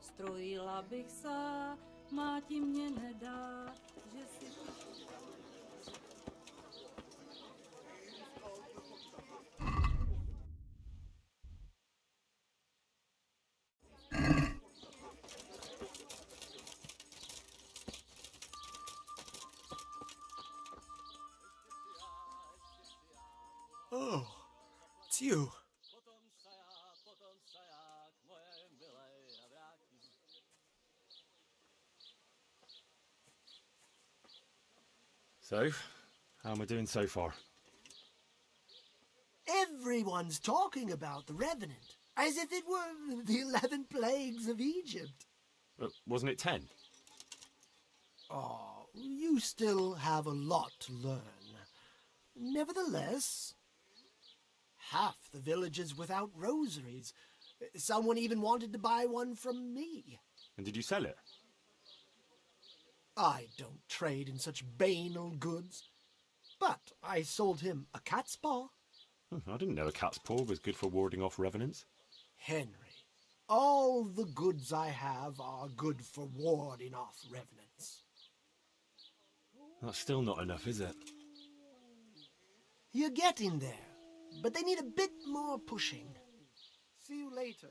Strojila bych sa, má ti mě nedá, že si... Oh, it's you. So, how am I doing so far? Everyone's talking about the Revenant, as if it were the 11 plagues of Egypt. Wasn't it 10? Oh, you still have a lot to learn. Nevertheless, half the village is without rosaries. Someone even wanted to buy one from me. And did you sell it? I don't trade in such banal goods. But I sold him a cat's paw. I didn't know a cat's paw was good for warding off revenants. Henry, all the goods I have are good for warding off revenants. That's still not enough, is it? You're getting there, but they need a bit more pushing. See you later.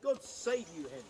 God save you, Henry.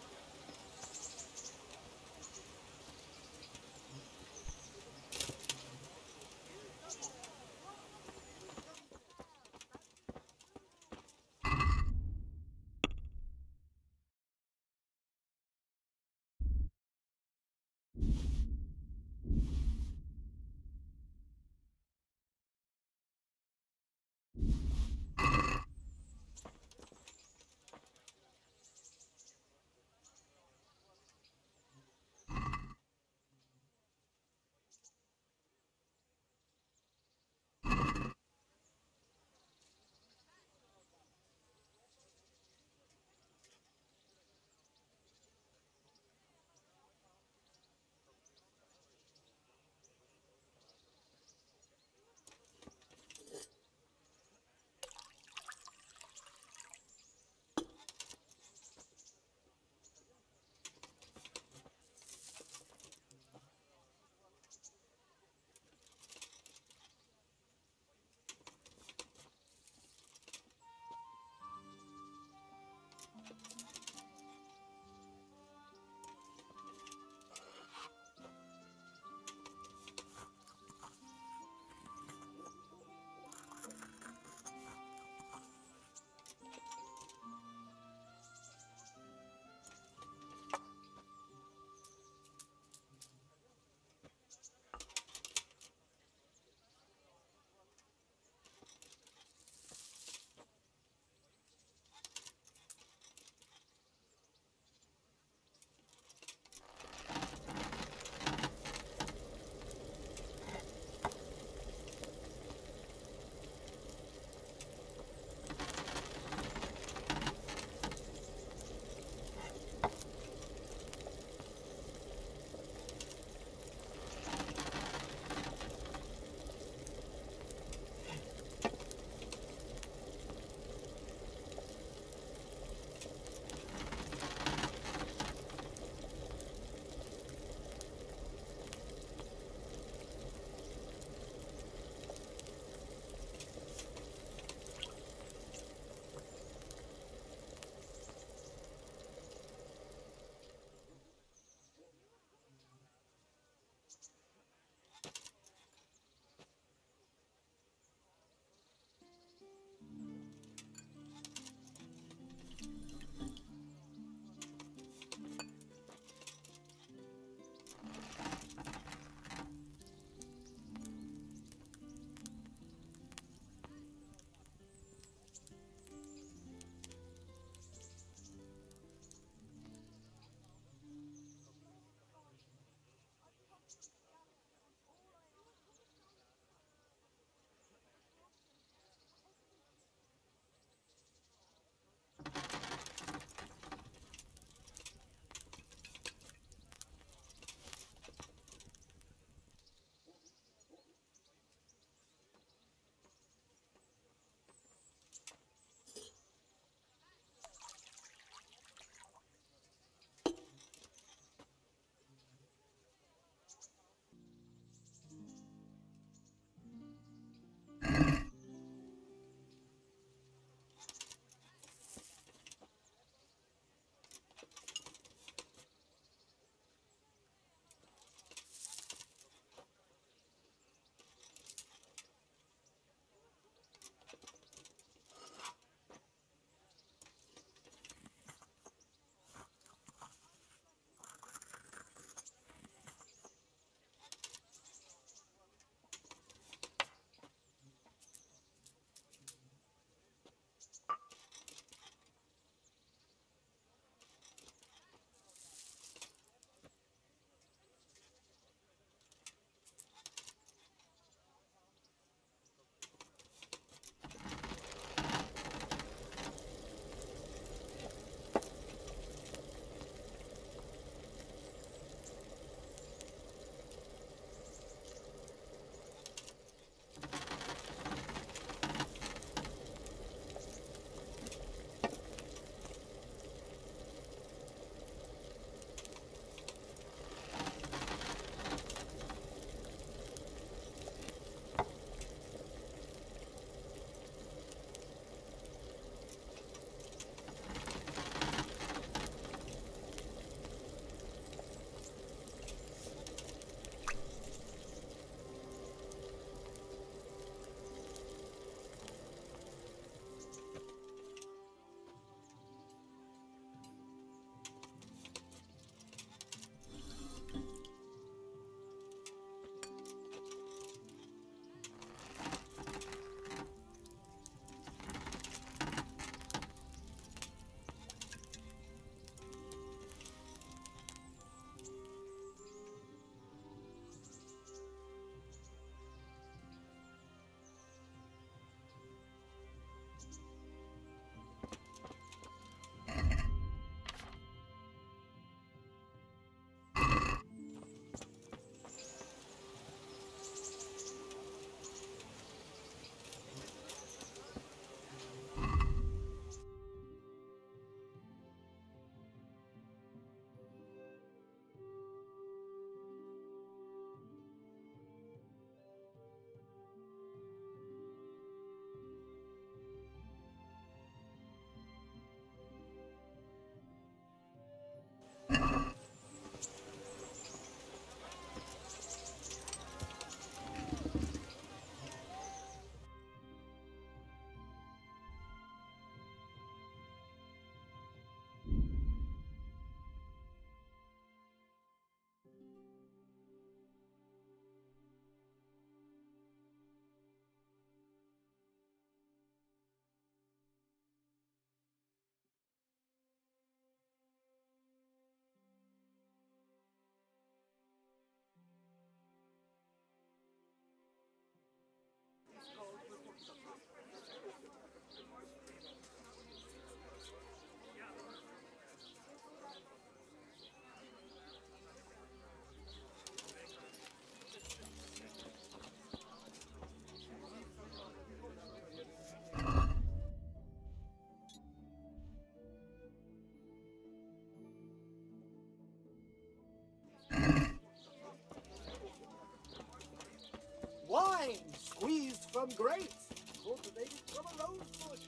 some grapes cultivated from a rose bush.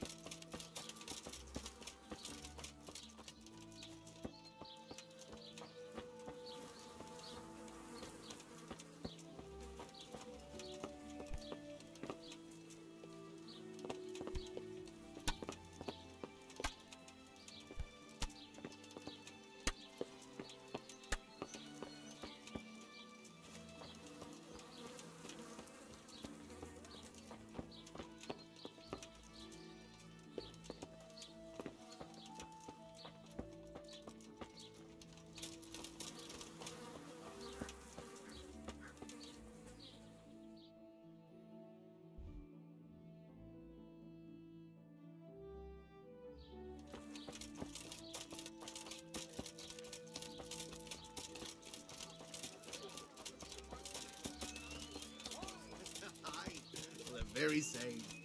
Very sage.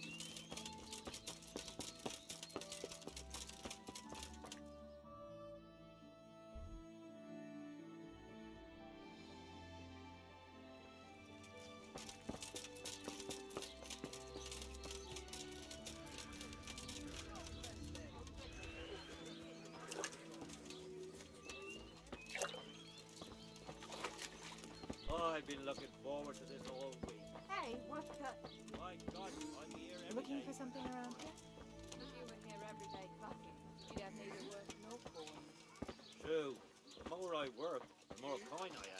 I've been looking forward to this all week. Hey, what's that? My God, I'm here every Looking day. for something around here? If you were here every day clocking, you'd have neither work nor coin. True. The more I work, the more coin I